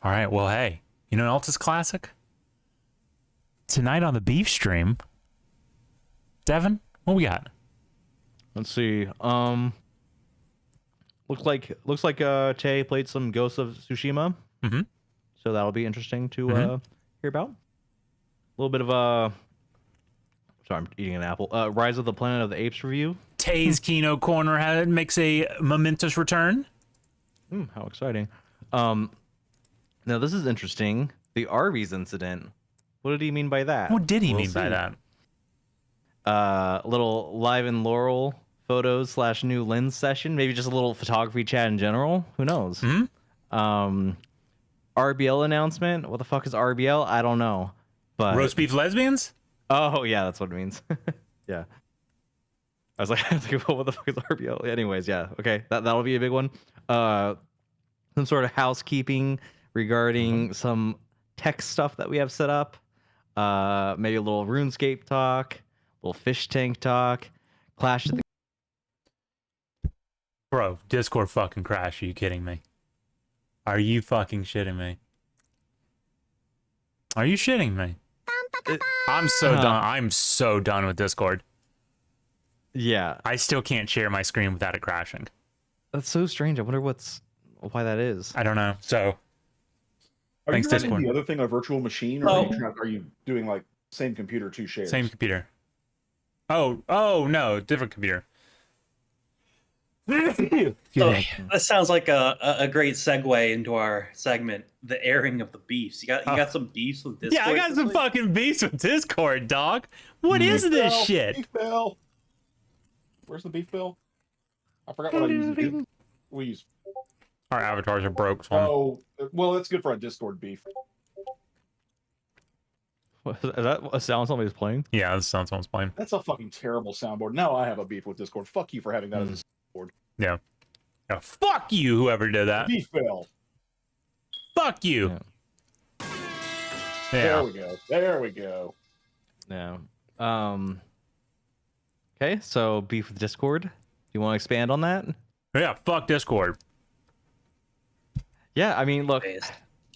All right, well, hey, you know what else is classic? Tonight on the beef stream, Devin, what we got? Let's see. Looks like Tay played some Ghosts of Tsushima. Mm-hmm. So that'll be interesting to hear about. A little bit of sorry, I'm eating an apple. Rise of the Planet of the Apes review. Tays Kino Korner makes a momentous return. How exciting. Now this is interesting. The Arbys incident. What did he mean by that? What did he We'll mean by see. that? Little live in Laurel photos / new lens session. Maybe just a little photography chat in general. Who knows? Mm-hmm. RBL announcement. What the fuck is RBL? I don't know. But Roast beef lesbians? oh yeah, that's what it means. Yeah. I was like, what the fuck is RBL? Anyways, yeah. Okay, that'll be a big one. Some sort of housekeeping regarding some tech stuff that we have set up. Maybe a little RuneScape talk, a little Fishtank talk, Clash of the... Bro, Discord fucking crash. Are you kidding me? Are you fucking shitting me? Are you shitting me? I'm so done. I'm so done with Discord. Yeah, I still can't share my screen without it crashing. that's so strange. I wonder why that is. I don't know. So, Are thanks, you running Discord. the other thing on a virtual machine, or are you doing like same computer, two shares? Same computer. Oh no, different computer. So that sounds like a great segue into our segment, the airing of the beefs. You got some beefs with Discord? Yeah, I got some fucking beefs with Discord, dog. What is this shit? Beef bill. Where's the beef bill? I forgot what I used. We use. Our avatars are broke. So Oh, well, that's good for a Discord beef. Is that a sound somebody's playing? yeah, this sounds someone's playing. That's a fucking terrible soundboard. Now I have a beef with Discord. Fuck you for having that as a soundboard. Yeah. Yeah. Fuck you, whoever did that. Beef bill. Fuck you. Yeah. There we go. There we go. Yeah. Okay, so beef with Discord. Do you want to expand on that? Yeah. Fuck Discord. Yeah, I mean, look,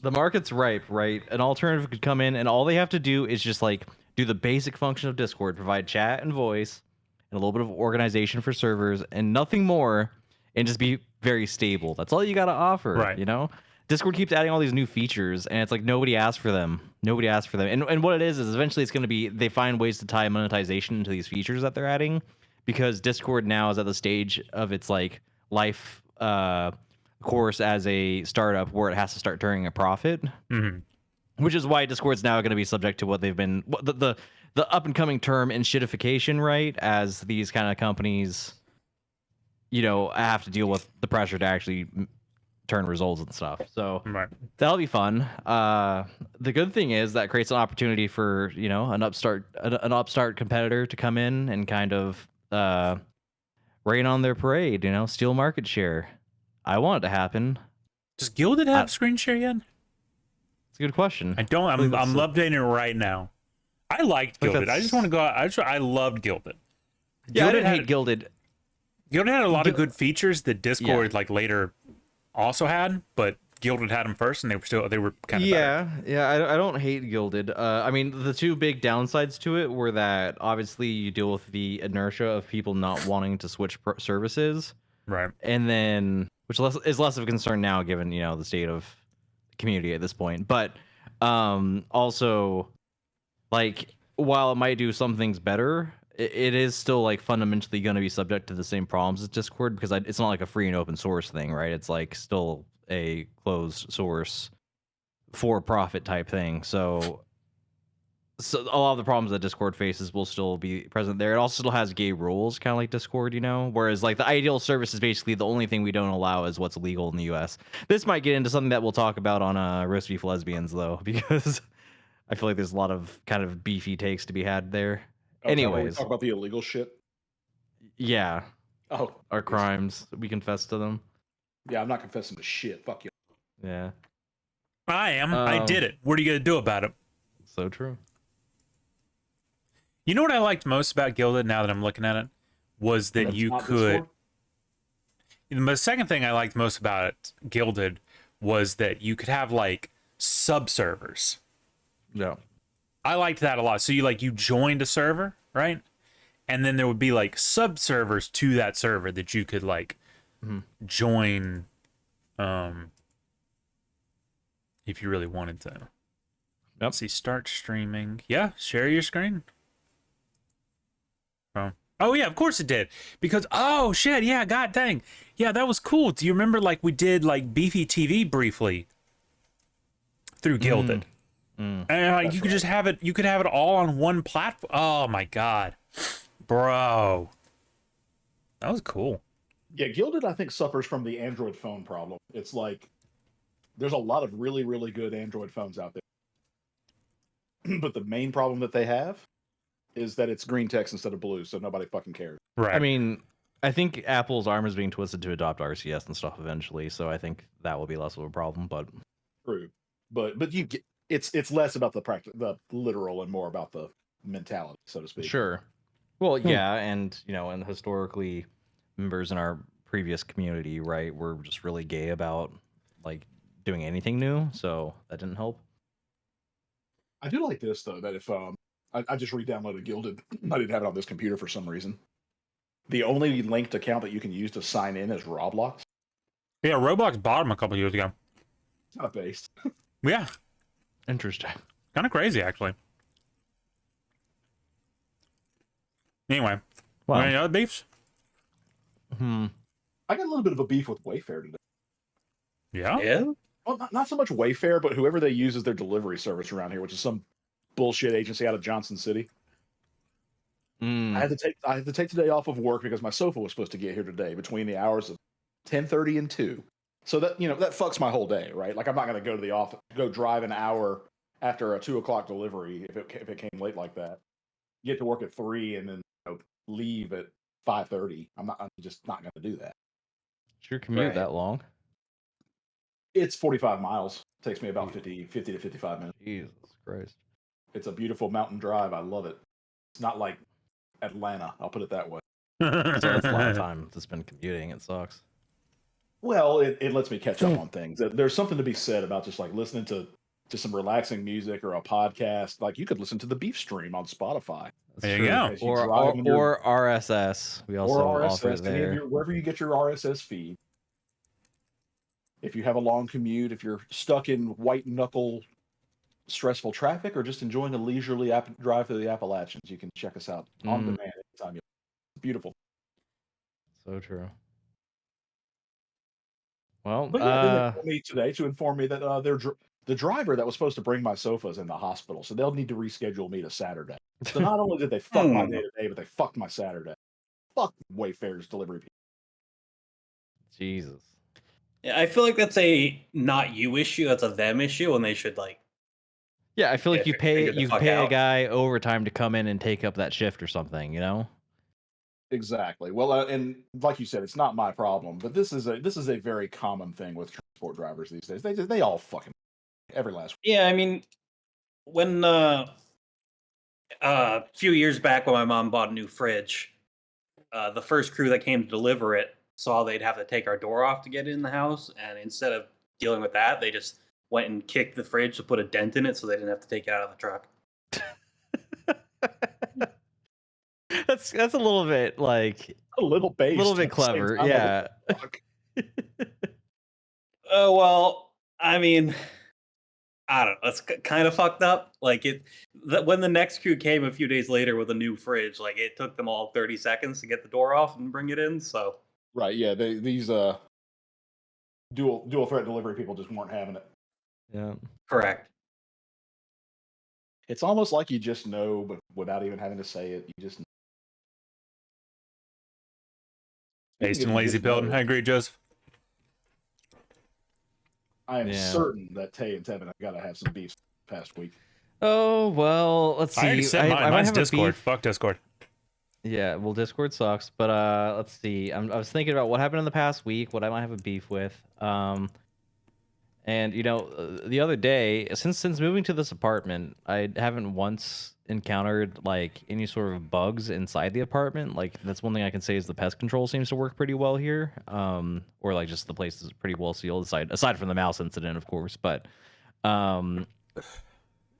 the market's ripe, right? An alternative could come in, and all they have to do is just like do the basic function of Discord, provide chat and voice, and a little bit of organization for servers, and nothing more, and just be very stable. That's all you got to offer, Right. You know? Discord keeps adding all these new features, and it's like nobody asked for them. Nobody asked for them. And what it is eventually it's going to be they find ways to tie monetization into these features that they're adding, because Discord now is at the stage of its like life course as a startup where it has to start turning a profit. Mm-hmm. Which is why Discord's now going to be subject to what they've been the up and coming term in shitification, right? As these kind of companies, you know, have to deal with the pressure to actually turn results and stuff. So Right. that'll be fun. The good thing is that creates an opportunity for, you know, an upstart competitor to come in and kind of rain on their parade, you know, steal market share. I want it to happen. Does Gilded have screen share yet? It's a good question. I don't. I'm updating it right now. I liked Gilded. I just want to go out. I loved Gilded. Yeah, I didn't hate Gilded. Gilded had a lot of good features that Discord like later also had, but Gilded had them first, and they were kind of better. I don't hate Gilded. I mean, the two big downsides to it were that obviously you deal with the inertia of people not wanting to switch services, Right. and then which is less of a concern now, given, you know, the state of the community at this point. But also, like, while it might do some things better, it is still like fundamentally going to be subject to the same problems as Discord, because it's not like a free and open source thing, right? It's like still a closed source for profit type thing. So a lot of the problems that Discord faces will still be present there. It also still has gay rules, kind of like Discord, you know, whereas like the ideal service is basically the only thing we don't allow is what's legal in the US. This might get into something that we'll talk about on Roast Beef Lesbians, though, because I feel like there's a lot of kind of beefy takes to be had there. Okay, Anyways, talk about the illegal shit. yeah, Oh, our crimes, we confess to them. yeah, I'm not confessing to shit. Fuck you. Yeah, I am. I did it. What are you gonna do about it? so true. You know what I liked most about Gilded, now that I'm looking at it, was that That's you not could. Discord? The second thing I liked most about it, Gilded, was that you could have like sub-servers. Yeah. I liked that a lot. So you joined a server, right? And then there would be like sub-servers to that server that you could like join if you really wanted to. Let's see, start streaming. Yeah, share your screen. Oh yeah, of course it did. Because oh shit, yeah, god dang. Yeah, that was cool. Do you remember like we did like Beefy TV briefly through Gilded? And you could just have it, you could have it all on one platform. Oh my god. Bro. That was cool. Yeah, Gilded I think suffers from the Android phone problem. It's like there's a lot of really, really good Android phones out there. But the main problem that they have is that it's green text instead of blue, so nobody fucking cares. Right. I mean, I think Apple's arm is being twisted to adopt RCS and stuff eventually, so I think that will be less of a problem. But true, but you get it's less about the literal and more about the mentality, so to speak. Sure. Well, yeah, and and historically, members in our previous community, right, were just really gay about like doing anything new, so that didn't help. I do like this though, that if I just re-downloaded Gilded. I didn't have it on this computer for some reason. The only linked account that you can use to sign in is Roblox. Yeah, Roblox bought them a couple years ago. It's not based. Yeah. Interesting. Kind of crazy, actually. Anyway. Wow. Any other beefs? I got a little bit of a beef with Wayfair today. Yeah? Yeah. Well, not so much Wayfair, but whoever they use as their delivery service around here, which is some bullshit agency out of Johnson City. I had to take today off of work because my sofa was supposed to get here today between the hours of 10:30 and 2. So that that fucks my whole day, right? Like I'm not going to go to the office, go drive an hour after a 2:00 delivery if it came late like that. Get to work at 3 and then leave at 5:30. I'm just not going to do that. Sure, commute that long? It's 45 miles. It takes me about 50 to 55 minutes. Jesus Christ. It's a beautiful mountain drive. I love it. It's not like Atlanta. I'll put it that way. So that's a lot of time to spend commuting. It sucks. Well, it lets me catch up on things. There's something to be said about just like listening to some relaxing music or a podcast. Like you could listen to the Beef Stream on Spotify. There you go. Or RSS. We also offer it there. Wherever you get your RSS feed. If you have a long commute, if you're stuck in white knuckle stressful traffic, or just enjoying a leisurely drive through the Appalachians, you can check us out on demand anytime you. It's beautiful. So true. Well, but yeah, they called me today to inform me that the driver that was supposed to bring my sofa is in the hospital, so they'll need to reschedule me to Saturday. So not only did they fuck my day today, but they fucked my Saturday. Fuck Wayfair's delivery people. Jesus. Yeah, I feel like that's a not you issue. That's a them issue, and they should Yeah, I feel like you pay out. a guy overtime to come in and take up that shift or something, Exactly. Well, and like you said, it's not my problem, but this is a very common thing with transport drivers these days. They all fucking every last. Yeah, I mean, when a few years back when my mom bought a new fridge, the first crew that came to deliver it saw they'd have to take our door off to get it in the house, and instead of dealing with that, they just went and kicked the fridge to put a dent in it so they didn't have to take it out of the truck. That's a little bit like a little based, a little bit clever, yeah. Oh well, I mean, I don't know. It's kind of fucked up. Like when the next crew came a few days later with a new fridge, like it took them all 30 seconds to get the door off and bring it in. So right, yeah, these dual threat delivery people just weren't having it. Yeah, correct. It's almost like you just know, but without even having to say it, you just know. Based in lazy building. I agree, Joseph. I am certain that Tay and Tevin have got to have some beef past week. Oh well, let's see. I already said mine. Mine's Discord. Fuck Discord. Yeah, well, Discord sucks, but let's see. I was thinking about what happened in the past week, what I might have a beef with. And the other day, since moving to this apartment, I haven't once encountered like any sort of bugs inside the apartment. Like that's one thing I can say is the pest control seems to work pretty well here. Or like just the place is pretty well sealed aside from the mouse incident, of course. But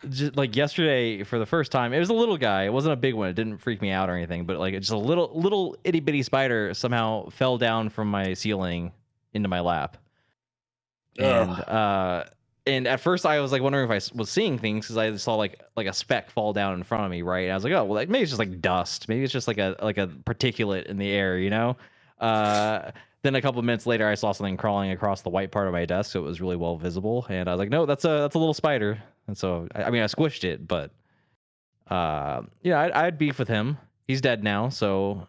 just like yesterday for the first time, it was a little guy. It wasn't a big one. It didn't freak me out or anything. But like just a little itty bitty spider somehow fell down from my ceiling into my lap. And at first I was like wondering if I was seeing things because I saw like a speck fall down in front of me, right? And I was like, oh well, like maybe it's just like dust, maybe it's just like a particulate in the air, Then a couple of minutes later, I saw something crawling across the white part of my desk, so it was really well visible. And I was like, no, that's a little spider. And so I mean I squished it, but I had beef with him. He's dead now, so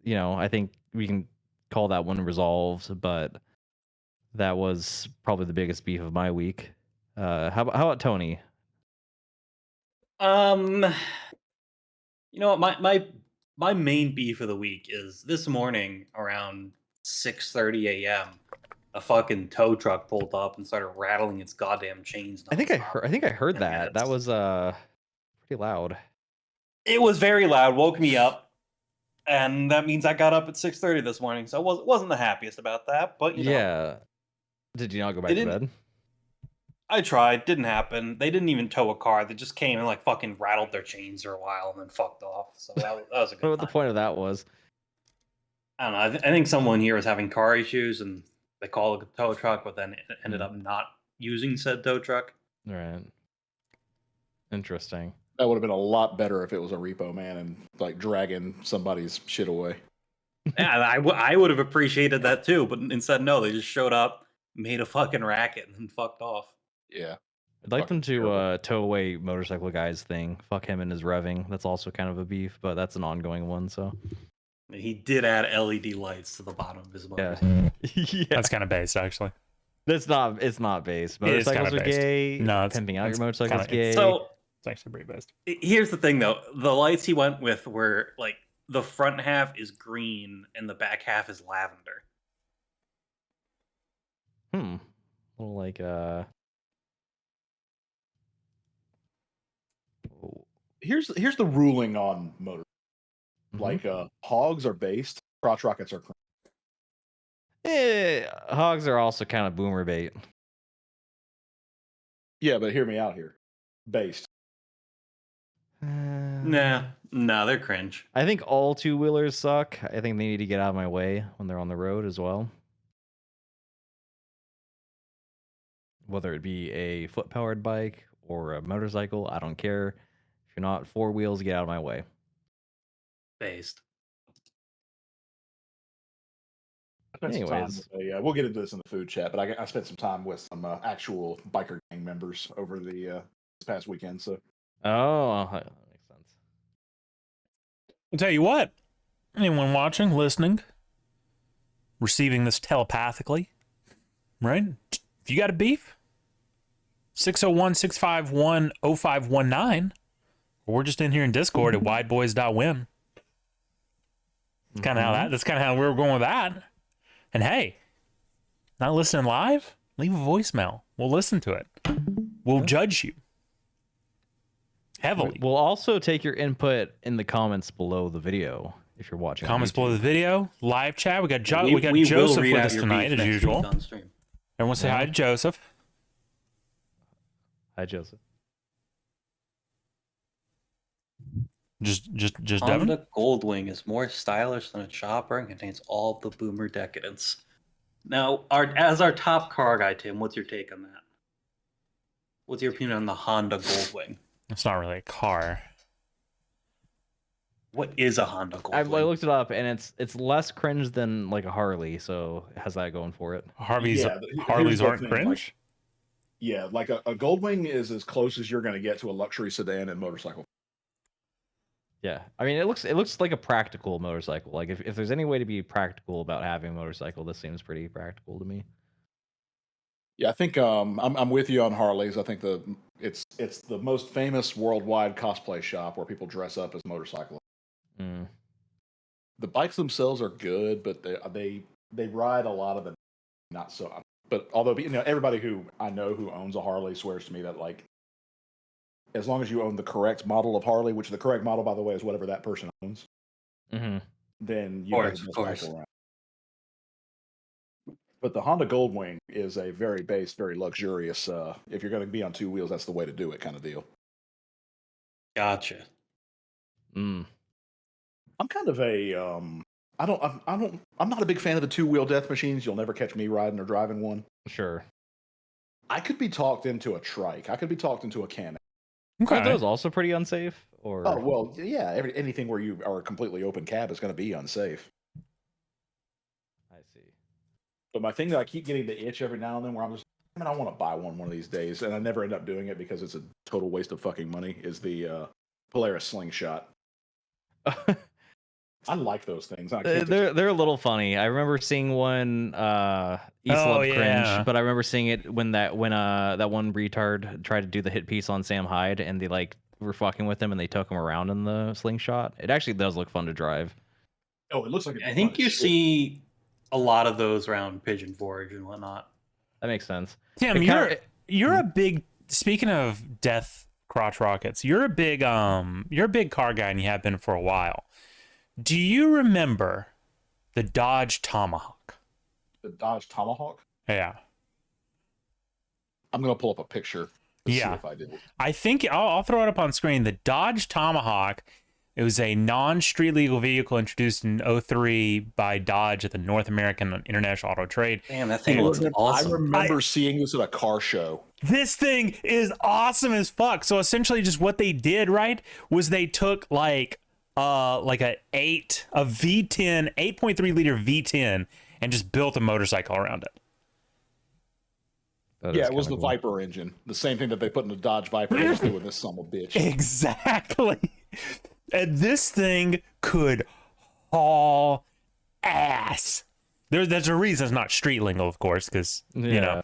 I think we can call that one resolved, but. That was probably the biggest beef of my week. How about Tony? You know what? My main beef of the week is this morning around 6:30 a.m. A fucking tow truck pulled up and started rattling its goddamn chains. I think I heard that. That was pretty loud. It was very loud. Woke me up. And that means I got up at 6:30 this morning, so I wasn't the happiest about that. But yeah. Did you not go back to bed? I tried. Didn't happen. They didn't even tow a car. They just came and like fucking rattled their chains for a while and then fucked off. So that was a good. What the point of that was? I don't know. I think someone here was having car issues and they called a tow truck, but then it ended up not using said tow truck. All right. Interesting. That would have been a lot better if it was a repo man and like dragging somebody's shit away. Yeah, I would have appreciated that too, but instead, no, they just showed up, made a fucking racket, and then fucked off. Yeah. I'd like them to tow away motorcycle guy's thing. Fuck him and his revving. That's also kind of a beef, but that's an ongoing one. So he did add LED lights to the bottom of his motor. Yeah. That's kind of based, actually. It's not based. Motorcycles are gay. No, pimping out your motorcycles gay. So it's actually pretty based. Here's the thing, though: the lights he went with were like the front half is green and the back half is lavender. A little like Here's the ruling on motor. Like hogs are based, crotch rockets are hogs are also kind of boomer bait. Yeah, but hear me out here. Based. Nah, they're cringe. I think all two-wheelers suck. I think they need to get out of my way when they're on the road as well. Whether it be a foot-powered bike or a motorcycle, I don't care. If you're not four wheels, get out of my way. Based. Anyways, yeah, we'll get into this in the food chat, but I spent some time with some actual biker gang members over this past weekend. So, that makes sense. I'll tell you what, anyone watching, listening, receiving this telepathically, right? If you got a beef, 601-651-0519, or we're just in here in Discord at Beefyboys.win. That's kind of that's kind of how we're going with that. And hey, not listening live? Leave a voicemail. We'll listen to it. We'll judge you heavily. We'll also take your input in the comments below the video if you're watching. Comments below the video, live chat. We got Joseph with us tonight as usual. Everyone say hi to Joseph. Hi, Joseph. Just Devin. Honda Goldwing is more stylish than a chopper and contains all the boomer decadence. Now, as our top car guy, Tim, what's your take on that? What's your opinion on the Honda Goldwing? It's not really a car. What is a Honda Goldwing? I looked it up, and it's less cringe than like a Harley, so it has that going for it. Harleys aren't cringe? Like a Goldwing is as close as you're going to get to a luxury sedan and motorcycle. Yeah, I mean, it looks like a practical motorcycle. Like if there's any way to be practical about having a motorcycle, this seems pretty practical to me. Yeah, I think I'm with you on Harleys. I think it's the most famous worldwide cosplay shop where people dress up as motorcyclists. The bikes themselves are good, but they ride a lot of the not so. But although everybody who I know who owns a Harley swears to me that like, as long as you own the correct model of Harley, which the correct model, by the way, is whatever that person owns, then you got the best bike around. But the Honda Goldwing is a very base, very luxurious. If you're going to be on two wheels, that's the way to do it, kind of deal. Gotcha. I'm kind of a I'm not a big fan of the two-wheel death machines. You'll never catch me riding or driving one. Sure. I could be talked into a trike. I could be talked into a Can. Okay. Are those also pretty unsafe? Or oh well, yeah. Anything where you are a completely open cab is going to be unsafe. I see. But my thing that I keep getting the itch every now and then, where I'm just, I want to buy one of these days, and I never end up doing it because it's a total waste of fucking money. Is the Polaris Slingshot. I like those things. They're a little funny. I remember seeing one cringe, but I remember seeing it when that one retard tried to do the hit piece on Sam Hyde, and they like were fucking with him, and they took him around in the Slingshot. It actually does look fun to drive. Oh, it looks like I think you see a lot of those around Pigeon Forge and whatnot. That makes sense. Tim, you're a big, speaking of death crotch rockets, you're a big car guy, and you have been for a while. Do you remember the Dodge Tomahawk? The Dodge Tomahawk? Yeah. I'm going to pull up a picture to see if I did. I think I'll throw it up on screen. The Dodge Tomahawk, it was a non-street legal vehicle introduced in 2003 by Dodge at the North American International Auto Trade. Damn, that thing looks awesome. I remember seeing this at a car show. This thing is awesome as fuck. So essentially just what they did, right, was they took like a V10, 8.3 liter V10 and just built a motorcycle around it. Yeah, it was the Viper engine. The same thing that they put in the Dodge Viper. They just doing this son of a bitch. Exactly. And this thing could haul ass. There's a reason it's not street lingo, of course, because you know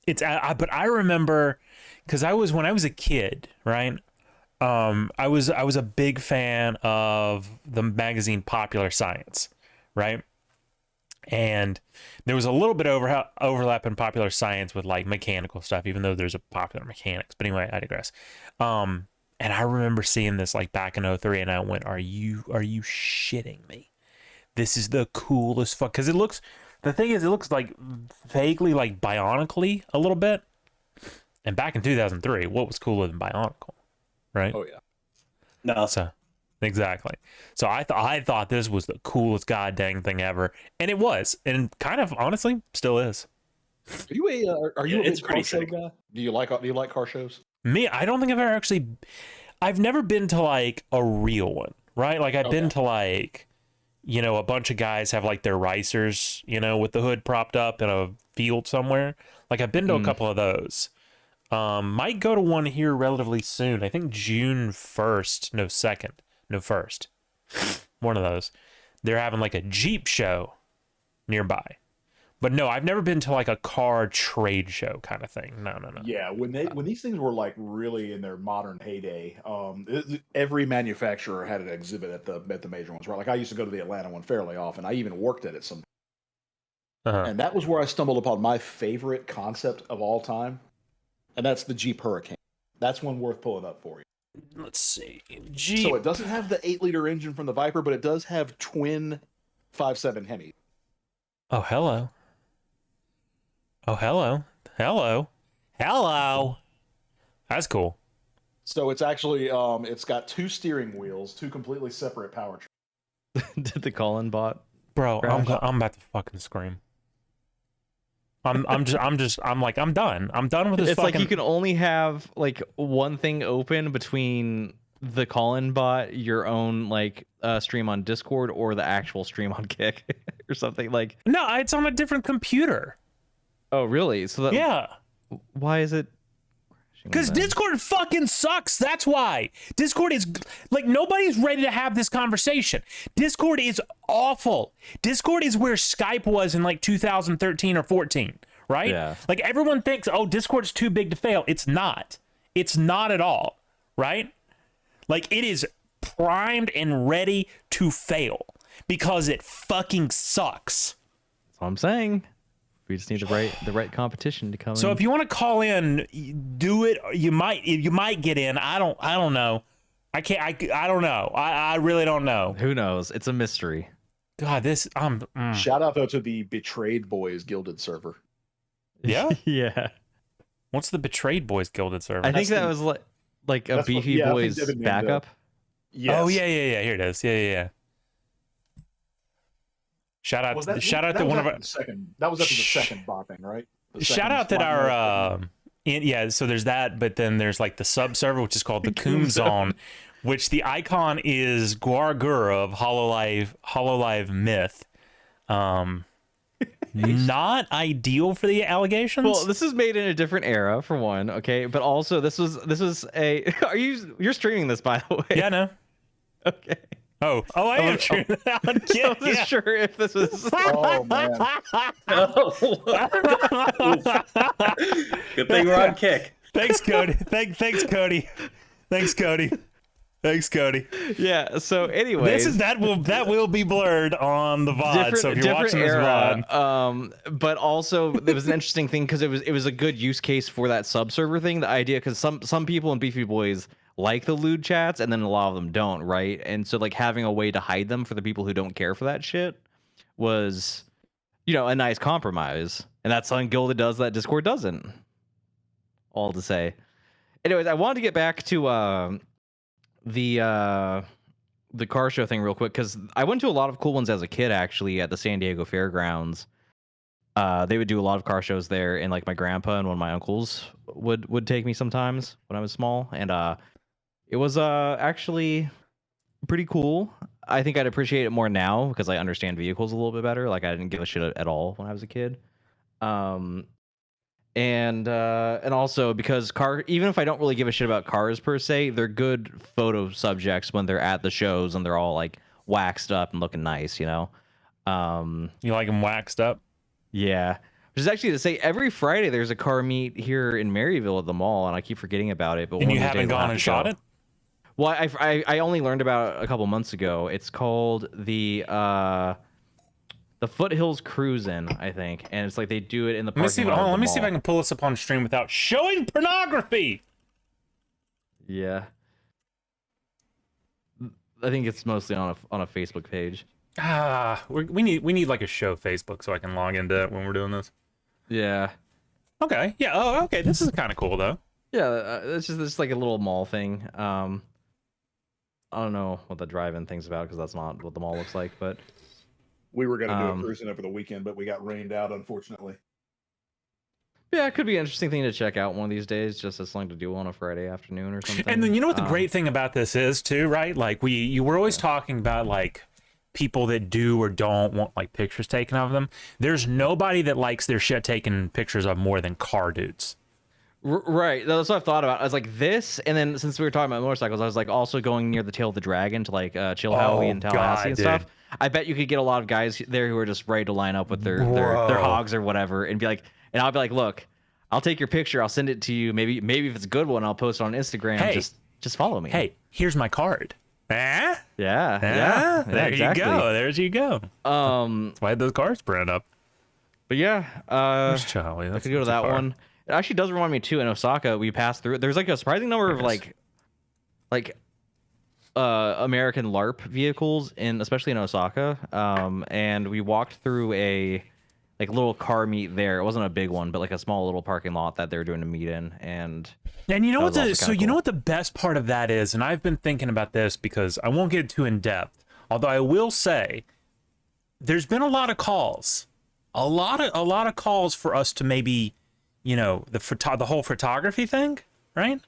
it's. But I remember because when I was a kid, right? I was a big fan of the magazine Popular Science, right? And there was a little bit overlap in Popular Science with like mechanical stuff, even though there's a Popular Mechanics. But anyway, I digress. And I remember seeing this like back in 2003, and I went, "Are you shitting me? This is the coolest fuck." Because the thing is, it looks like vaguely like Bionically a little bit. And back in 2003, what was cooler than Bionicle? Right? Oh yeah. No. So exactly. So I thought this was the coolest goddamn thing ever, and it was, and kind of honestly still is. Are you a big car show guy? Do you like car shows? Me, I don't think I've never been to like a real one, right? Like I've been to like, a bunch of guys have like their racers, with the hood propped up in a field somewhere. Like I've been to a couple of those. Might go to one here relatively soon. I think June 1st, no 2nd, no 1st. One of those. They're having like a Jeep show nearby. But no, I've never been to like a car trade show kind of thing. No. Yeah, when these things were like really in their modern heyday, every manufacturer had an exhibit at the major ones. Right, like I used to go to the Atlanta one fairly often. I even worked at it some. And that was where I stumbled upon my favorite concept of all time. And that's the Jeep Hurricane. That's one worth pulling up for you. Let's see. Jeep. So it doesn't have the 8-liter engine from the Viper, but it does have twin 5.7 Hemi. Oh, hello. Oh, hello. That's cool. So it's actually, it's got two steering wheels, two completely separate powertrains. Did the call-in bot? Bro, I'm about to fucking scream. I'm like, I'm done. I'm done with this. It's like you can only have like one thing open between the call-in bot, your own like stream on Discord, or the actual stream on Kick or something like. No, it's on a different computer. Oh, really? So that, yeah. Why is it? Because Discord fucking sucks. That's why. Discord is like, nobody's ready to have this conversation. Discord is awful. Discord is where Skype was in like 2013 or 14, right? Yeah. Like everyone thinks, oh, Discord's too big to fail. It's not. It's not at all, right? Like it is primed and ready to fail because it fucking sucks. That's what I'm saying. We just need the right competition to come. So in. if you want to call in, do it. You might get in. I don't know. I can't. I don't know. I really don't know. Who knows? It's a mystery. God, this Shout out though to the Betrayed Boys Gilded server. Yeah? Yeah. What's the Betrayed Boys Gilded server? I think that was like a Beefy Boys backup. Yes. Oh yeah. Here it is. Yeah. Shout out to one of our second. That was after the second bopping, right? Shout out that our so there's that, but then there's like the sub server which is called the Coom Zone, which the icon is Guargur of Hololive Myth. Not ideal for the allegations. Well, this is made in a different era for one, okay, but also this was a you're streaming this, by the way. Yeah, no. Okay. I am sure. I wasn't sure if this was. Oh man! Good thing we're on kick. Thanks, Cody. Thanks, Cody. Thanks, Cody. Thanks, Cody. Yeah. So, anyway, that will be blurred on the VOD. So if you're watching this VOD, but also it was an interesting thing because it was a good use case for that sub server thing. The idea, because some people in Beefy Boys like the lewd chats, and then a lot of them don't, right? And so like having a way to hide them for the people who don't care for that shit was, a nice compromise. And that's something Gilded does that Discord doesn't. All to say. Anyways, I wanted to get back to the car show thing real quick, because I went to a lot of cool ones as a kid, actually, at the San Diego Fairgrounds. They would do a lot of car shows there, and like my grandpa and one of my uncles would take me sometimes when I was small, and it was actually pretty cool. I think I'd appreciate it more now because I understand vehicles a little bit better. Like I didn't give a shit at all when I was a kid. And also because even if I don't really give a shit about cars per se, they're good photo subjects when they're at the shows and they're all like waxed up and looking nice, You like them waxed up? Yeah. Which is actually to say, every Friday there's a car meet here in Maryville at the mall, and I keep forgetting about it. But and you haven't gone and shot it? Well, I only learned about it a couple months ago. It's called the Foothills Cruisin', I think, and it's like they do it in the parking lot. Let me see if I can pull this up on stream without showing pornography. Yeah, I think it's mostly on a Facebook page. We need like a show Facebook so I can log into it when we're doing this. Yeah. Okay. Yeah. Oh, okay. This is kind of cool though. Yeah, it's just like a little mall thing. I don't know what the drive-in thing's about because that's not what the mall looks like, but we were going to do a cruising over the weekend, but we got rained out, unfortunately. Yeah, it could be an interesting thing to check out one of these days, just as something to do on a Friday afternoon or something. And then you know what the great thing about this is too, right? Like you were always talking about like people that do or don't want like pictures taken of them. There's nobody that likes their shit taken pictures of more than car dudes. Right, that's what I've thought about. I was like this, and then since we were talking about motorcycles, I was like also going near the Tail of the Dragon to like Chill Howie and Tallahassee and stuff. I bet you could get a lot of guys there who are just ready to line up with their hogs or whatever, and be like, and I'll be like, look, I'll take your picture, I'll send it to you. Maybe if it's a good one, I'll post it on Instagram. Hey, just follow me. Hey, here's my card. Yeah. There exactly. you go. There you go. That's why those cards brand up. But yeah, There's Charlie. I could go to that one. It actually does remind me too. In Osaka, we passed through. There's like a surprising number of like American LARP vehicles especially in Osaka. And we walked through a like little car meet there. It wasn't a big one, but like a small little parking lot that they were doing a meet in. And you know what you know what the best part of that is, and I've been thinking about this because I won't get too in depth. Although I will say, there's been a lot of calls, a lot of calls for us to maybe, the whole photography thing, right?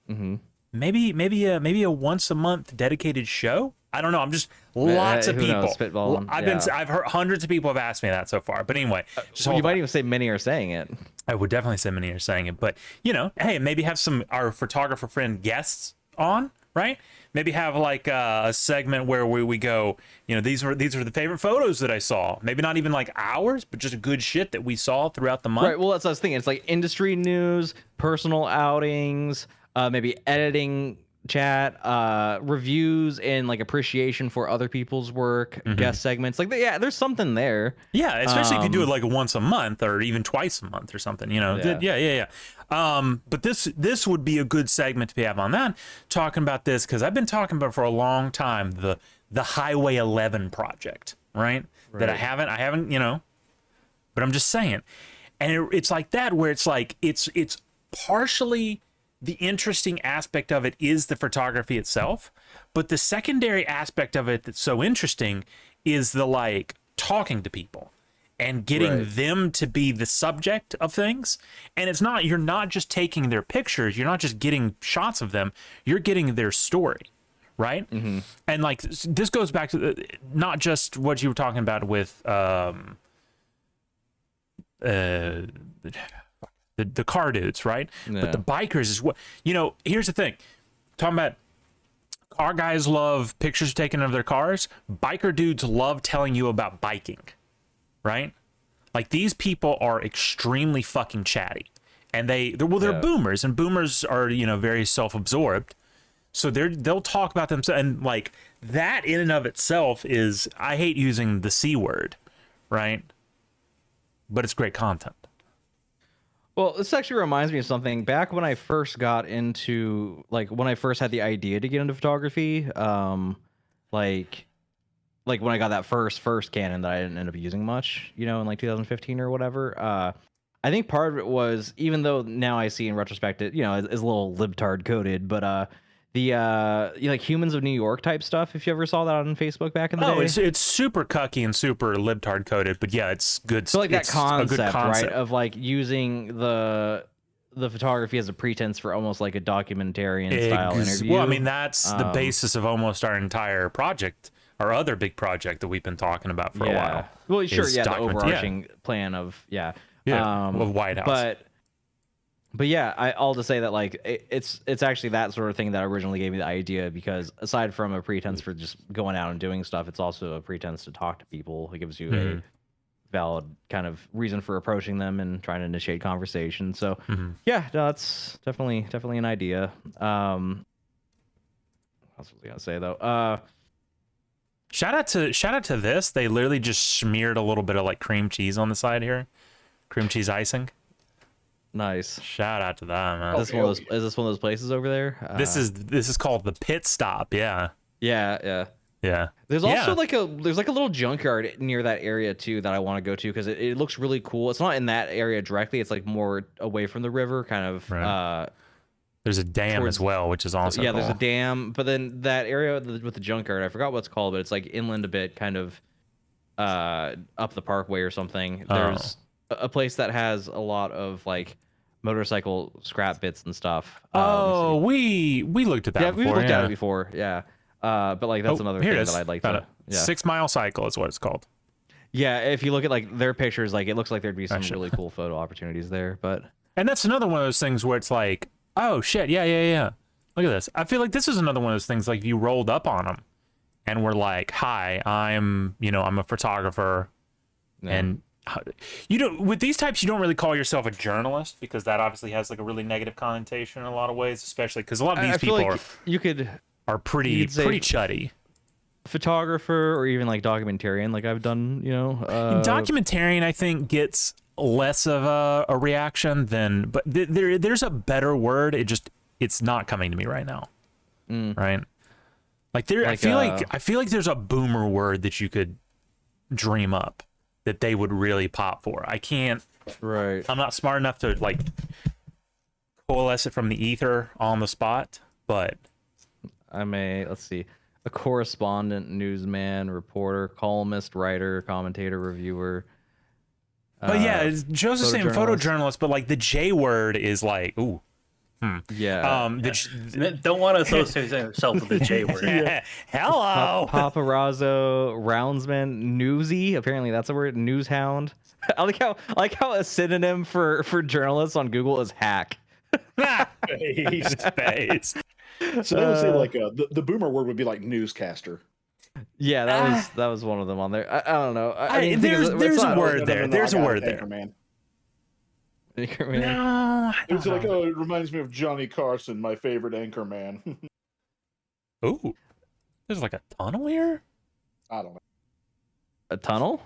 Mm-hmm. Maybe a once a month dedicated show. I don't know. I'm just lots of people. I've heard hundreds of people have asked me that so far. But anyway, you might even say many are saying it. I would definitely say many are saying it. But hey, maybe have our photographer friend guests on, right? Maybe have like a segment where we go, these are the favorite photos that I saw. Maybe not even like ours, but just good shit that we saw throughout the month. Right. Well, that's what I was thinking. It's like industry news, personal outings, maybe editing chat, reviews and like appreciation for other people's work, guest segments. Like, yeah, there's something there. Yeah, especially if you do it like once a month or even twice a month or something, you know. Yeah. But this would be a good segment to have on that, talking about this, because I've been talking about for a long time the Highway 11 project, right? That I haven't, you know, but I'm just saying. And it's like that, where it's like it's partially the interesting aspect of it is the photography itself, but the secondary aspect of it that's so interesting is the like talking to people and getting them to be the subject of things. And it's not, you're not just taking their pictures, you're not just getting shots of them, you're getting their story, right? And like this goes back to not just what you were talking about with the car dudes, right? But the bikers is what, you know, here's the thing. Talking about car guys love pictures taken of their cars. Biker dudes love telling you about biking, right? Like, these people are extremely fucking chatty. And they're boomers, and boomers are, you know, very self-absorbed. So they'll talk about themselves, and like that in and of itself is, I hate using the C word, right? But it's great content. Well, this actually reminds me of something. Back when I first got into, like, when I first had the idea to get into photography, like when I got that first Canon that I didn't end up using much, you know, in like 2015 or whatever. I think part of it was, even though now I see in retrospect it, you know, is a little libtard coded, but the like Humans of New York type stuff, if you ever saw that on Facebook back in the day. It's super cucky and super libtard coded, but yeah, it's good. So like that it's concept, right, right, of like using the photography as a pretense for almost like a documentarian style interview. Well, I mean, that's the basis of almost our entire project, our other big project that we've been talking about for a while. Well, sure, the overarching plan of of White House. But yeah, all to say that like it's actually that sort of thing that originally gave me the idea, because aside from a pretense for just going out and doing stuff, it's also a pretense to talk to people. It gives you a valid kind of reason for approaching them and trying to initiate conversation. So yeah, no, that's definitely an idea. What else was I gonna say though? Shout out to this. They literally just smeared a little bit of like cream cheese on the side here, cream cheese icing. Nice. Shout out to that, man. Is this one of those places over there? This is called the Pit Stop. Yeah. There's also like a little junkyard near that area too that I want to go to, because it looks really cool. It's not in that area directly. It's like more away from the river, kind of. Right. There's a dam as well, which is also cool. There's a dam, but then that area with the junkyard, I forgot what it's called, but it's like inland a bit, kind of up the parkway or something. There's a place that has a lot of like motorcycle scrap bits and stuff. We looked at that. We looked at it before. Yeah. But like that's another thing that I'd like to. 6 Mile Cycle is what it's called. Yeah, if you look at like their pictures, like it looks like there'd be some really cool photo opportunities there. And that's another one of those things where it's like, oh shit, yeah. Look at this. I feel like this is another one of those things, like, if you rolled up on them and were like, hi, I'm a photographer, and with these types, you don't really call yourself a journalist, because that obviously has like a really negative connotation in a lot of ways, especially because a lot of these people are pretty chuddy. Photographer, or even like documentarian, like I've done, you know. Documentarian, I think, gets less of a reaction than, but there's a better word. It's not coming to me right now. Right? Like I feel like there's a boomer word that you could dream up that they would really pop for. I can't. Right. I'm not smart enough to like coalesce it from the ether on the spot, but let's see. A correspondent, newsman, reporter, columnist, writer, commentator, reviewer. But yeah, Joseph's saying photojournalist, but like the J word is like, ooh. Yeah. Don't want to associate yourself with the J word. Hello. Paparazzo, roundsman, newsy. Apparently that's a word. Newshound. I like how a synonym for journalists on Google is hack. Space. So I would say like the boomer word would be like newscaster. Yeah, that was one of them on there. I don't know. There's a word there. There's a word there. Anchorman. Anchorman. No, it's like, it reminds me of Johnny Carson, my favorite anchorman. Ooh, there's like a tunnel here. I don't know. A tunnel?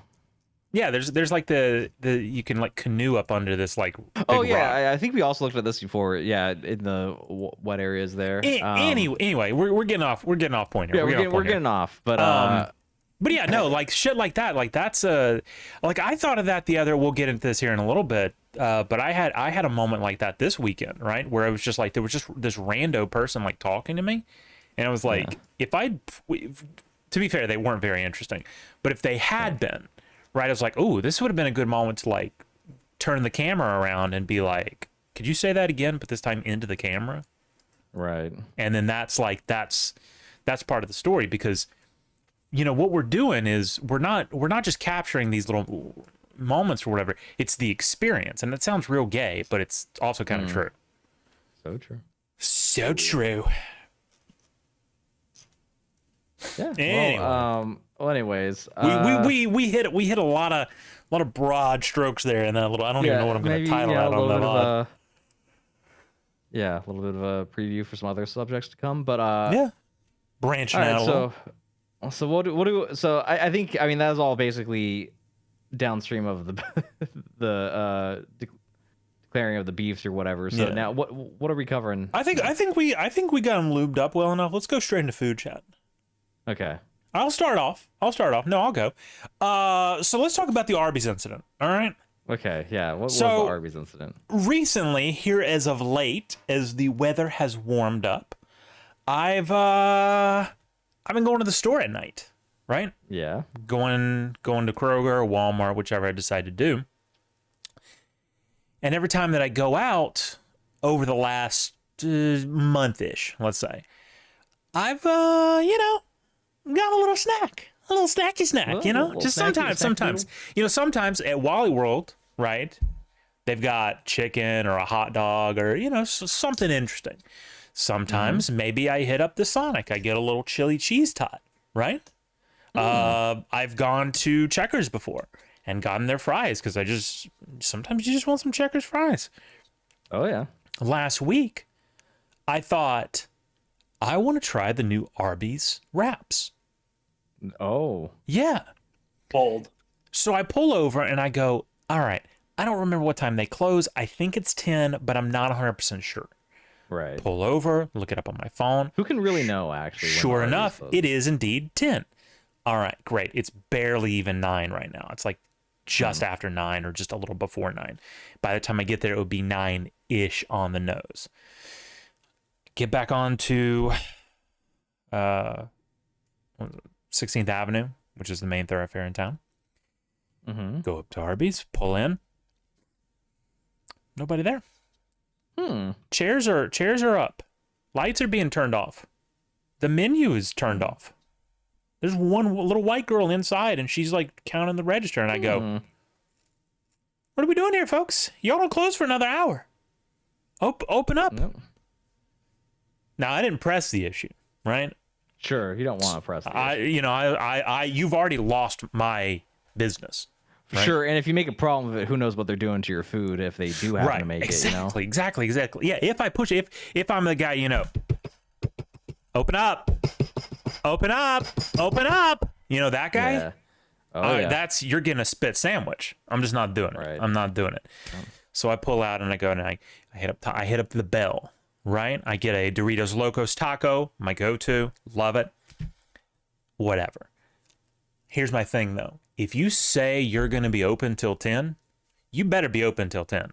Yeah, there's like the you can like canoe up under this like big Oh yeah, rock. I think we also looked at this before. Yeah, in the wet areas there. Anyway, we're getting off point here. Yeah, we're getting off. But yeah, no, like shit like that. Like that's like I thought of that the other. We'll get into this here in a little bit. But I had a moment like that this weekend, right, where it was just like there was just this rando person like talking to me, and I was like, to be fair, they weren't very interesting, but if they had been, right, I was like, oh, this would have been a good moment to like turn the camera around and be like, could you say that again, but this time into the camera, right? And then that's part of the story, because you know what we're doing is we're not just capturing these little moments or whatever, it's the experience, and that sounds real gay, but it's also kind of true. So true. Yeah. Anyway. Well, anyways, we hit a lot of broad strokes there, and then a little. I don't even know what I'm going to title that on that odd. Yeah, a little bit of a preview for some other subjects to come, but branching all right, out. So I think that was all basically downstream of the declaring of the beefs or whatever. So now what are we covering? I think we got them lubed up well enough. Let's go straight into food chat. Okay. I'll start off. No, I'll go. So let's talk about the Arbys incident. All right. Okay. Yeah. What was the Arbys incident? Recently, here as of late, as the weather has warmed up, I've been going to the store at night. Right. Yeah. Going to Kroger or Walmart, whichever I decide to do. And every time that I go out over the last month-ish, let's say, I've got a little snacky snack, just sometimes, sometimes at Wally World, right? They've got chicken or a hot dog or, something interesting. Sometimes maybe I hit up the Sonic. I get a little chili cheese tot, right? I've gone to Checkers before and gotten their fries because sometimes you just want some Checkers fries. Oh, yeah. Last week, I thought, I want to try the new Arby's wraps. Oh. Yeah. Bold. So I pull over and I go, all right, I don't remember what time they close. I think it's 10, but I'm not 100% sure. Right. Pull over, look it up on my phone. Who can really know, actually? Sure enough, it is indeed 10. All right, great. It's barely even 9 right now. It's like just after 9 or just a little before 9. By the time I get there, it would be 9-ish on the nose. Get back onto 16th Avenue, which is the main thoroughfare in town. Go up to Arby's, pull in. Nobody there. Chairs are up. Lights are being turned off. The menu is turned off. There's one little white girl inside, and she's like counting the register, and I go, what are we doing here, folks? Y'all don't close for another hour. Open up. Nope. Now, I didn't press the issue, right? Sure, you don't want to press the issue. You've already lost my business. Right? Sure, and if you make a problem with it, who knows what they're doing to your food if they do happen to make it, Exactly. Yeah, if I push it, if I'm the guy, open up. That guy? Yeah. Oh, yeah. You're getting a spit sandwich. I'm just not doing it. Right. I'm not doing it. So I pull out and I go and I hit up the bell, right? I get a Doritos Locos taco, my go-to, love it. Whatever. Here's my thing though. If you say you're going to be open till 10, you better be open till 10.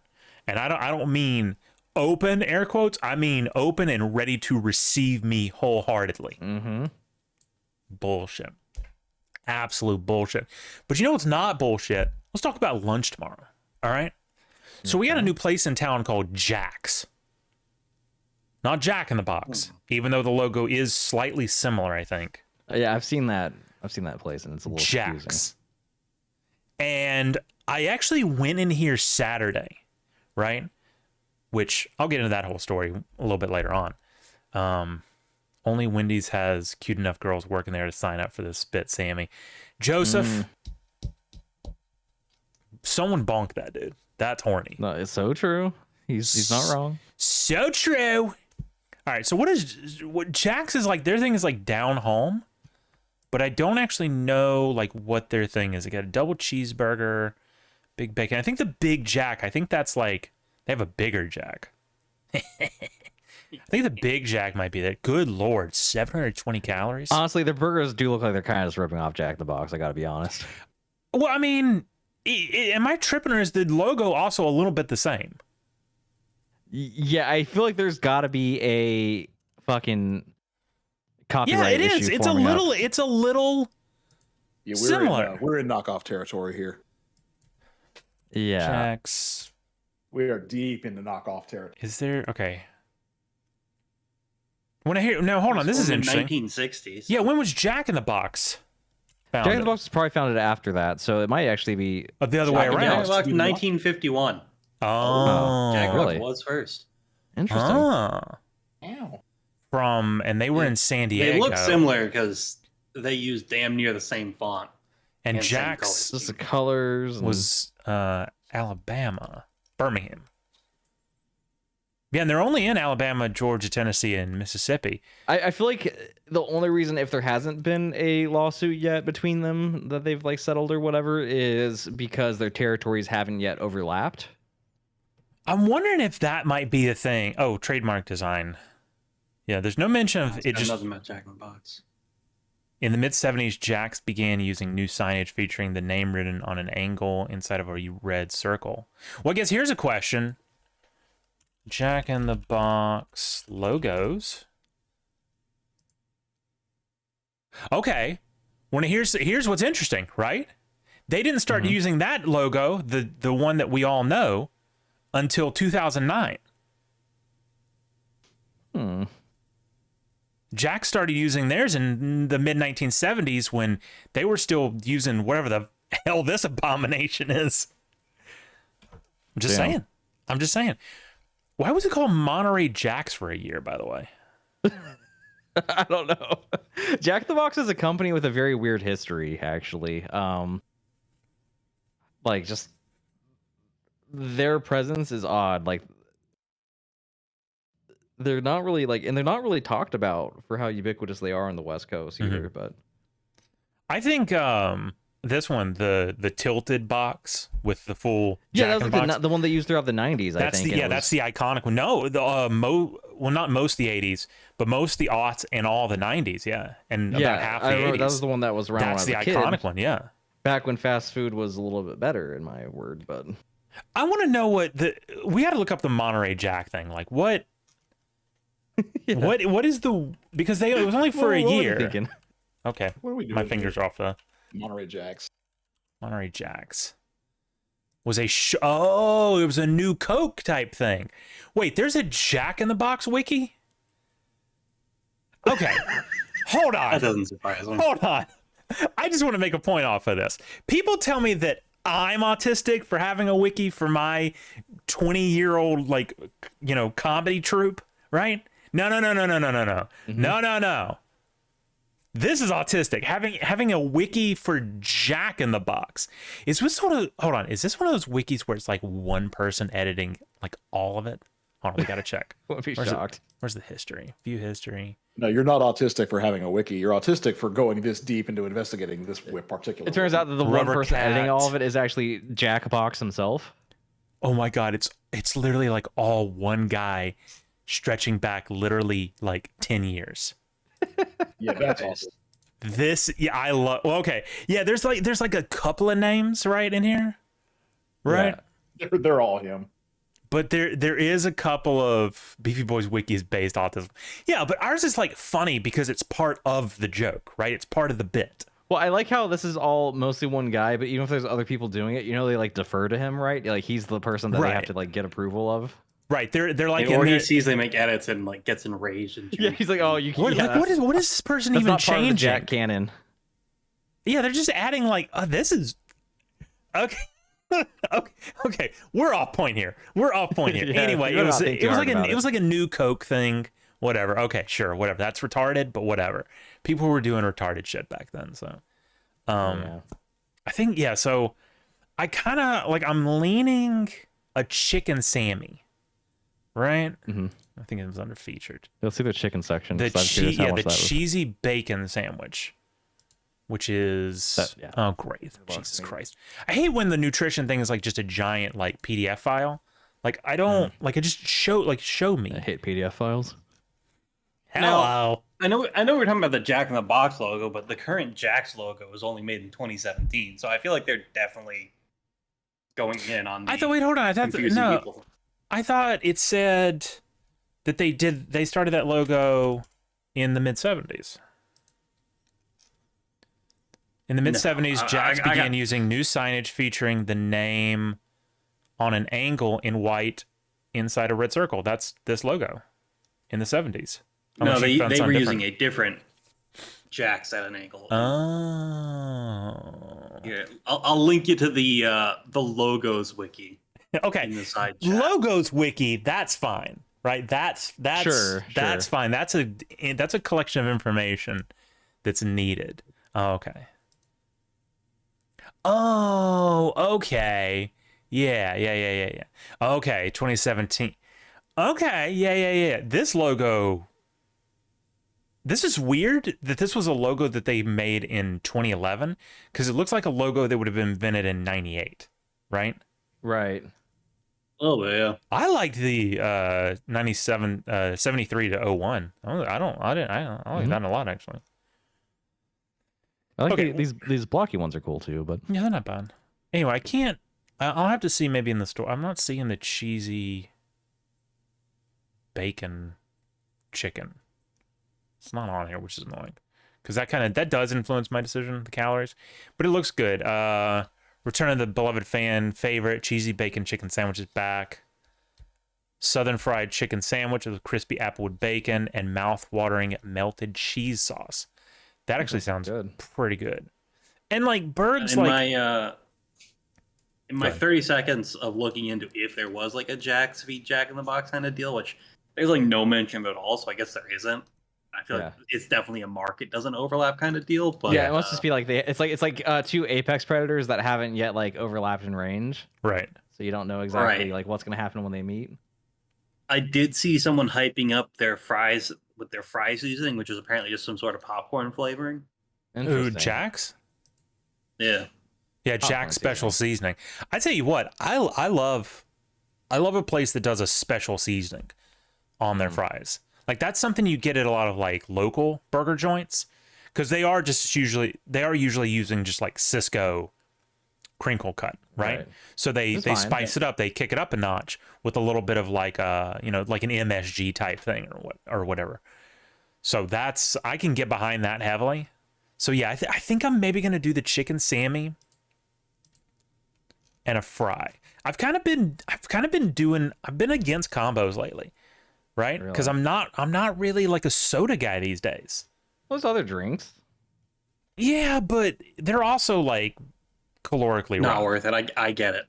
And I don't mean open, air quotes. I mean open and ready to receive me wholeheartedly. Bullshit. Absolute bullshit. But you know what's not bullshit? Let's talk about lunch tomorrow. All right? So we got a new place in town called Jack's. Not Jack in the Box, even though the logo is slightly similar, I think. Yeah, I've seen that place, and it's a little Jack's. confusing. And I actually went in here Saturday, right? Which I'll get into that whole story a little bit later on. Only Wendy's has cute enough girls working there to sign up for this spit Sammy. Joseph, someone bonked that dude. That's horny. No, it's so true. He's not wrong. So true. All right, so what Jack's is like? Their thing is like down home, but I don't actually know like what their thing is. They got a double cheeseburger, big bacon. I think the Big Jack. I think that's like they have a bigger Jack. I think the Big Jack might be that. Good Lord, 720 calories. Honestly, their burgers do look like they're kind of just ripping off Jack in the Box. I gotta be honest. Well, I mean, am I tripping, or is the logo also a little bit the same? Yeah, I feel like there's got to be a fucking copyright issue. Yeah, it is. It's a little Yeah, similar. We're in knockoff territory here. Yeah. Jack's. We are deep into knockoff territory. Is there okay? When I hear now, hold on, this is interesting. 1960s. Yeah, when was Jack in the Box founded? Jack in the Box was probably founded after that, so it might actually be The other way Jack in the around. Box, 1951. Oh, Jack really? was first. interesting. And they were in San Diego. They look similar because they use damn near the same font. And and same Jack's Just the colors was Alabama, Birmingham. Yeah, and they're only in Alabama, Georgia, Tennessee, and Mississippi. I feel like the only reason, if there hasn't been a lawsuit yet between them that they've like settled or whatever, is because their territories haven't yet overlapped. I'm wondering if that might be the thing. Oh, trademark design. Yeah, there's no mention of it. Just nothing about Jack in the Box. in the mid 70s, Jack's began using new signage featuring the name written on an angle inside of a red circle. Well, I guess here's a question. Jack in the Box logos. Okay. Here's what's interesting, right? They didn't start using that logo, the one that we all know, until 2009. Jack started using theirs in the mid 1970s when they were still using whatever the hell this abomination is. I'm just saying. I'm just saying. Why was it called Monterey Jacks for a year, by the way? I don't know. Jack in the Box is a company with a very weird history, actually. Like, just their presence is odd. Like, they're not really talked about for how ubiquitous they are on the West Coast either. But I think this one, the tilted box with the full yeah, Jack that in was the like box. the one they used throughout the 90s. That's I think. that's the iconic one. No, well, not most of the 80s, but most of the aughts and all the 90s. Yeah, and about half the 80s. That was the one that was around. That's the when I was a iconic kid, one. Yeah. back when fast food was a little bit better, in my word. But I want to know we got to look up the Monterey Jack thing. Like what? Yeah. What is the, because it was only for a What were you year. thinking? Okay. What are we doing? My fingers are off the Monterey Jacks. Monterey Jacks. Was it was a new Coke type thing. Wait, there's a Jack in the Box wiki? Okay. Hold on. That doesn't surprise me. Hold on. I just want to make a point off of this. People tell me that I'm autistic for having a wiki for my 20-year-old, like, comedy troupe, right? No. No. This is autistic. Having a wiki for Jack in the Box. Is this one of those wikis where it's like one person editing like all of it? Hold on, we gotta check. Wouldn't be Where's shocked. Where's the history? View history. No, you're not autistic for having a wiki. You're autistic for going this deep into investigating this particular. It turns out that the Rubber one person cat. editing all of it is actually Jack Box himself. Oh my god, it's literally like all one guy stretching back literally like 10 years. Yeah, that's awesome. I love. Well, okay, yeah. There's like a couple of names right in here, right? Yeah. They're all him. But there is a couple of Beefy Boys wikis based autism. Yeah, but ours is like funny because it's part of the joke, right? It's part of the bit. Well, I like how this is all mostly one guy, but even if there's other people doing it, they like defer to him, right? Like he's the person that they have to like get approval of. Right. They're like, or he sees they make edits and like gets enraged. And Yeah, he's like, oh, you can't. What is this person that's even not part of the changing? Jack canon. Yeah, they're just adding like, oh, this is okay. Okay, we're off point here. Yeah, Anyway, you're it was not thinking hard about it was like a new Coke thing. Whatever. Okay, sure, whatever. That's retarded, but whatever. People were doing retarded shit back then, so I think so I kind of like, I'm leaning a chicken Sammy, right? I think it was under featured. Let's see the chicken section. The 'cause I'm curious how the much that was. cheesy bacon sandwich, which is yeah. oh great, Jesus Christ! I hate when the nutrition thing is like just a giant like PDF file. Like I don't like it. Just show me. I hate PDF files. Hello. I know we're talking about the Jack in the Box logo, but the current Jack's logo was only made in 2017, so I feel like they're definitely going in on. I thought. Wait, hold on. I thought no. People. I thought it said that they started that logo in the mid 70s. In the mid 70s, Jack's began using new signage featuring the name on an angle in white inside a red circle. That's this logo in the 70s. No, they were using a different Jack's at an angle. Oh. Yeah, I'll link you to the logos wiki. Okay. In the side chat. Logos wiki, that's fine. Right? That's sure. That's fine. That's a collection of information that's needed. Oh, okay. Oh, okay. Yeah. Okay, 2017. Okay, yeah. This logo. This is weird that this was a logo that they made in 2011 because it looks like a logo that would have been invented in 98, right? Right. Oh yeah. I liked the 73 to 01. I like that a lot actually. I like these blocky ones are cool too, but Yeah, they're not bad. Anyway, I'll have to see maybe in the store. I'm not seeing the cheesy bacon chicken. It's not on here, which is annoying. Because that does influence my decision, the calories. But it looks good. Return of the beloved fan favorite, cheesy bacon chicken sandwich is back. Southern fried chicken sandwich with crispy applewood bacon and mouth-watering melted cheese sauce. That actually sounds pretty good. And like Berg's in my 30 seconds of looking into if there was like a Jack's v Jack in the Box kind of deal, which there's like no mention at all, so I guess there isn't. I feel like it's definitely a market doesn't overlap kind of deal. But yeah, it must just be like it's like two apex predators that haven't yet like overlapped in range. Right. So you don't know exactly like what's gonna happen when they meet. I did see someone hyping up their fries with their fry seasoning, which is apparently just some sort of popcorn flavoring. Ooh, Jack's? Yeah. Yeah, Jack's special seasoning. I tell you what, I love a place that does a special seasoning on their fries. Like that's something you get at a lot of like local burger joints because they are usually using just like Cisco crinkle cut, right? So they spice it up, they kick it up a notch with a little bit of like like an MSG type thing or whatever. So I can get behind that heavily. So yeah, I think I'm maybe gonna do the chicken Sammy and a fry. I've been against combos lately. Right? Because I'm not really like a soda guy these days. Those other drinks. Yeah, but they're also like calorically not worth it. I get it.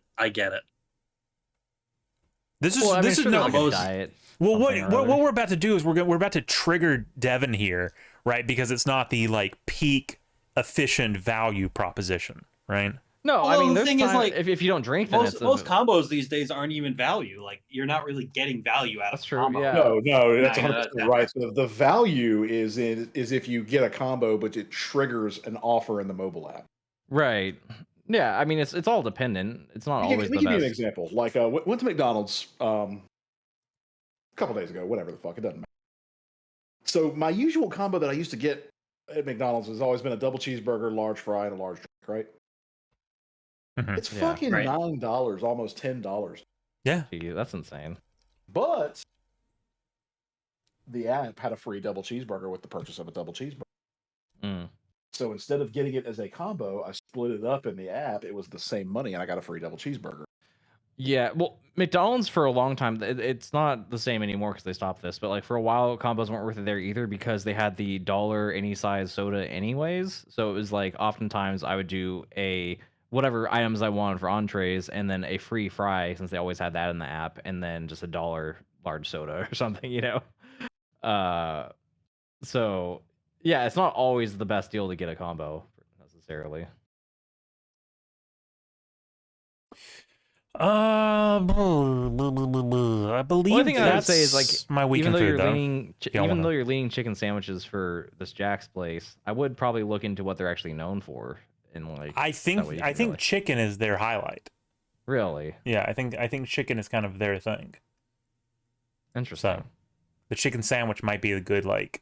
This is no diet. Well, what we're about to do is we're about to trigger Devin here, right? Because it's not the like peak efficient value proposition, right? No, I mean the thing is like if you don't drink, then most combos these days aren't even value. Like you're not really getting value out of true. combo. Yeah. No, that's 100% right. So the value is if you get a combo, but it triggers an offer in the mobile app. Right. Yeah. I mean, it's all dependent. It's not always the best. Let me give you an example. Like went to McDonald's a couple days ago. Whatever the fuck, it doesn't matter. So my usual combo that I used to get at McDonald's has always been a double cheeseburger, large fry, and a large drink. Right. It's fucking $9, almost $10. Yeah, gee, that's insane. But the app had a free double cheeseburger with the purchase of a double cheeseburger. So instead of getting it as a combo, I split it up in the app. It was the same money, and I got a free double cheeseburger. Yeah, well, McDonald's for a long time, it's not the same anymore because they stopped this. But like for a while, combos weren't worth it there either because they had the dollar any size soda anyways. So it was like oftentimes I would do whatever items I wanted for entrees, and then a free fry since they always had that in the app, and then just $1 large soda or something, So yeah, it's not always the best deal to get a combo necessarily. I believe Only thing I would that's say is like my weekend even though food, you're though. leaning, don't even wanna- though you're leaning chicken sandwiches for this Jack's place, I would probably look into what they're actually known for. And like, I think that way you can really... chicken is their highlight. Really Yeah, I think chicken is kind of their thing. interesting. So the chicken sandwich might be a good like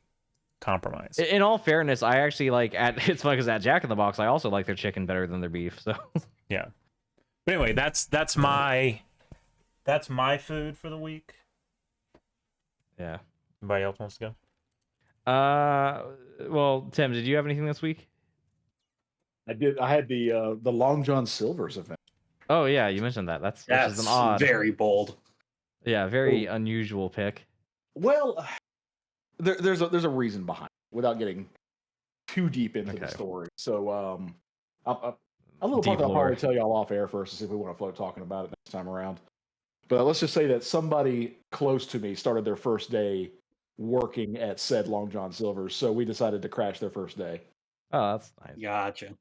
compromise. In all fairness, I actually like at it's funny because at Jack in the Box, I also like their chicken better than their beef. So Yeah. But anyway, that's my food for the week. yeah. Anybody else wants to go? Well, Tim, did you have anything this week? I did. I had the Long John Silver's event. Oh yeah, you mentioned that. Which is an odd, very bold. yeah, very unusual pick. Well, there's a reason behind it, without getting too deep into the story. So a little part that I'll probably tell y'all off air first to see if we want to float talking about it next time around. But let's just say that somebody close to me started their first day working at said Long John Silver's, so we decided to crash their first day. Oh, that's nice. Gotcha.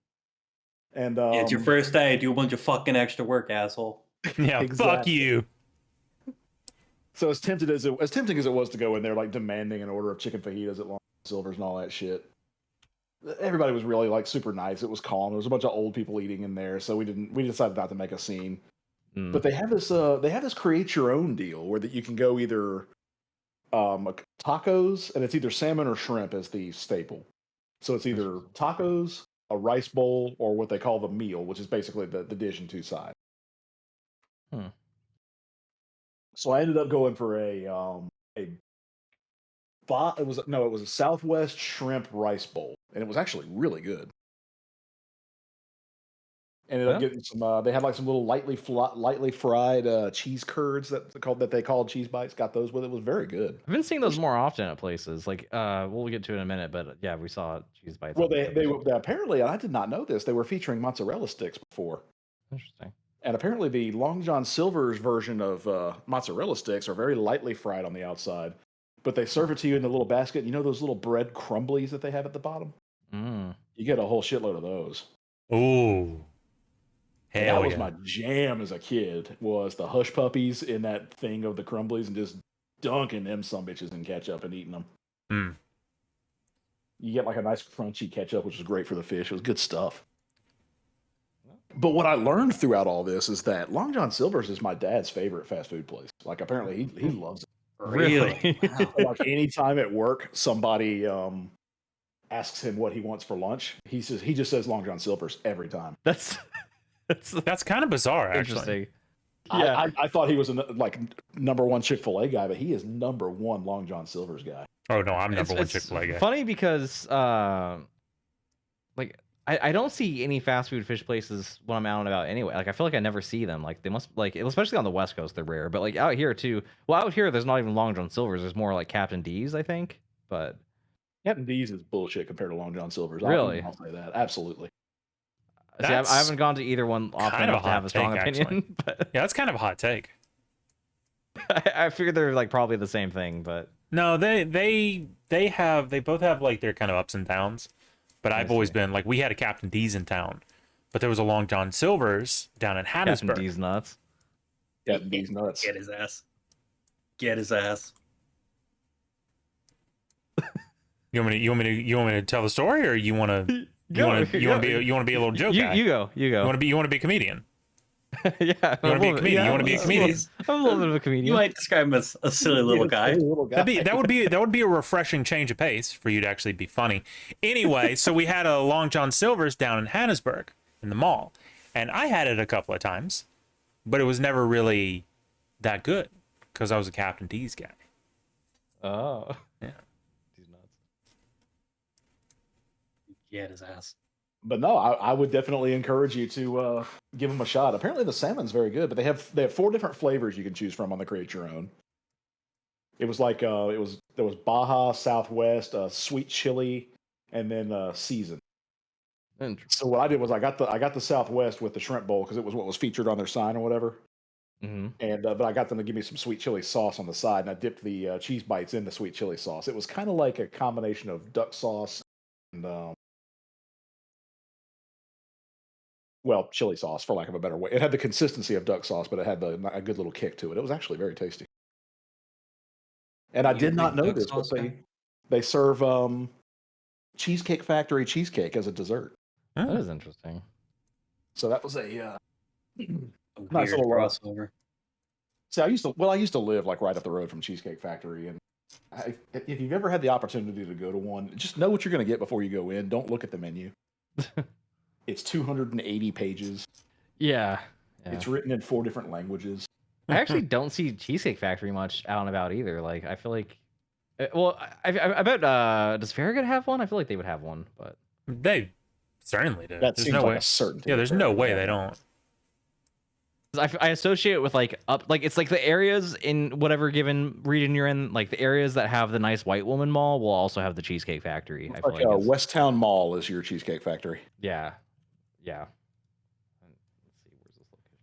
And it's your first day. Do a bunch of fucking extra work, asshole. Yeah, exactly. Fuck you. So as tempting as it was to go in there, like demanding an order of chicken fajitas at Long John Silver's and all that shit, everybody was really like super nice. It was calm. There was a bunch of old people eating in there, so we decided not to make a scene. But they have this create your own deal where that you can go either tacos, and it's either salmon or shrimp as the staple. So it's either tacos, a rice bowl, or what they call the meal, which is basically the dish and two sides. So I ended up going for it was a Southwest shrimp rice bowl, and it was actually really good. Ended up getting some. They had like some little lightly fried cheese curds that they called cheese bites. Got those with it. It was very good. I've been seeing those more often at places. Like, we'll get to it in a minute, but yeah, we saw cheese bites. Well, they apparently, and I did not know this, they were featuring mozzarella sticks before. Interesting. And apparently, the Long John Silver's version of mozzarella sticks are very lightly fried on the outside, but they serve it to you in a little basket. You know those little bread crumblies that they have at the bottom? You get a whole shitload of those. Ooh. That was my jam as a kid, was the hush puppies in that thing of the crumblies and just dunking them sumbitches in ketchup and eating them. You get like a nice crunchy ketchup, which is great for the fish. It was good stuff. But what I learned throughout all this is that Long John Silver's is my dad's favorite fast food place. Like apparently he loves it. Really? Wow. Like anytime at work, somebody asks him what he wants for lunch, he just says Long John Silver's every time. That's kind of bizarre, actually. Yeah, I thought he was like number one Chick-fil-A guy, but he is number one Long John Silver's guy. Oh no, I'm number one Chick-fil-A guy. Funny because like I don't see any fast food fish places when I'm out and about anyway. Like I feel like I never see them. Like they must, like, especially on the West Coast, they're rare. But like out here too. Well, out here there's not even Long John Silver's. There's more like Captain D's, I think. But Captain D's is bullshit compared to Long John Silver's. Really? I'll say that. Absolutely. See, I haven't gone to either one often enough to have a strong opinion. But yeah, that's kind of a hot take. I figured they're like probably the same thing, but no, they both have like their kind of ups and downs. But I've always been like, we had a Captain D's in town, but there was a Long John Silver's down in Hattiesburg. Captain D's nuts. Captain D's nuts. Get his ass. Get his ass. You want me to tell the story, or you want to be a little joke guy? You go. You want to be a comedian? Yeah, you want to be a comedian. You want to be a comedian. I'm a little bit of a comedian. You might describe him as a silly little guy. That would be a refreshing change of pace for you to actually be funny. Anyway, so we had a Long John Silver's down in Hattiesburg in the mall, and I had it a couple of times, but it was never really that good because I was a Captain D's guy. Oh, yeah. He's nuts. Get his ass. But no, I would definitely encourage you to give them a shot. Apparently the salmon's very good, but they have 4 different flavors you can choose from on the Create Your Own. It was like there was Baja, Southwest, sweet chili, and then seasoned. So what I did was I got the Southwest with the shrimp bowl because it was what was featured on their sign or whatever. Mm-hmm. And but I got them to give me some sweet chili sauce on the side, and I dipped the cheese bites in the sweet chili sauce. It was kind of like a combination of duck sauce and well, chili sauce for lack of a better way. It had the consistency of duck sauce, but it had a good little kick to it. It was actually very tasty. And I You a did not big know duck this, but sauce guy? they serve Cheesecake Factory cheesecake as a dessert. That Oh. is interesting. So that was a A nice weird little crossover. See, I used to live like right up the road from Cheesecake Factory, and if you've ever had the opportunity to go to one, just know what you're going to get before you go in. Don't look at the menu. It's 280 pages. Yeah. It's written in 4 different languages. I actually don't see Cheesecake Factory much out and about either. Like, I feel like, well, I bet does Farragut have one? I feel like they would have one, but They certainly do. That There's seems no like way. a certainty. Yeah, that there's no Farragut way would they have one. don't. I associate it with like it's like the areas in whatever given region you're in, like the areas that have the nice white woman mall will also have the Cheesecake Factory. I feel Like like it's, West Town Mall is your Cheesecake Factory. yeah. Let's see, where's this location?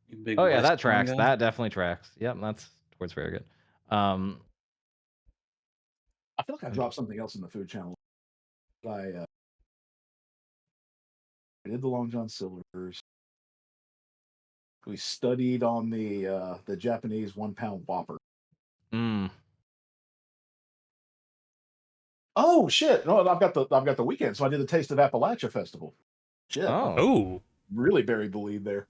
You big Oh yeah, that West Town tracks. guy? That definitely tracks. Yep, that's towards Farragut. I feel like I dropped something else in the food channel. I did the Long John Silver's. We studied on the Japanese 1-pound Whopper. Oh shit! No, I've got the weekend, so I did the Taste of Appalachia Festival. Shit, I Oh. really buried the lead there.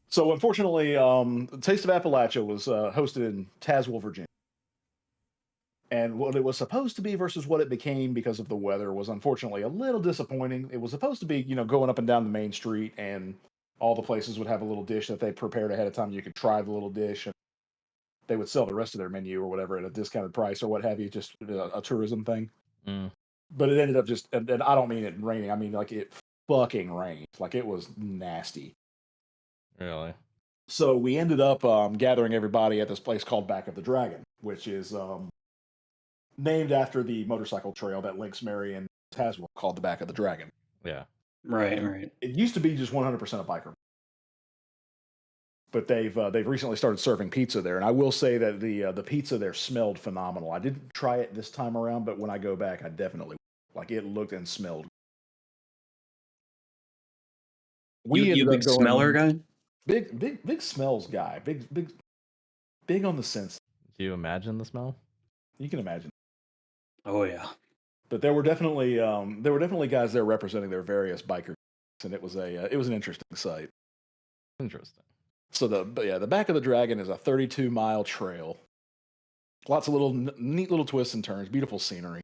So unfortunately, the Taste of Appalachia was hosted in Tazewell, Virginia, and what it was supposed to be versus what it became because of the weather was unfortunately a little disappointing. It was supposed to be, going up and down the main street, and all the places would have a little dish that they prepared ahead of time. You could try the little dish, and they would sell the rest of their menu or whatever at a discounted price or what have you, just a tourism thing. But it ended up just, and I don't mean it raining. I mean like it fucking rained. Like it was nasty. Really? So we ended up gathering everybody at this place called Back of the Dragon, which is named after the motorcycle trail that links Marion and Tazewell, called the Back of the Dragon. Yeah. Right. It used to be just 100% a biker, but they've recently started serving pizza there, and I will say that the pizza there smelled phenomenal. I didn't try it this time around, but when I go back, I definitely like it. Looked and smelled. We You ended big up going smeller guy? big smells guy, big on the sense. Do you imagine the smell? You can imagine. Oh yeah. But there were definitely guys there representing their various biker, and it was an interesting sight. Interesting. So the Back of the Dragon is a 32-mile trail. Lots of little neat little twists and turns, beautiful scenery.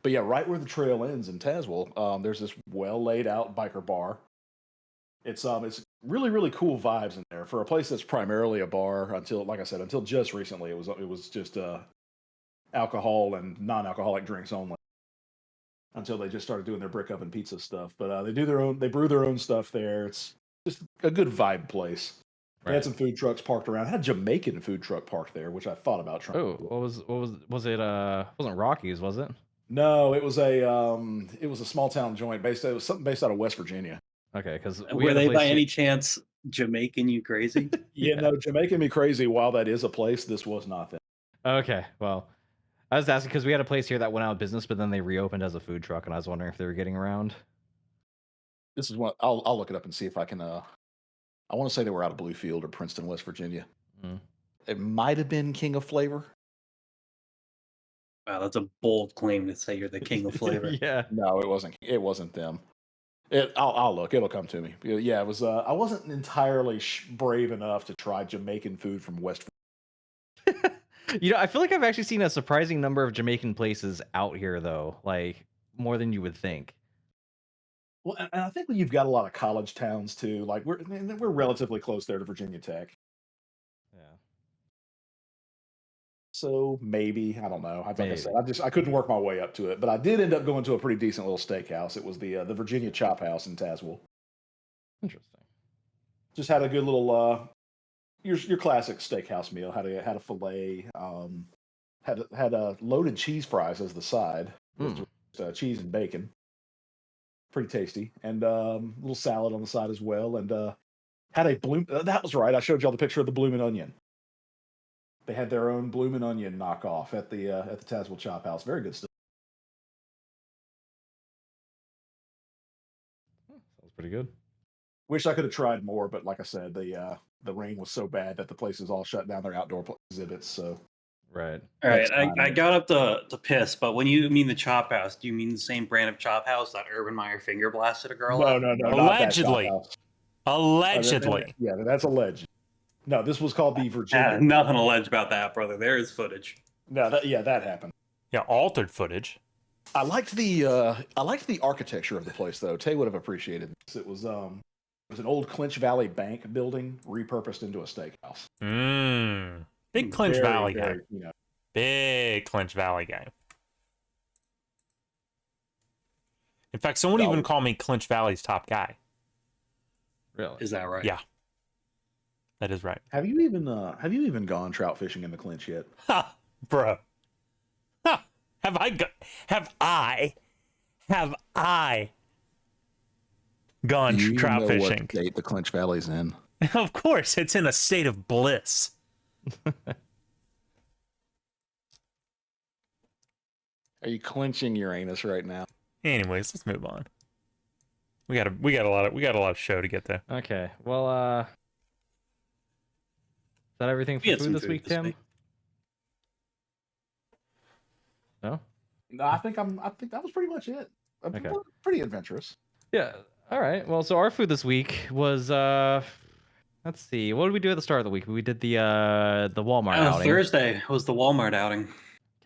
But yeah, right where the trail ends in Tazewell, there's this well laid out biker bar. It's really really cool vibes in there for a place that's primarily a bar until, like I said, until just recently it was just alcohol and non-alcoholic drinks only. Until they just started doing their brick oven pizza stuff. But they brew their own stuff there. It's just a good vibe place. They had some food trucks parked around. Had a Jamaican food truck parked there, which I thought about trying. Oh, was it? Wasn't Rockies, was it? No, it was a small town joint it was something based out of West Virginia. Okay, because Were they by any chance Jamaican you crazy? Yeah, no, Jamaican me crazy. While that is a place, this was not that. Okay, well, I was asking because we had a place here that went out of business, but then they reopened as a food truck, and I was wondering if they were getting around. This is one I'll look it up and see if I can. I want to say they were out of Bluefield or Princeton, West Virginia. It might have been King of Flavor. Wow, that's a bold claim to say you're the king of flavor. Yeah. No, it wasn't. It wasn't them. I'll look. It'll come to me. Yeah, it was. I wasn't entirely brave enough to try Jamaican food from West. I feel like I've actually seen a surprising number of Jamaican places out here, though, like more than you would think. Well, and I think you've got a lot of college towns too. Like we're relatively close there to Virginia Tech. Yeah. So maybe I don't know. Like I said, I couldn't work my way up to it, but I did end up going to a pretty decent little steakhouse. It was the Virginia Chop House in Tazewell. Interesting. Just had a good little your classic steakhouse meal. Had a fillet. Had loaded cheese fries as the side with cheese and bacon. Pretty tasty, and little salad on the side as well. And had a bloom. That was right. I showed y'all the picture of the bloomin' onion. They had their own bloomin' onion knockoff at the Tazewell Chop House. Very good stuff. Sounds pretty good. Wish I could have tried more, but like I said, the rain was so bad that the places all shut down their outdoor exhibits. So Right. All right, Next time. I got up to piss, but when you mean the chop house, do you mean the same brand of chop house that Urban Meyer finger blasted a girl no, at? no, no, Allegedly. not that shop house. Allegedly. Yeah, that's alleged. No, this was called the Virginia. Nothing alleged about that, brother. There is footage. No, that happened. Yeah, altered footage. I liked the architecture of the place though. Tay would have appreciated this. It was an old Clinch Valley bank building repurposed into a steakhouse. Big Clinch Valley guy. You know, Big Clinch Valley guy. In fact, someone even called me Clinch Valley's top guy. Really? Is that right? Yeah. That is right. have you even gone trout fishing in the Clinch yet? Ha, bro. Ha, have I gone Do you trout know fishing? what state the Clinch Valley's in? Of course, it's in a state of bliss. Are you clenching your anus right now? Anyways, let's move on. We got a lot of show to get to. Okay. Well, is that everything for We had food some this food week, this Tim? week. No? No, I think that was pretty much it. Okay. Pretty adventurous. Yeah. All right. Well, so our food this week was let's see. What did we do at the start of the week? We did the Walmart outing. Thursday was the Walmart outing.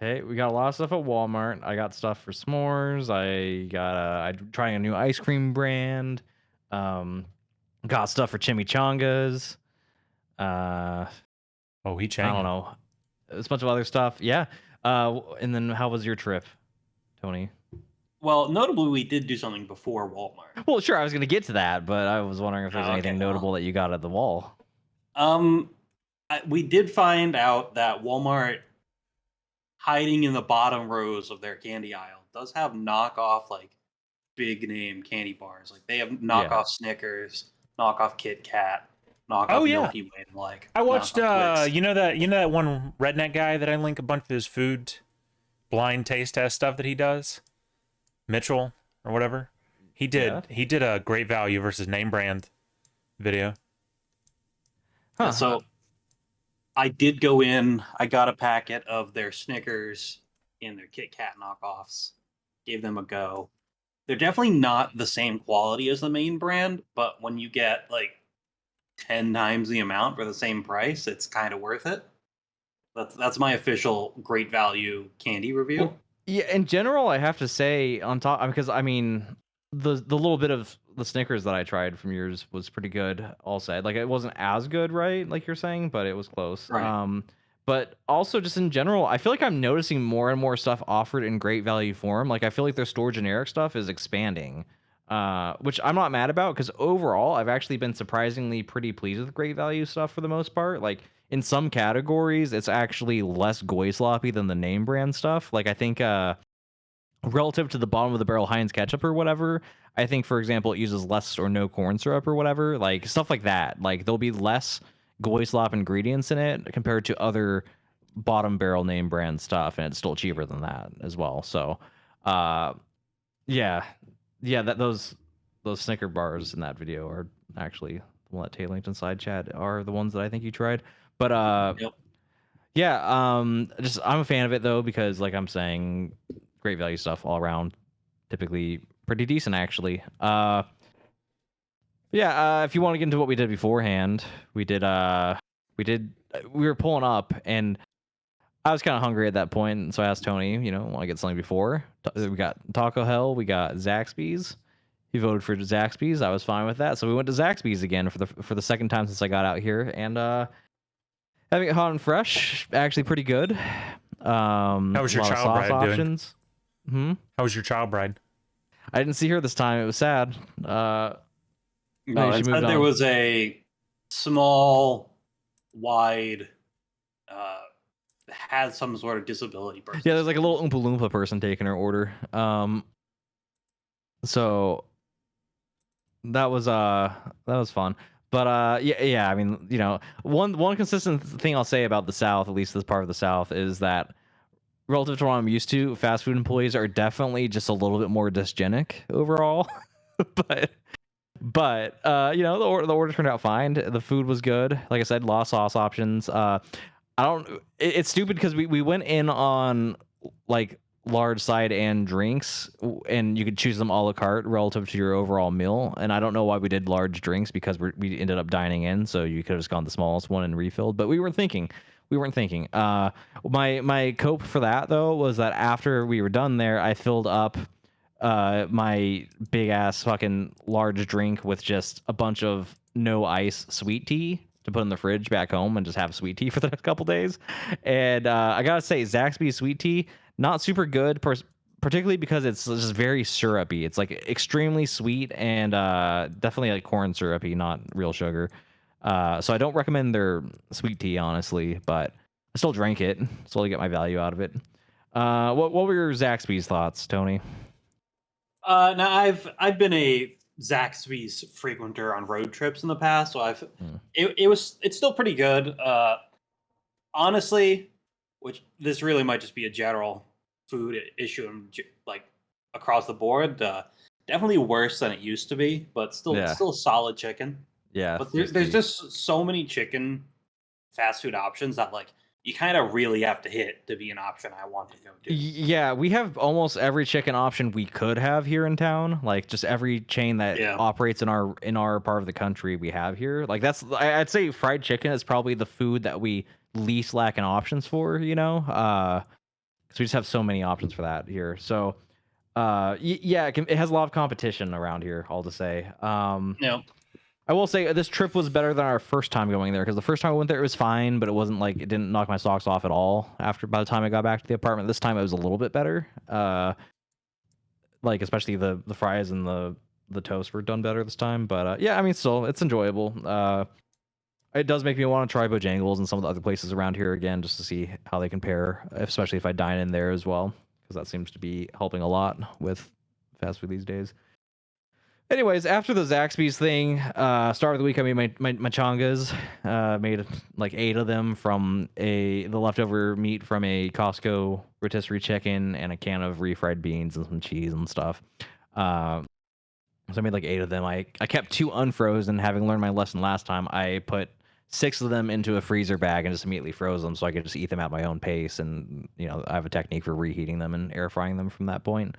Okay, we got a lot of stuff at Walmart. I got stuff for s'mores. I'm trying a new ice cream brand. Got stuff for chimichangas. Oh, he I changed. don't know. There's a bunch of other stuff. Yeah. And then how was your trip, Tony? Well, notably, we did do something before Walmart. Well, sure, I was going to get to that, but I was wondering if there's anything notable that you got at the wall. We did find out that Walmart, hiding in the bottom rows of their candy aisle, does have knockoff, like, big name candy bars. Like, they have knockoff Snickers, knockoff Kit Kat, knockoff Milky Way, and like. I watched Twix. you know that one redneck guy that I link a bunch of his food blind taste test stuff that he does? Mitchell or whatever. He did a great value versus name brand video. Huh. So I did go in, I got a packet of their Snickers and their Kit Kat knockoffs. Gave them a go. They're definitely not the same quality as the main brand, but when you get like 10 times the amount for the same price, it's kind of worth it. That's my official great value candy review. Well, yeah, in general, I have to say on top, because I mean, the little bit of the Snickers that I tried from yours was pretty good. All said, like it wasn't as good, right? Like you're saying, but it was close. Right. But also just in general, I feel like I'm noticing more and more stuff offered in great value form. Like I feel like their store generic stuff is expanding, which I'm not mad about because overall, I've actually been surprisingly pretty pleased with great value stuff for the most part. Like in some categories, it's actually less goy sloppy than the name brand stuff. Like I think relative to the bottom of the barrel Heinz ketchup or whatever, I think, for example, it uses less or no corn syrup or whatever, like stuff like that. Like there'll be less goy slop ingredients in it compared to other bottom barrel name brand stuff, and it's still cheaper than that as well. So those Snicker bars in that video are actually the one that Tay linked inside chat are the ones that I think you tried. But just I'm a fan of it though, because like I'm saying, great value stuff all around, typically pretty decent actually. If you want to get into what we did beforehand, we were pulling up and I was kind of hungry at that point, and so I asked Tony, want to get something before? We got Taco Hell, we got Zaxby's. He voted for Zaxby's. I was fine with that, so we went to Zaxby's again for the second time since I got out here, and having it hot and fresh, actually pretty good. How was your child bride options. doing? How was your child bride? I didn't see her this time. It was sad. No, instead there was a small, wide, had some sort of disability person. Yeah, there's like a little Oompa Loompa person taking her order. So that was fun. But I mean, one consistent thing I'll say about the South, at least this part of the South, is that relative to what I'm used to, fast food employees are definitely just a little bit more dysgenic overall. But But the order turned out fine. The food was good. Like I said, lot of sauce options. It's stupid because we went in on like large side and drinks, and you could choose them a la carte relative to your overall meal. And I don't know why we did large drinks because we ended up dining in, so you could have just gone the smallest one and refilled. But we weren't thinking. My cope for that though was that after we were done there, I filled up my big ass fucking large drink with just a bunch of no ice sweet tea to put in the fridge back home and just have sweet tea for the next couple days. And I gotta say, Zaxby's sweet tea, not super good, particularly because it's just very syrupy. It's like extremely sweet and definitely like corn syrupy, not real sugar. So I don't recommend their sweet tea, honestly, but I still drank it. Still get my value out of it. What were your Zaxby's thoughts, Tony? Now I've been a Zaxby's frequenter on road trips in the past, so it's still pretty good. Honestly, which this really might just be a general food issue, like across the board. Definitely worse than it used to be, but still solid chicken. Yeah, but there's just so many chicken fast food options that like you kind of really have to hit to be an option I want to go to. Yeah, we have almost every chicken option we could have here in town. Like just every chain that operates in our part of the country we have here. Like I'd say fried chicken is probably the food that we least lack in options for, because we just have so many options for that here. So it has a lot of competition around here, all to say. I will say this trip was better than our first time going there, because the first time I went there it was fine, but it wasn't like it didn't knock my socks off at all by the time I got back to the apartment. This time it was a little bit better. Like especially the fries and the toast were done better this time. But I mean, still it's enjoyable. It does make me want to try Bojangles and some of the other places around here again, just to see how they compare, especially if I dine in there as well, because that seems to be helping a lot with fast food these days. Anyways, after the Zaxby's thing, start of the week I made my chongas. Made like 8 of them from the leftover meat from a Costco rotisserie chicken and a can of refried beans and some cheese and stuff. So I made like 8 of them. I kept 2 unfrozen. Having learned my lesson last time, I put 6 of them into a freezer bag and just immediately froze them so I could just eat them at my own pace. And I have a technique for reheating them and air frying them from that point.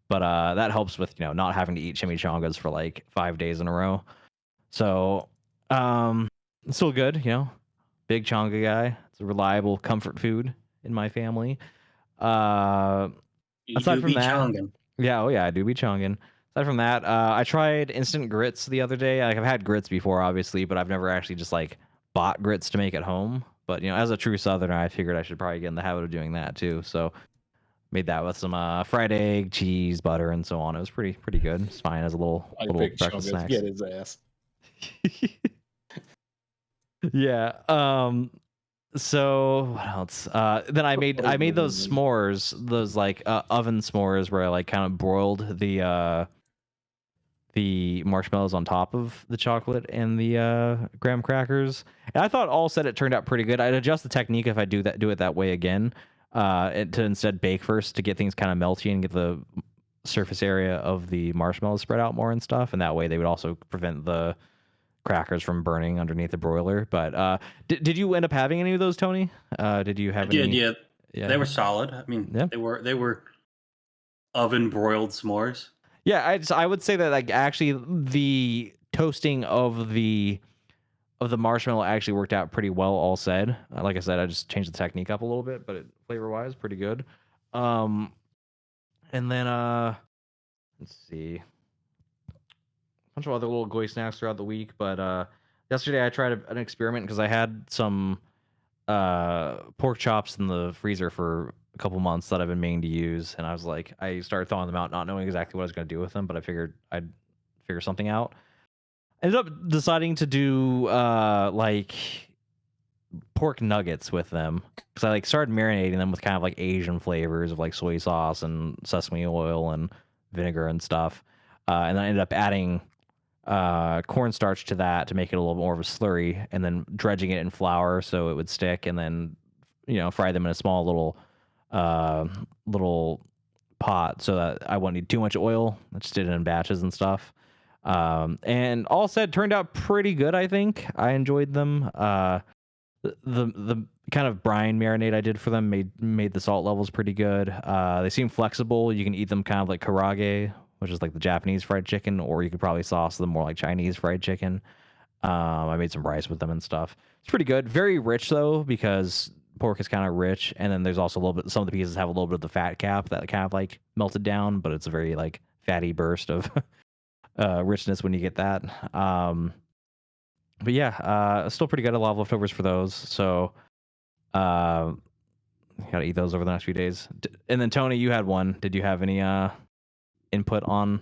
But that helps with not having to eat chimichangas for like 5 days in a row. So it's still good, big chonga guy. It's a reliable comfort food in my family. Aside from that, chongin'. I do be chongin'. Aside from that, I tried instant grits the other day. Like, I've had grits before, obviously, but I've never actually just like bought grits to make at home. But as a true Southerner, I figured I should probably get in the habit of doing that too. So made that with some fried egg, cheese, butter, and so on. It was pretty good. It's fine as a little breakfast snack. Get his ass. Yeah. So what else? Then I made those s'mores, those like oven s'mores, where I like kind of broiled the marshmallows on top of the chocolate and the graham crackers. And I thought all said it turned out pretty good. I'd adjust the technique if I do it that way again. And to instead bake first to get things kind of melty and get the surface area of the marshmallows spread out more and stuff, and that way they would also prevent the crackers from burning underneath the broiler. But did you end up having any of those, Tony? Did you have any? Yeah, they were solid. I mean, they were oven broiled s'mores. Yeah, I would say that like actually the toasting of the marshmallow actually worked out pretty well, all said. Like I said, I just changed the technique up a little bit, but flavor-wise, pretty good. And then, let's see. A bunch of other little goy snacks throughout the week, but yesterday I tried an experiment because I had some pork chops in the freezer for a couple months that I've been meaning to use, and I was like, I started thawing them out, not knowing exactly what I was going to do with them, but I figured I'd figure something out. Ended up deciding to do like pork nuggets with them, because I like started marinating them with kind of like Asian flavors of like soy sauce and sesame oil and vinegar and stuff, and then I ended up adding cornstarch to that to make it a little more of a slurry, and then dredging it in flour so it would stick, and then fry them in a small little pot so that I wouldn't need too much oil. I just did it in batches and stuff. And all said, turned out pretty good. I think I enjoyed them. The kind of brine marinade I did for them made the salt levels pretty good. They seem flexible. You can eat them kind of like karage, which is like the Japanese fried chicken, or you could probably sauce them more like Chinese fried chicken. I made some rice with them and stuff. It's pretty good. Very rich though, because pork is kind of rich, and then there's also a little bit. Some of the pieces have a little bit of the fat cap that kind of like melted down, but it's a very like fatty burst of richness when you get that. But yeah, still pretty good. A lot of leftovers for those. So, gotta eat those over the next few days. And then Tony, you had one. Did you have any input on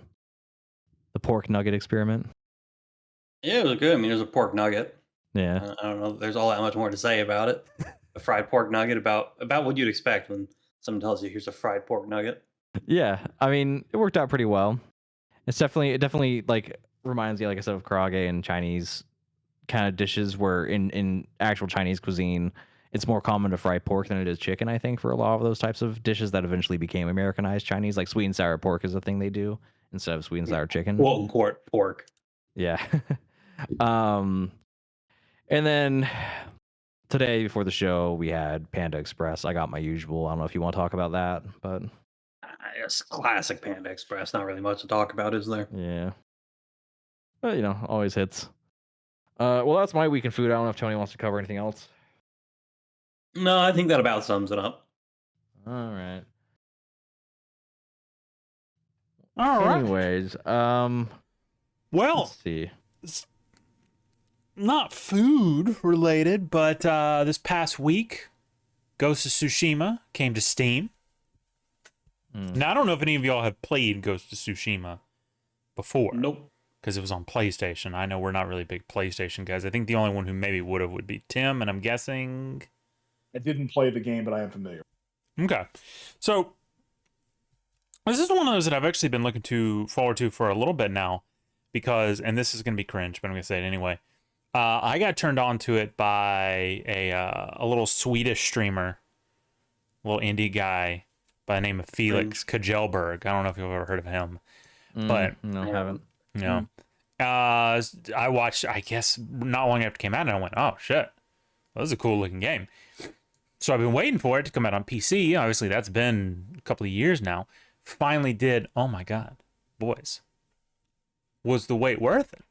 the pork nugget experiment? Yeah, it was good. I mean, it was a pork nugget. Yeah. I don't know. There's all that much more to say about it. A fried pork nugget about what you'd expect when someone tells you here's a fried pork nugget. Yeah, I mean, it worked out pretty well. It definitely like reminds you, like I said, of karage and Chinese kind of dishes, where in actual Chinese cuisine, it's more common to fry pork than it is chicken, I think, for a lot of those types of dishes that eventually became Americanized Chinese. Like sweet and sour pork is a thing they do instead of sweet and sour chicken. Quote unquote pork. Yeah. And then today before the show, we had Panda Express. I got my usual. I don't know if you want to talk about that, but It's classic Panda Express. Not really much to talk about, is there? yeah. But, always hits. Well, that's my week in food. I don't know if Tony wants to cover anything else. No, I think that about sums it up. All right. All right. Anyways, Well, let's see. not food related, but this past week, Ghost of Tsushima came to Steam. Now, I don't know if any of y'all have played Ghost of Tsushima before. Nope. Because it was on PlayStation. I know we're not really big PlayStation guys. I think the only one who maybe would be Tim, and I'm guessing... I didn't play the game, but I am familiar. Okay. So, this is one of those that I've actually been looking forward to for a little bit now, because, and this is going to be cringe, but I'm going to say it anyway. I got turned on to it by a little Swedish streamer, a little indie guy by the name of Felix Kjellberg. I don't know if you've ever heard of him, but No, I haven't. I watched, I guess, not long after it came out, and I went, oh shit, that was a cool looking game. So I've been waiting for it to come out on PC. Obviously, that's been a couple of years now. Finally did. Oh my god, boys, was the wait worth it?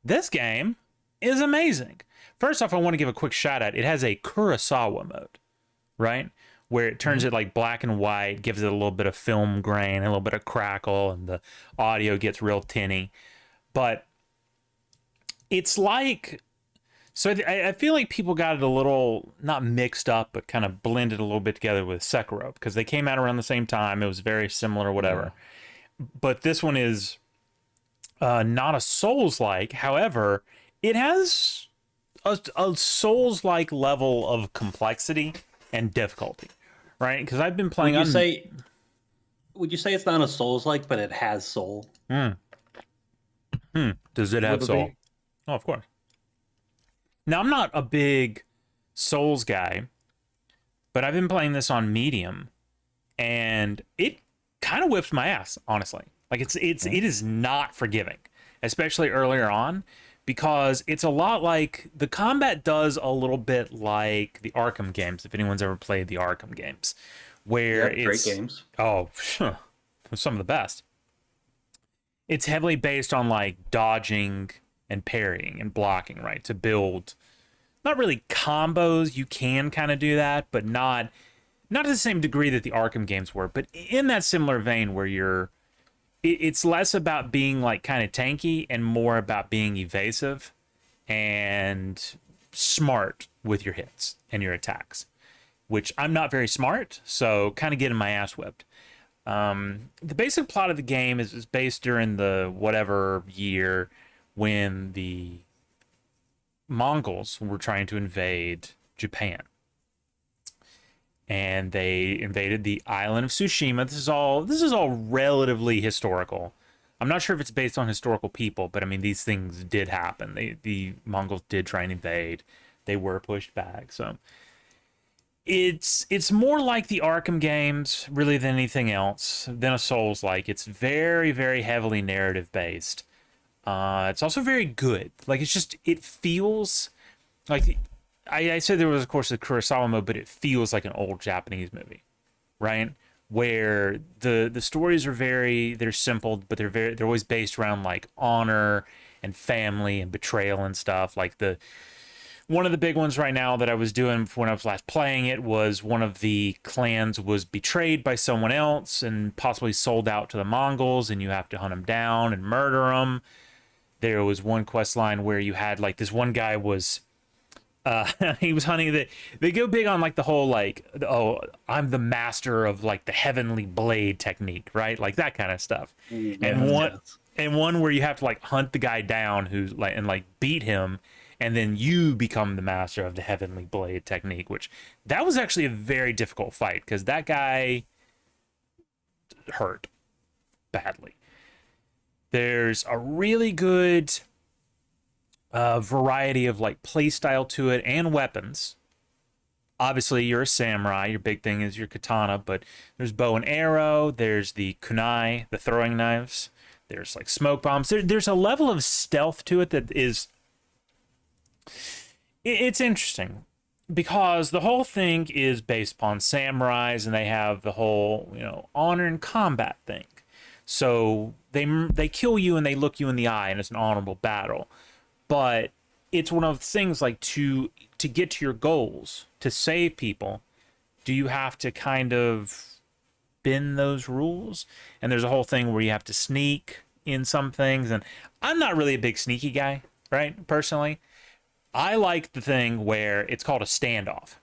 This game is amazing. First off, I want to give a quick shout out. It has a Kurosawa mode, right? Where it turns it like black and white, gives it a little bit of film grain, a little bit of crackle, and the audio gets real tinny. But it's like, so I feel like people got it a little, not mixed up, but kind of blended a little bit together with Sekiro, because they came out around the same time. It was very similar, whatever. Yeah. But this one is not a Souls-like. However, it has a Souls-like level of complexity and difficulty, right? Because I've been playing. Would you say it's not a Souls-like, but it has soul? Does it have soul? Oh, of course. Now, I'm not a big Souls guy, but I've been playing this on medium, and it kind of whips my ass, honestly. Like it is not forgiving, especially earlier on, because it's a lot like the combat does a little bit like the Arkham games. If anyone's ever played the Arkham games, where it's great games. Oh, some of the best. It's heavily based on like dodging and parrying and blocking, right? To build not really combos. You can kind of do that, but not to the same degree that the Arkham games were, but in that similar vein where it's less about being like kind of tanky and more about being evasive and smart with your hits and your attacks, which I'm not very smart, so kind of getting my ass whipped. The basic plot of the game is based during the whatever year when the Mongols were trying to invade Japan. And they invaded the island of Tsushima. This is all relatively historical. I'm not sure if it's based on historical people, but I mean, these things did happen. The Mongols did try and invade. They were pushed back. So it's more like the Arkham games, really, than anything else, than a Souls-like. It's very, very heavily narrative based. It's also very good. Like it feels like I said there was of course the Kurosawa mode, but it feels like an old Japanese movie, right? Where the stories are they're simple, but they're always based around like honor and family and betrayal and stuff. Like one of the big ones right now that I was doing when I was last playing it was one of the clans was betrayed by someone else and possibly sold out to the Mongols, and you have to hunt them down and murder them. There was one quest line where you had like this one guy was he was hunting they go big on like the whole like, oh, I'm the master of like the heavenly blade technique, right? Like that kind of stuff. And one where you have to like hunt the guy down who's like and like beat him, and then you become the master of the heavenly blade technique, which that was actually a very difficult fight because that guy hurt badly. There's a really good variety of like play style to it and weapons. Obviously, you're a samurai. Your big thing is your katana, but there's bow and arrow. There's the kunai, the throwing knives. There's like smoke bombs. There's a level of stealth to it that is... It's interesting because the whole thing is based upon samurais, and they have the whole, honor and combat thing. So they kill you and they look you in the eye, and it's an honorable battle. But it's one of the things like to get to your goals, to save people, do you have to kind of bend those rules? And there's a whole thing where you have to sneak in some things. And I'm not really a big sneaky guy, right? Personally, I like the thing where it's called a standoff,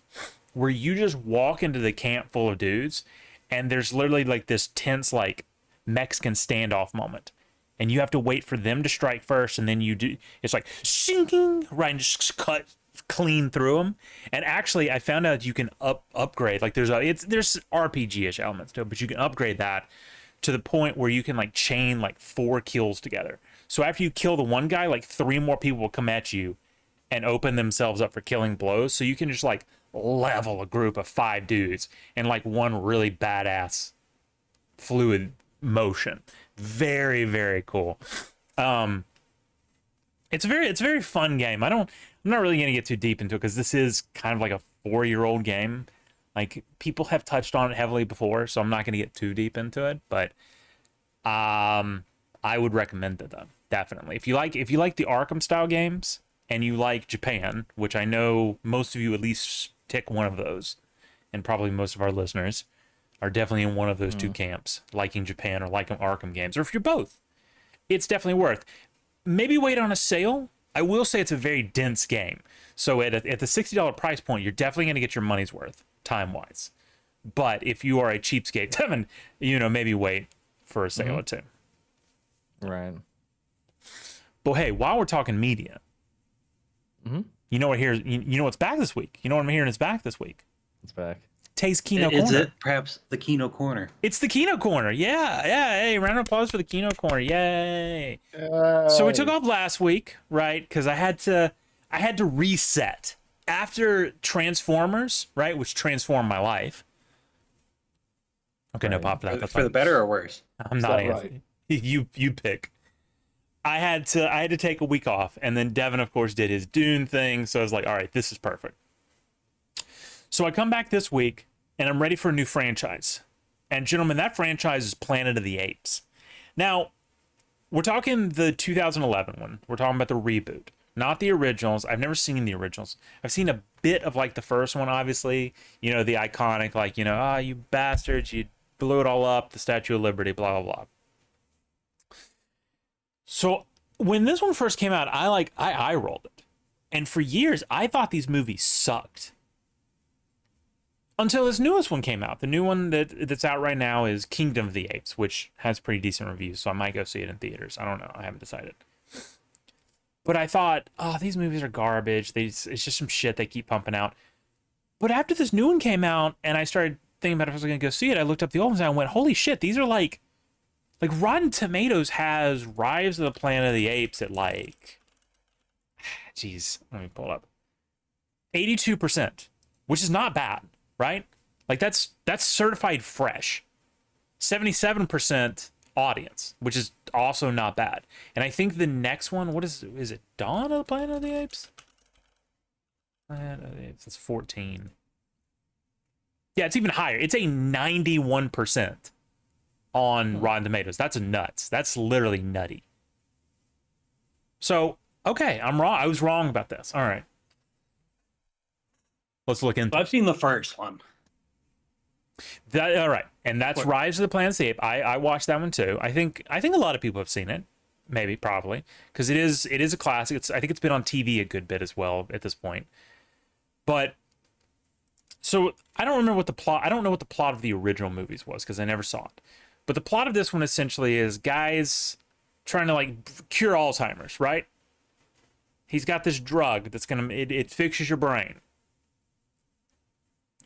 where you just walk into the camp full of dudes and there's literally like this tense like Mexican standoff moment. And you have to wait for them to strike first, and then you do. It's like sinking right, and just cut clean through them. And actually, I found out you can upgrade. Like there's RPG-ish elements to it, but you can upgrade that to the point where you can like chain like 4 kills together. So after you kill the one guy, like 3 more people will come at you and open themselves up for killing blows. So you can just like level a group of 5 dudes in like one really badass fluid motion. Very, very cool. It's a very fun game. I'm not really gonna get too deep into it because this is kind of like a 4-year-old game. Like people have touched on it heavily before, so I'm not gonna get too deep into it. But I would recommend it though, definitely. If you like the Arkham style games and you like Japan, which I know most of you at least tick one of those, and probably most of our listeners are definitely in one of those 2 camps, liking Japan or liking Arkham games, or if you're both, it's definitely worth. Maybe wait on a sale. I will say it's a very dense game. So at the $60 price point, you're definitely going to get your money's worth, time-wise. But if you are a cheapskate, Devin, maybe wait for a sale or 2. Right. But hey, while we're talking media, you know what's back this week? You know what I'm hearing is back this week? It's back. Tays Kino Corner. Is it perhaps the Kino Corner? It's the Kino Corner. Yeah. Hey, round of applause for the Kino Corner. Yay. So we took off last week, right? Because I had to reset after Transformers, right? Which transformed my life. Okay, right. No pop for that. That's for the better or worse? I'm not answering. Right. You pick. I had to take a week off, and then Devin, of course, did his Dune thing. So I was like, all right, this is perfect. So I come back this week, and I'm ready for a new franchise. And gentlemen, that franchise is Planet of the Apes. Now, we're talking the 2011 one. We're talking about the reboot, not the originals. I've never seen the originals. I've seen a bit of like the first one, obviously. The iconic, like, you bastards, you blew it all up, the Statue of Liberty, blah, blah, blah. So when this one first came out, I rolled it. And for years, I thought these movies sucked. Until this newest one came out. The new one that's out right now is Kingdom of the Apes, which has pretty decent reviews, so I might go see it in theaters. I don't know. I haven't decided. But I thought, these movies are garbage. It's just some shit they keep pumping out. But after this new one came out, and I started thinking about if I was going to go see it, I looked up the old ones and I went, holy shit, these are like Rotten Tomatoes has Rise of the Planet of the Apes at geez, let me pull it up. 82%, which is not bad. Right? Like that's certified fresh. 77% audience, which is also not bad. And I think the next one, what is it? Dawn of the Planet of the Apes? Planet of the Apes. It's 14. Yeah, it's even higher. It's a 91% on Rotten Tomatoes. That's nuts. That's literally nutty. So, okay, I'm wrong. I was wrong about this. All right. Let's look into I've seen the first one. that. All right. And that's Rise of the Planet of the Apes. I watched that one too. I think a lot of people have seen it. Maybe, probably. Because it is a classic. I think it's been on TV a good bit as well at this point. But so I don't know what the plot of the original movies was because I never saw it. But the plot of this one essentially is guys trying to like cure Alzheimer's, right? He's got this drug that's it fixes your brain.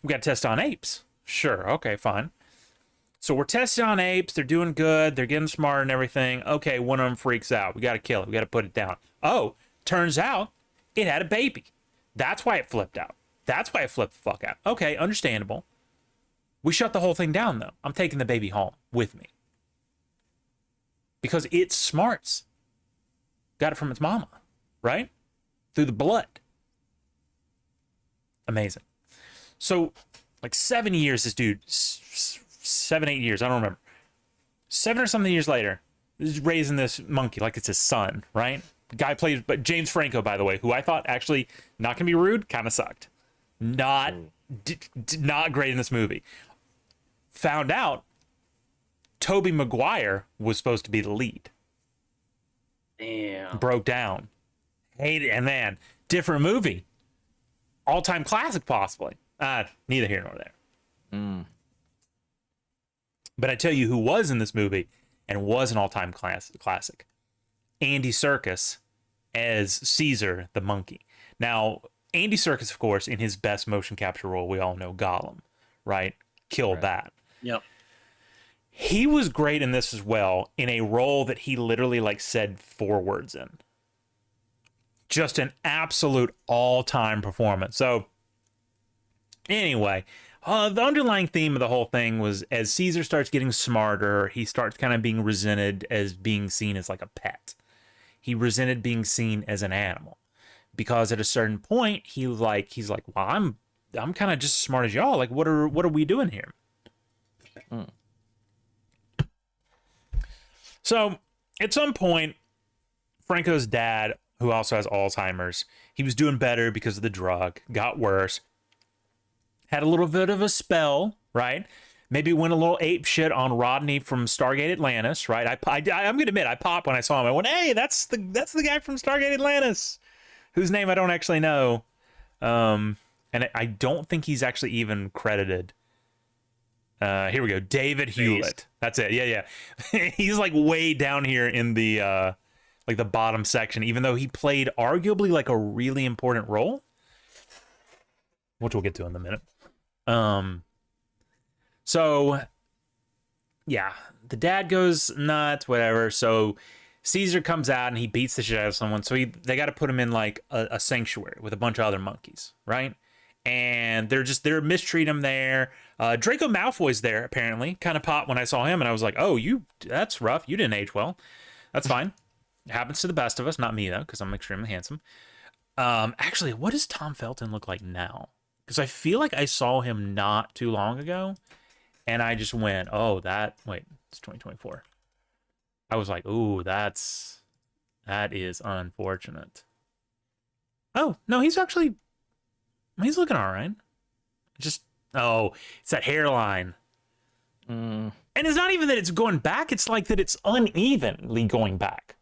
We got to test on apes. Sure, okay, fine. So we're testing on apes. They're doing good. They're getting smart and everything. Okay, one of them freaks out. We got to kill it. We got to put it down. Oh, turns out it had a baby. That's why it flipped out. That's why it flipped the fuck out. Okay, understandable. We shut the whole thing down, though. I'm taking the baby home with me. Because it smarts. Got it from its mama, right? Through the blood. Amazing. So, like 7 years, this dude, 7, 8 years, I don't remember. 7 or something years later, he's raising this monkey like it's his son, right? Guy plays, but James Franco, by the way, who I thought actually, not gonna be rude, kind of sucked. Not great in this movie. Found out Tobey Maguire was supposed to be the lead. Damn. Broke down. Hated it. And then, different movie. All-time classic, possibly. Neither here nor there. But I tell you who was in this movie and was an all-time classic. Andy Serkis as Caesar the monkey. Now, Andy Serkis, of course, in his best motion capture role, we all know Gollum, right? Killed that. Yep. He was great in this as well, in a role that he literally like said 4 words in. Just an absolute all-time performance. So, anyway, the underlying theme of the whole thing was as Caesar starts getting smarter, he starts kind of being resented as being seen as like a pet. He resented being seen as an animal. Because at a certain point, he's like, well, I'm kind of just as smart as y'all. Like, what are we doing here? So, at some point, Franco's dad, who also has Alzheimer's, he was doing better because of the drug, got worse, had a little bit of a spell, right? Maybe went a little ape shit on Rodney from Stargate Atlantis, right? I'm gonna admit, I popped when I saw him. I went, hey, that's the guy from Stargate Atlantis, whose name I don't actually know. And I don't think he's actually even credited. Here we go. David Hewlett. That's it. Yeah. He's like way down here in the like the bottom section, even though he played arguably like a really important role, which we'll get to in a minute. So yeah, the dad goes nuts, whatever. So Caesar comes out and he beats the shit out of someone. So they got to put him in like a sanctuary with a bunch of other monkeys, right? And they're mistreat him there. Draco Malfoy's there apparently. Kind of popped when I saw him, and I was like, "Oh, that's rough. You didn't age well. That's fine. It happens to the best of us. Not me though, because I'm extremely handsome." Actually, what does Tom Felton look like now? Because I feel like I saw him not too long ago, and I just went, "Oh, it's 2024." I was like, "Ooh, that is unfortunate." Oh no, he's looking all right. It's that hairline. And it's not even that it's going back. It's like that it's unevenly going back,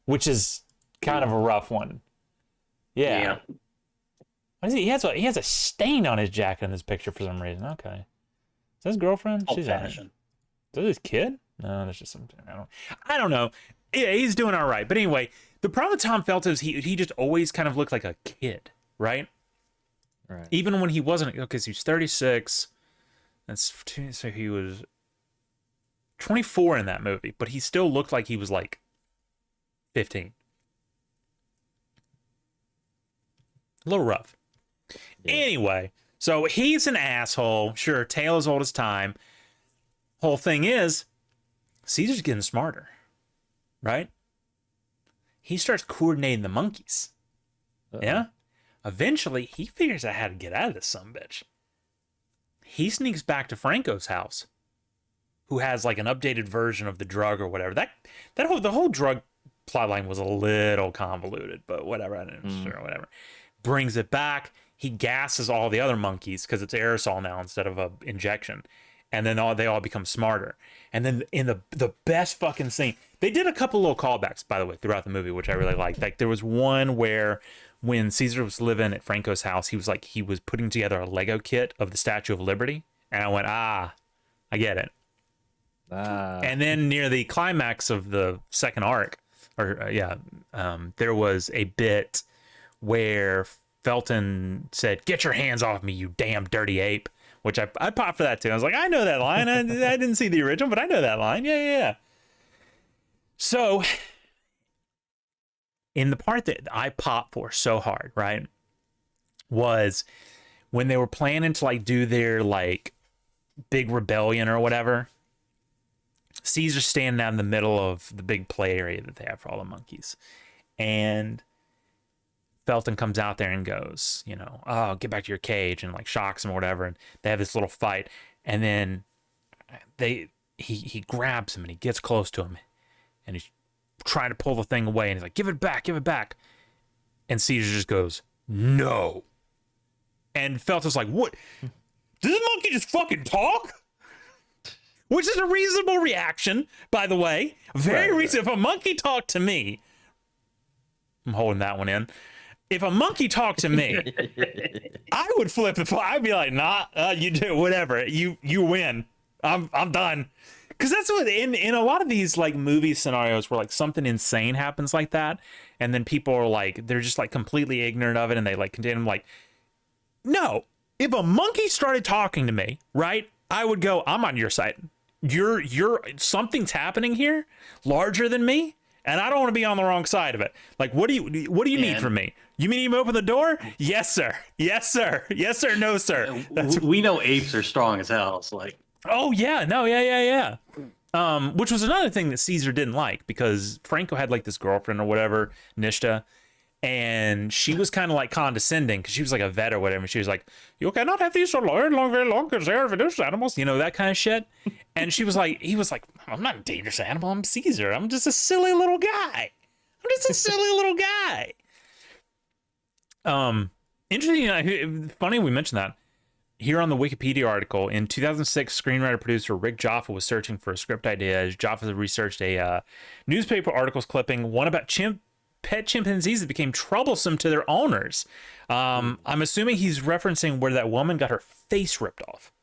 which is kind of a rough one. Yeah. What is he? He has a stain on his jacket in this picture for some reason. Okay. Is that his girlfriend? Old She's fashioned. Is that his kid? No, that's just something. I don't know. Yeah, he's doing all right. But anyway, the problem with Tom Felton is he just always kind of looked like a kid, right? Right. Even when he wasn't, because he was 36. So he was 24 in that movie, but he still looked like he was like 15. A little rough. Yeah. Anyway, so he's an asshole. Sure, tale as old as time. Whole thing is, Caesar's getting smarter, right? He starts coordinating the monkeys. Yeah? Eventually, he figures out how to get out of this sumbitch. He sneaks back to Franco's house, who has like an updated version of the drug or whatever. The whole drug plotline was a little convoluted, but whatever. I didn't sure, whatever. Brings it back. He gasses all the other monkeys because it's aerosol now instead of a injection. And then they all become smarter. And then in the best fucking scene, they did a couple little callbacks, by the way, throughout the movie, which I really liked. Like there was one where when Caesar was living at Franco's house, he was putting together a Lego kit of the Statue of Liberty. And I went, I get it. And then near the climax of the second arc, there was a bit where Felton said, "Get your hands off me, you damn dirty ape," which I popped for that too. I was like, I know that line. I didn't see the original, but I know that line. Yeah. So in the part that I popped for so hard, right, was when they were planning to like do their like big rebellion or whatever. Caesar's standing out in the middle of the big play area that they have for all the monkeys. And Felton comes out there and goes, "Oh, get back to your cage," and like shocks him or whatever. And they have this little fight. And then he grabs him and he gets close to him and he's trying to pull the thing away. And he's like, give it back. And Caesar just goes, "No." And Felton's like, "What? Does the monkey just fucking talk?" Which is a reasonable reaction, by the way. Very reasonable. If a monkey talked to me, I'm holding that one in. If a monkey talked to me, I would flip the phone. I'd be like, "Nah, you do whatever. You win. I'm done." Because that's what in a lot of these like movie scenarios where like something insane happens like that, and then people are like they're just like completely ignorant of it, and they like condemn them. Like, no, if a monkey started talking to me, right, I would go, "I'm on your side. You're something's happening here larger than me, and I don't want to be on the wrong side of it. Like, what do you need from me? You mean you open the door? Yes, sir. Yes, sir. Yes, sir. No, sir." We know apes are strong as hell. It's like, oh yeah, no, yeah. Which was another thing that Caesar didn't like, because Franco had like this girlfriend or whatever, Nishta, and she was kind of like condescending because she was like a vet or whatever. She was like, "You cannot have these so very long because they are dangerous animals," that kind of shit. And he was like, "I'm not a dangerous animal. I'm Caesar. I'm just a silly little guy. Interesting. Funny we mentioned that. Here on the Wikipedia article, in 2006, screenwriter-producer Rick Jaffa was searching for a script idea as Jaffa researched a newspaper articles clipping, one about pet chimpanzees that became troublesome to their owners. I'm assuming he's referencing where that woman got her face ripped off.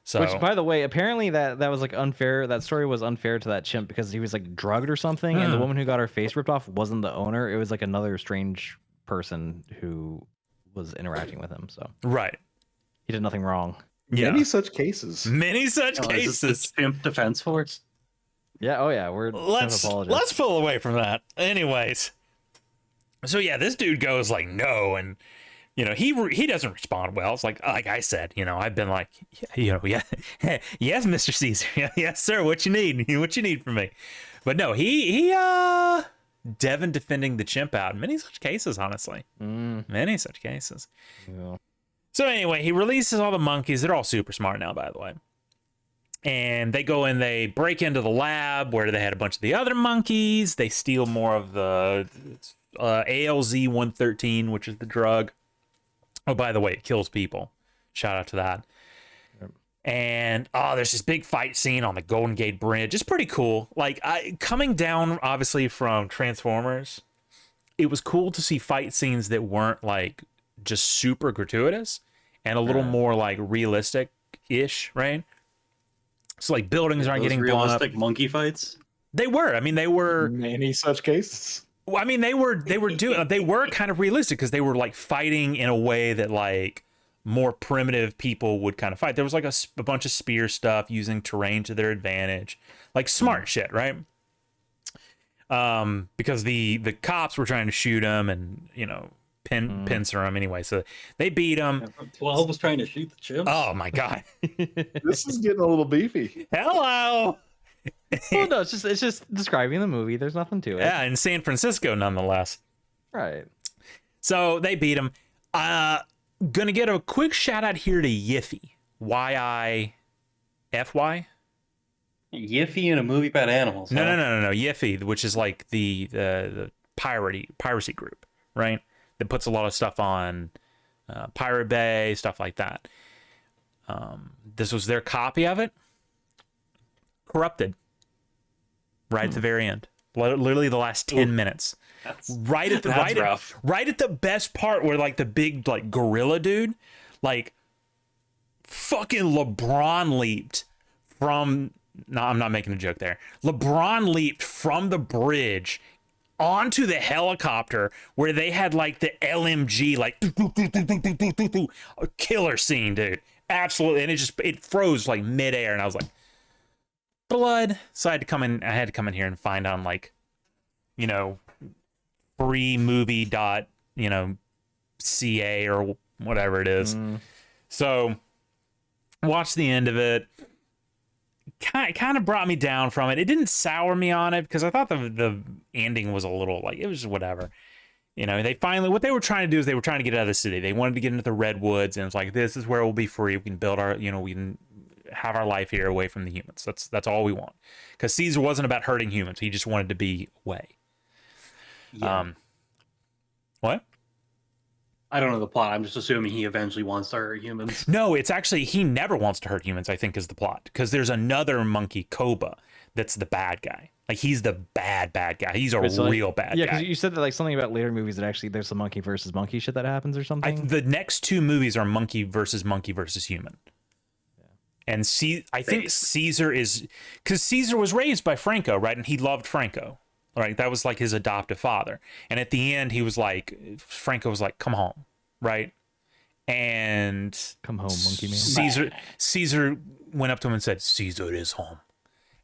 So, which, by the way, apparently that was like unfair. That story was unfair to that chimp because he was like drugged or something, and the woman who got her face ripped off wasn't the owner. It was like another strange person who was interacting with him. So right. He did nothing wrong. Yeah. Many such cases. Is this Pimp Defense Force? Yeah. Oh yeah. Let's pull away from that. Anyways, so yeah, this dude goes like no, and he doesn't respond well. It's like I said, I've been like, yeah, yes, Mr. Caesar, yes, sir. What you need? What you need from me? But no, he Devin defending the chimp out in many such cases, honestly. Many such cases. Yeah. So anyway, he releases all the monkeys. They're all super smart now, by the way. And they go in, they break into the lab where they had a bunch of the other monkeys. They steal more of the ALZ-113, which is the drug. Oh, by the way, it kills people. Shout out to that. Yep. And there's this big fight scene on the Golden Gate Bridge. It's pretty cool. Like coming down, obviously, from Transformers, it was cool to see fight scenes that weren't like just super gratuitous and a little more like realistic-ish, right? So like buildings aren't getting blown up. Realistic monkey fights? They were. I mean, they were many such cases. I mean, they were kind of realistic because they were like fighting in a way that like more primitive people would kind of fight. There was like a bunch of spear stuff using terrain to their advantage, like smart shit, right? Because the cops were trying to shoot him and pincer him anyway, so they beat him. 12 was trying to shoot the chimps. Oh my god. This is getting a little beefy. Hello. Well, no, it's just describing the movie. There's nothing to it. Yeah, in San Francisco, nonetheless. Right. So they beat him. Gonna get a quick shout out here to Yiffy. Y-I-F-Y? Yiffy in a movie about animals. No, huh? no. Yiffy, which is like the piracy group, right? That puts a lot of stuff on Pirate Bay, stuff like that. This was their copy of it. Corrupted. Right at the very end. Literally the last 10 minutes. Right at the best part where like the big like gorilla dude like fucking LeBron leaped from no, I'm not making a joke there. LeBron leaped from the bridge onto the helicopter where they had like the LMG like a killer scene, dude. Absolutely. And it froze like midair and I was like blood. So I had to come in here and find on like, you know, freemovie dot, you know, CA or whatever it is. So watched the end of it. Kind of brought me down from it. It didn't sour me on it because I thought the ending was a little like it was just whatever. You know, they finally what they were trying to do is they were trying to get out of the city. They wanted to get into the redwoods and it's like this is where we'll be free. We can build our, you know, we can have our life here away from the humans. That's all we want. Because Caesar wasn't about hurting humans. He just wanted to be away. Yeah. What? I don't know the plot. I'm just assuming he eventually wants to hurt humans. No, it's actually he never wants to hurt humans, I think is the plot. Because there's another monkey, Koba, that's the bad guy. Like he's the bad guy. He's a real bad guy. Yeah, because you said that like something about later movies that actually there's some monkey versus monkey shit that happens or something. The next two movies are monkey versus human. And I think Caesar is because Caesar was raised by Franco, right? And he loved Franco, right? That was like his adoptive father. And at the end, he was like, Franco was like, "Come home," right? And come home, monkey man. Caesar went up to him and said, "Caesar is home."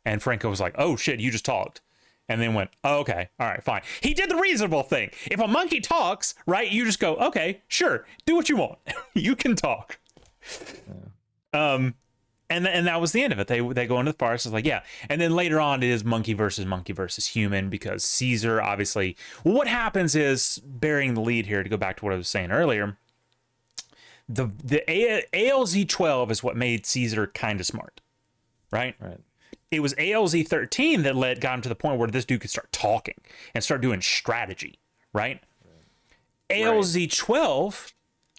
And Franco was like, "Oh shit, you just talked." And then went, "Oh, okay, all right, fine." He did the reasonable thing. If a monkey talks, right, you just go, "Okay, sure, do what you want. You can talk." Yeah. And that was the end of it. They go into the forest. It's like, yeah. And then later on, it is monkey versus human because Caesar, obviously. Well, what happens is, bearing the lead here, to go back to what I was saying earlier, the ALZ-12 is what made Caesar kind of smart, right? Right. It was ALZ-13 that got him to the point where this dude could start talking and start doing strategy, right? ALZ-12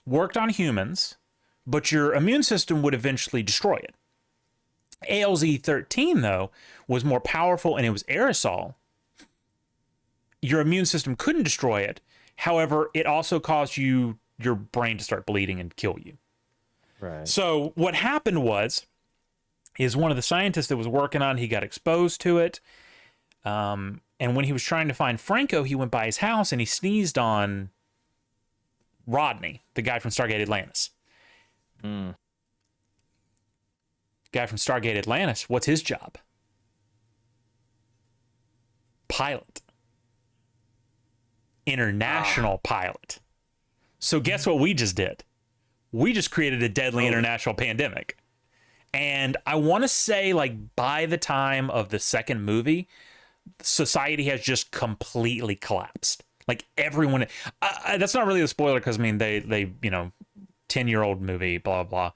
worked on humans, but your immune system would eventually destroy it. ALZ-13, though, was more powerful and it was aerosol. Your immune system couldn't destroy it. However, it also caused your brain to start bleeding and kill you. Right. So what happened is one of the scientists that was working on, he got exposed to it. And when he was trying to find Franco, he went by his house and he sneezed on Rodney, the guy from Stargate Atlantis. Guy from Stargate Atlantis, what's his job? Pilot. International pilot. So guess what we just did? We just created a deadly international pandemic. And I want to say, like, by the time of the second movie, society has just completely collapsed. Like, everyone... that's not really a spoiler, because, I mean, they you know, 10-year-old movie, blah, blah.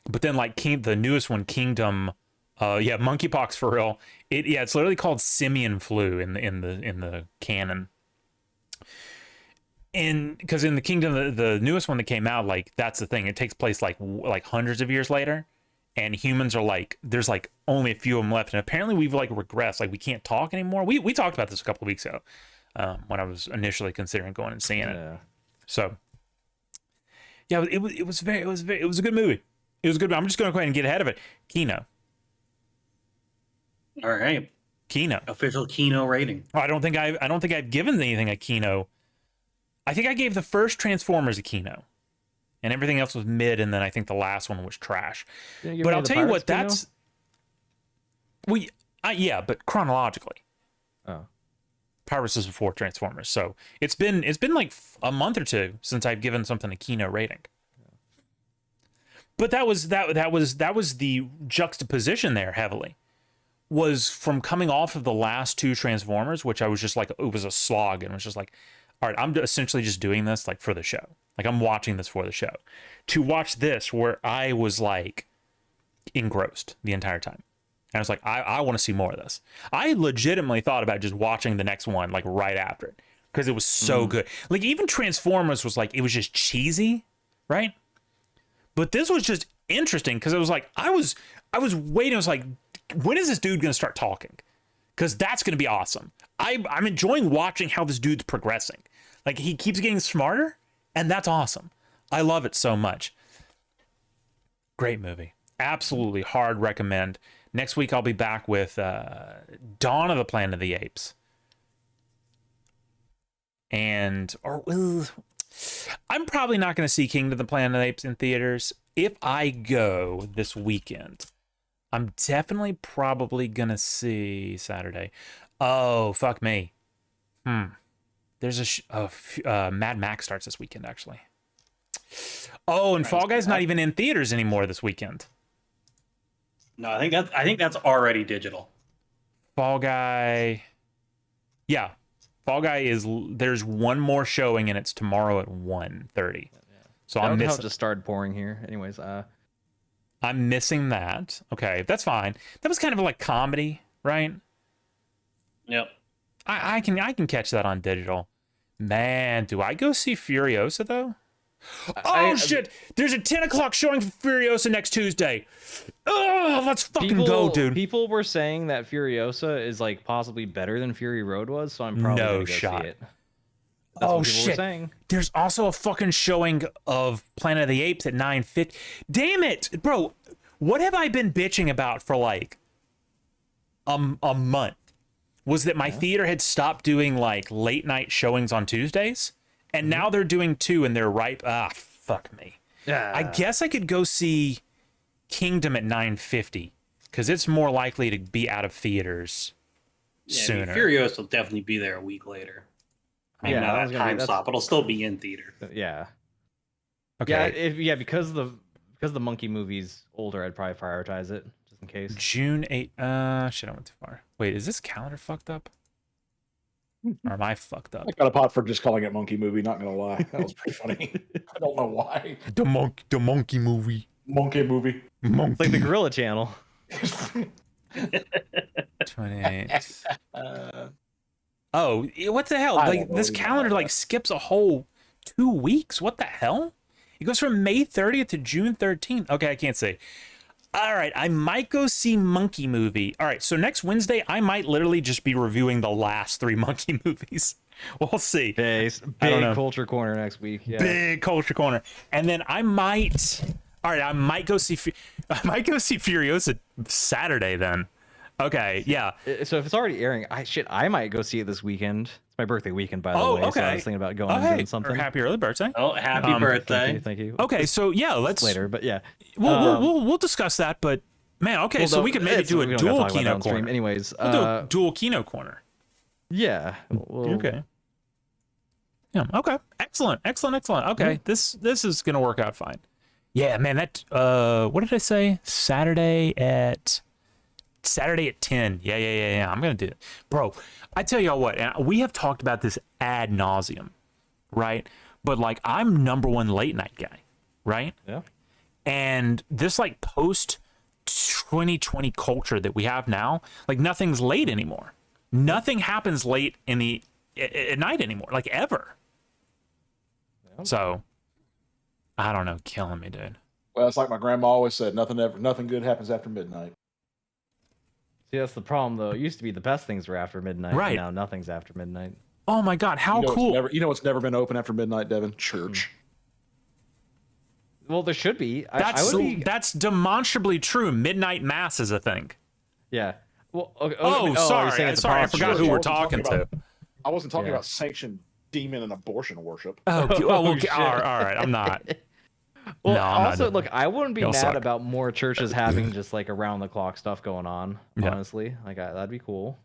But then, like, the newest one, Kingdom... yeah, monkeypox for real. It's literally called simian flu in the canon. And because in the Kingdom, the newest one that came out, like, that's the thing. It takes place, like hundreds of years later. And humans are like, there's like only a few of them left. And apparently we've like regressed. Like we can't talk anymore. We talked about this a couple of weeks ago when I was initially considering going and seeing it. So yeah, it was a good movie. It was a good. I'm just going to go ahead and get ahead of it. Kino. All right. Kino. Official Kino rating. Oh, I don't think I've given anything a Kino. I think I gave the first Transformers a Kino. And everything else was mid, and then I think the last one was trash. But I'll tell you what, that's... yeah, but chronologically. Oh. Pirates is before Transformers. So it's been like a month or two since I've given something a Kino rating. But that was the juxtaposition there heavily. was from coming off of the last 2 Transformers, which I was just like, it was a slog, and it was just like, all right, I'm essentially just doing this like for the show. Like I'm watching this for the show. To watch this where I was like engrossed the entire time. And I was like, I want to see more of this. I legitimately thought about just watching the next one like right after it because it was so good. Like even Transformers was like, it was just cheesy, right? But this was just interesting because it was like, I was waiting. I was like, when is this dude going to start talking? Because that's going to be awesome. I'm enjoying watching how this dude's progressing. Like he keeps getting smarter, and that's awesome. I love it so much. Great movie. Absolutely hard recommend. Next week I'll be back with Dawn of the Planet of the Apes. And I'm probably not going to see Kingdom of the Planet of the Apes in theaters. If I go this weekend, I'm definitely probably going to see Saturday. Oh, fuck me. There's Mad Max starts this weekend, actually. Oh, and Fall Guy's not even in theaters anymore this weekend. No, I think that's already digital. Fall Guy. Yeah. Fall Guy is, there's one more showing and it's tomorrow at 1:30. So I'm missing. Just started pouring here. Anyways, I'm missing that. Okay, that's fine. That was kind of like comedy, right? Yep. I can catch that on digital. Man, do I go see Furiosa though? Shit! There's a 10 o'clock showing for Furiosa next Tuesday. Oh, let's fucking go, dude. People were saying that Furiosa is like possibly better than Fury Road was, so I'm probably gonna go see it. That's what people were saying. There's also a fucking showing of Planet of the Apes at 9:50. Damn it, bro! What have I been bitching about for like a month? Was that my theater had stopped doing like late night showings on Tuesdays, and now they're doing 2, and they're right. Fuck me. I guess I could go see Kingdom at 9:50 because it's more likely to be out of theaters sooner. I mean, Furious will definitely be there a week later. Maybe not that time slot, but it'll still be in theater. Yeah. Okay. Yeah. Because the monkey movie's older, I'd probably prioritize it just in case. June 8th. Shit, I went too far. Wait, is this calendar fucked up? Or am I fucked up? I got a pot for just calling it monkey movie. Not gonna lie, that was pretty funny. I don't know why. The monkey movie. Monkey movie. Monkey. It's like the Gorilla Channel. 28. Oh, what the hell? Like this calendar like skips a whole 2 weeks. What the hell? It goes from May 30th to June 13th. Okay, I can't say. All right, I might go see Monkey Movie. All right, so next Wednesday, I might literally just be reviewing the last 3 Monkey movies. We'll see. Big culture corner next week. Yeah. Big culture corner, and then I might. All right, I might go see Furiosa Saturday then. Okay, yeah. So if it's already airing, I might go see it this weekend. It's my birthday weekend, by the way. Okay. So I was thinking about going and doing something. Or happy early birthday. Oh, happy birthday! Thank you. Okay, so yeah, let's later, but yeah, we'll discuss that. But man, okay, so we could maybe do a dual Kino corner. Anyways, we'll do a dual Kino corner. Yeah. Okay. Yeah. Okay. Excellent. Okay, this is gonna work out fine. Yeah, man. That what did I say? Saturday at 10. Yeah. I'm gonna do it, bro. I tell y'all what, and we have talked about this ad nauseum, right? But like, I'm #1 late night guy, right? Yeah. And this like post 2020 culture that we have now, like nothing's late anymore. Nothing happens late in the at night anymore, like ever. Yeah. So, I don't know, killing me, dude. Well, it's like my grandma always said: nothing good happens after midnight. See, that's the problem, though. It used to be the best things were after midnight. Right. Now nothing's after midnight. Oh my God, how cool! You know what's never been open after midnight, Devin? Church. Well, there should be. That's demonstrably true. Midnight mass is a thing. Yeah. Well. Okay, sorry, I forgot who we're talking to. I wasn't talking about sanctioned demon and abortion worship. Oh, all right. I'm not. Well, no, also, look, I wouldn't be mad about more churches having just like around the clock stuff going on. Honestly, that'd be cool.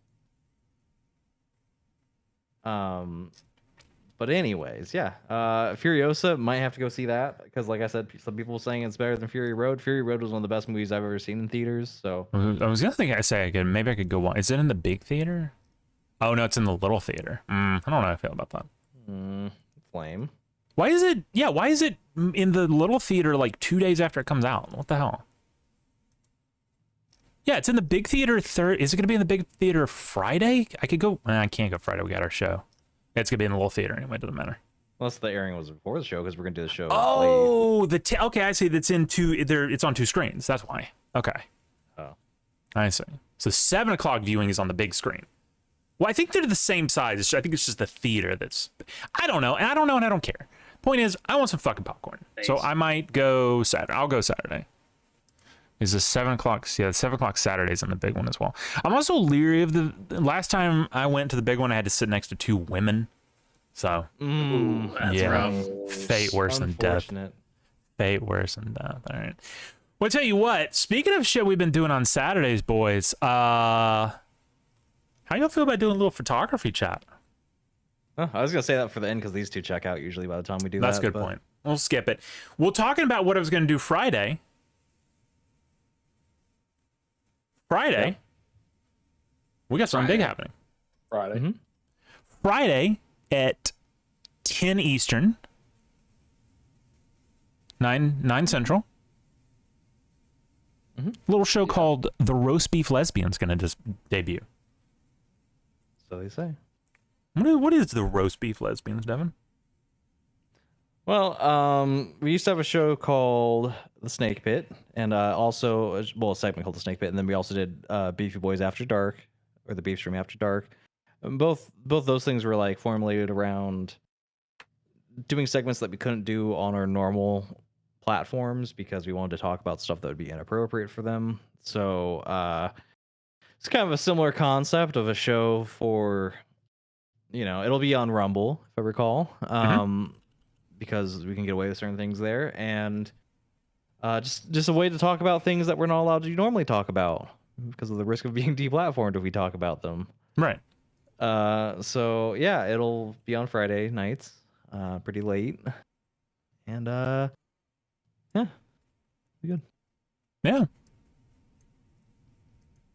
But But anyways, yeah, Furiosa might have to go see that because, like I said, some people were saying it's better than Fury Road. Fury Road was one of the best movies I've ever seen in theaters. So I was gonna think I say again. Maybe I could go one. Is it in the big theater? Oh no, it's in the little theater. I don't know how I feel about that. lame. Why is it? Yeah, why is it in the little theater like 2 days after it comes out? What the hell? Yeah, it's in the big theater. Is it gonna be in the big theater Friday? I could go. I can't go Friday. We got our show. It's gonna be in the little theater anyway. Doesn't matter. Unless the airing was before the show, because we're gonna do the show. Oh, late. Okay, I see. That's in two. It's on two screens. That's why. Okay. Oh, I see. So 7 o'clock viewing is on the big screen. Well, I think they're the same size. I think it's just the theater that's. I don't know, and I don't care. Point is, I want some fucking popcorn. Thanks. So I might go Saturday. I'll go Saturday. Is the 7 o'clock? Yeah, the 7 o'clock Saturday's on the big one as well. I'm also leery of the last time I went to the big one. I had to sit next to two women. So Ooh, that's yeah, rough. fate worse than death. unfortunate. Fate worse than death. All right. Well, I tell you what. Speaking of shit we've been doing on Saturdays, boys. How y'all feel about doing a little photography chat? Oh, I was gonna say that for the end because these two check out usually by the time we do That's that. a good point. We'll skip it. We're talking about what I was going to do Friday. Friday. We got something big happening. Friday. Friday at 10 Eastern, 9 Central. A little show called The Roast Beef Lesbian's going to just debut. So they say. What is The Roast Beef Lesbians, Devin? Well, we used to have a show called The Snake Pit, and also a segment called The Snake Pit, and then we also did Beefy Boys After Dark, or the Beef Stream After Dark. And both those things were like formulated around doing segments that we couldn't do on our normal platforms because we wanted to talk about stuff that would be inappropriate for them. So it's kind of a similar concept of a show for, it'll be on Rumble, if I recall. Because we can get away with certain things there, and just a way to talk about things that we're not allowed to normally talk about because of the risk of being deplatformed if we talk about them. Right. So yeah, it'll be on Friday nights, pretty late, and yeah, be good. Yeah.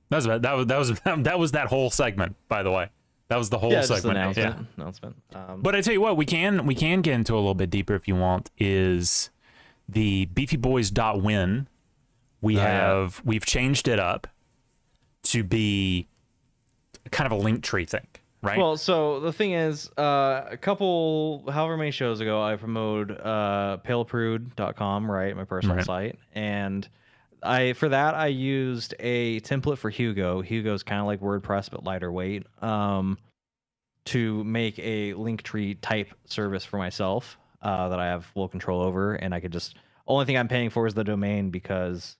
That was that whole segment, by the way. That was the whole segment. Announcement. But I tell you what, we can get into a little bit deeper if you want. Is the Beefyboys.win? We've changed it up to be kind of a link tree thing, right? Well, so the thing is, however many shows ago, I promoted paleprude.com, right, my personal site, and for that I used a template for Hugo. Hugo's kind of like WordPress but lighter weight. To make a Linktree type service for myself that I have full control over, and I could only thing I'm paying for is the domain because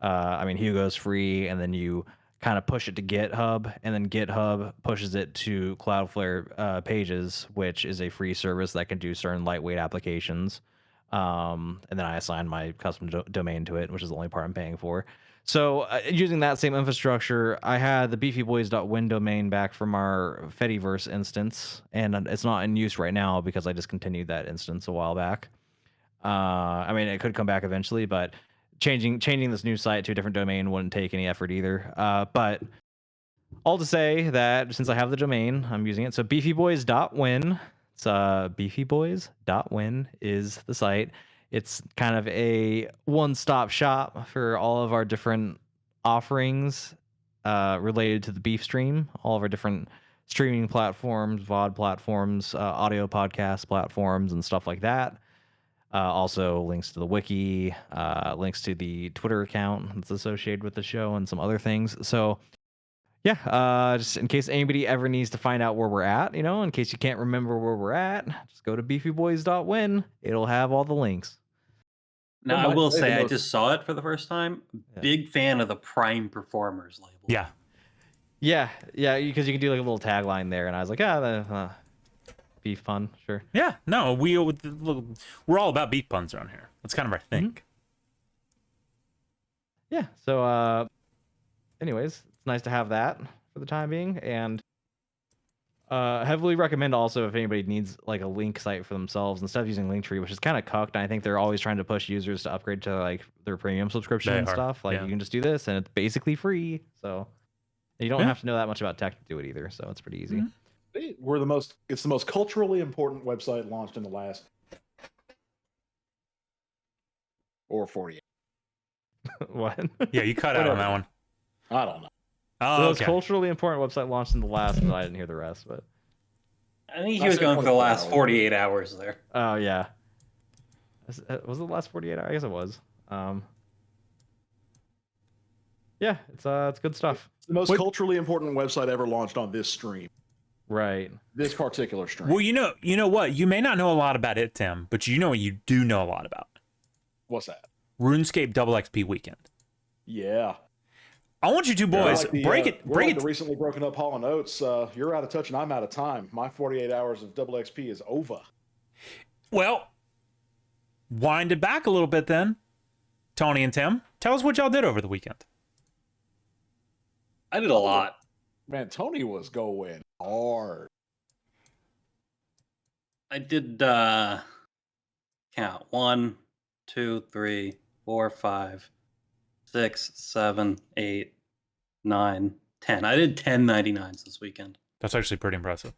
Hugo's free, and then you kind of push it to GitHub, and then GitHub pushes it to Cloudflare Pages, which is a free service that can do certain lightweight applications. And then I assign my custom domain to it, which is the only part I'm paying for. So using that same infrastructure, I had the Beefyboys.win domain back from our Fediverse instance, and it's not in use right now because I discontinued that instance a while back. It could come back eventually, but changing this new site to a different domain wouldn't take any effort either. But all to say that since I have the domain, I'm using it. So Beefyboys.win. It's Beefyboys.win is the site. It's kind of a one-stop shop for all of our different offerings related to the beef stream, all of our different streaming platforms, VOD platforms, audio podcast platforms, and stuff like that. Also links to the wiki, links to the Twitter account that's associated with the show, and some other things. So yeah, just in case anybody ever needs to find out where we're at, in case you can't remember where we're at, just go to beefyboys.win. It'll have all the links. Now, I will say, I just saw it for the first time. Big fan of the Prime Performers label. Yeah, because you can do like a little tagline there, and I was like, beef pun, sure. Yeah, no, we're all about beef puns around here. That's kind of our thing. Yeah, so anyways, it's nice to have that for the time being, and Heavily recommend also if anybody needs like a link site for themselves instead of using Linktree, which is kind of cucked. And I think they're always trying to push users to upgrade to like their premium subscription They and are, stuff. Like yeah. you can just do this and it's basically free. So you don't have to know that much about tech to do it either. So it's pretty easy. It's the most culturally important website launched in the last or 48. What? Yeah, you cut out on that one. I don't know. Oh, The most okay. culturally important website launched in the last, and I didn't hear the rest, but I think he was going for the last 48 hours there. oh yeah. Was it the last 48 hours? I guess it was. Yeah, it's good stuff. It's the most culturally important website ever launched on this stream. Right. This particular stream. Well, you know what? You may not know a lot about it, Tim, but you know what you do know a lot about. What's that? RuneScape Double XP Weekend. Yeah. I want you two boys break it. The recently broken up Hall and Oates. You're out of touch and I'm out of time. My 48 hours of double XP is over. Well, wind it back a little bit then. Tony and Tim, tell us what y'all did over the weekend. I did a lot. Man, Tony was going hard. I did count 1, 2, 3, 4, 5, 6, 7, 8, 9, 10. I did 10 99s this weekend. That's actually pretty impressive.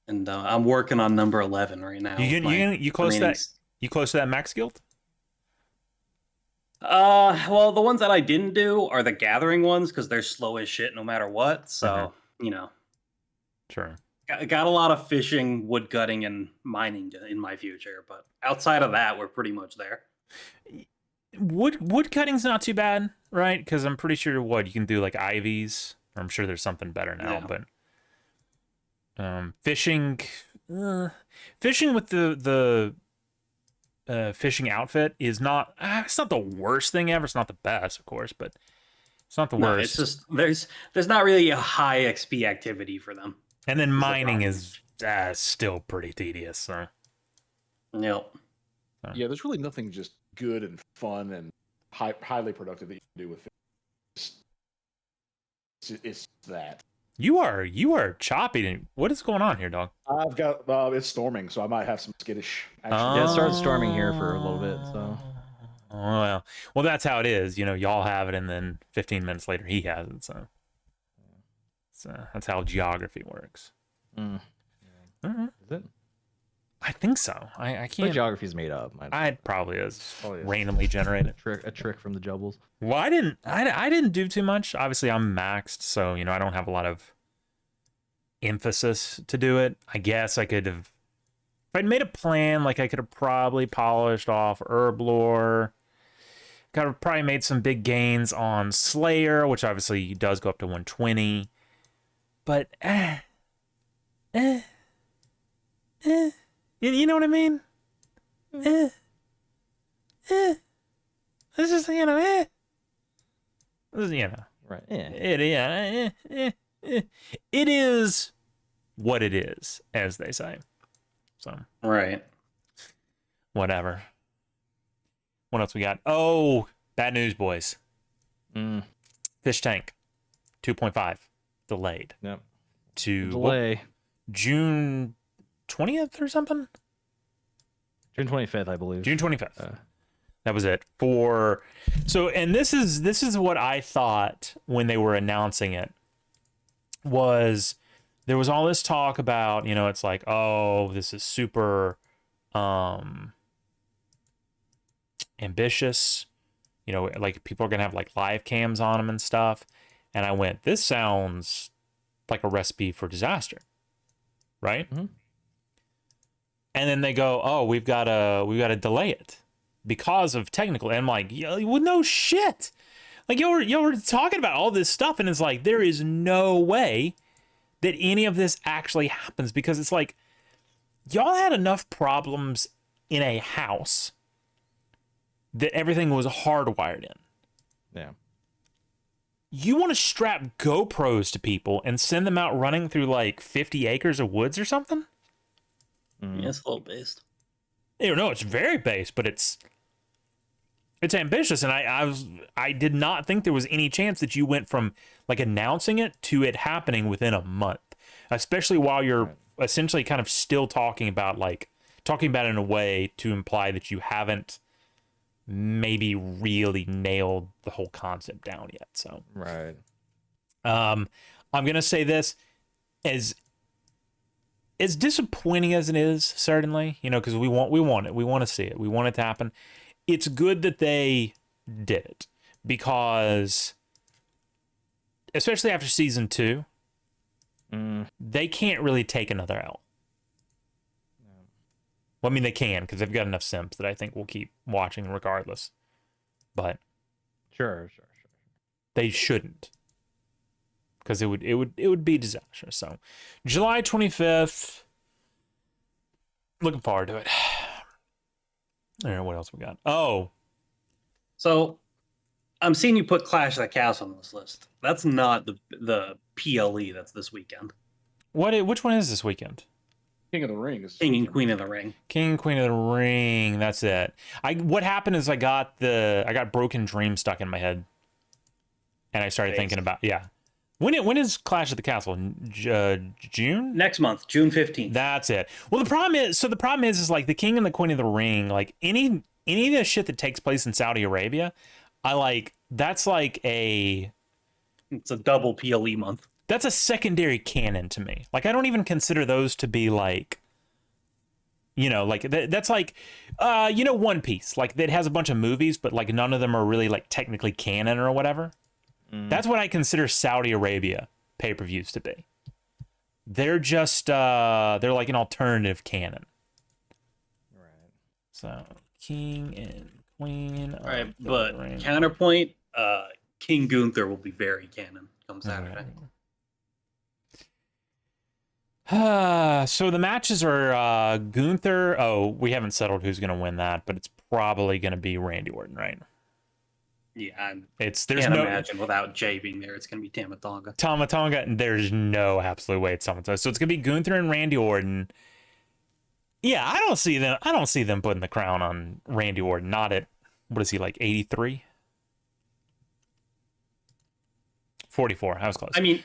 And I'm working on number 11 right now. You close to that? You close to that max guild? Well, the ones that I didn't do are the gathering ones because they're slow as shit no matter what. So, Sure. Got a lot of fishing, wood cutting, and mining in my future. But outside of that, we're pretty much there. Wood cutting's not too bad, right? Because I'm pretty sure you can do like ivies. I'm sure there's something better now, but fishing with the fishing outfit is not. It's not the worst thing ever. It's not the best, of course, but it's not the worst. It's just there's not really a high XP activity for them. And then mining is still pretty tedious. So. Yep. Yeah, there's really nothing just good and fun and highly productive that you can do with fish. It's that. You are choppy. What is going on here, dog? I've got it's storming, so I might have some skittish action. Yeah, it started storming here for a little bit, so. Well, that's how it is. Y'all have it, and then 15 minutes later, he has it. So that's how geography works. Mm. Mm-hmm. Is it? I think so. I can't. The geography's made up. It probably is. Randomly generated. A trick from the Jubbles. Well, I didn't do too much. Obviously, I'm maxed, so I don't have a lot of emphasis to do it. I guess I could have, if I'd made a plan, like I could have probably polished off herb lore. Could have probably made some big gains on Slayer, which obviously does go up to 120. But you know what I mean? It's just Right. It is what it is, as they say. So Right. Whatever. What else we got? Oh, bad news, boys. Fishtank 2.5 delayed. Yep. To Delay. June 20th or something? June 25th, I believe. June 25th. That was it. And this is what I thought when they were announcing it. Was there was all this talk about, it's like, oh, this is super ambitious. Like people are going to have like live cams on them and stuff. And I went, this sounds like a recipe for disaster. Right? Mm-hmm. And then they go, oh, we've got to delay it because of technical. And I'm like, well, no shit. Like y'all were talking about all this stuff, and it's like there is no way that any of this actually happens, because it's like y'all had enough problems in a house that everything was hardwired in. Yeah. You want to strap GoPros to people and send them out running through like 50 acres of woods or something? Yeah, it's a little based. No, it's very based, but it's ambitious, and I did not think there was any chance that you went from like announcing it to it happening within a month. especially while you're Right. essentially kind of still talking about it in a way to imply that you haven't maybe really nailed the whole concept down yet. So, Right. I'm gonna say this, as disappointing as it is, certainly, because we want to see it, we want it to happen. It's good that they did it, because especially after season 2, they can't really take another L. Well, I mean, they can, because they've got enough simps that I think we'll keep watching regardless. But Sure. they shouldn't, because it would be disastrous. So, July 25th. Looking forward to it. All right, what else we got? Oh, So I'm seeing you put Clash of the Castle on this list. That's not the PLE that's this weekend. which one is this weekend? King of the Ring is King and Queen of the Ring. King and Queen of the Ring. That's it. What happened is I got Broken Dream stuck in my head, and I started thinking about When is Clash at the Castle? June? Next month, June 15th. That's it. Well, the problem is like the King and the Queen of the Ring, like any of the shit that takes place in Saudi Arabia, that's like It's a double PLE month. that's a secondary canon to me. Like, I don't even consider those to be like, that's like, One Piece. Like, it has a bunch of movies, but like none of them are really like technically canon or whatever. That's what I consider Saudi Arabia pay-per-views to be. They're just they're like an alternative canon. Right. So King and Queen. All right, but counterpoint, King Gunther will be very canon come Saturday. So the matches are Gunther. Oh, we haven't settled who's going to win that, but it's probably going to be Randy Orton, right? Yeah, There's can't no imagine without Jay being there. It's going to be Tama Tonga. Tama Tonga, and there's no absolute way it's someone. So it's going to be Gunther and Randy Orton. Yeah, I don't see them putting the crown on Randy Orton. Not at, what is he, like 83? 44. I was close. I mean,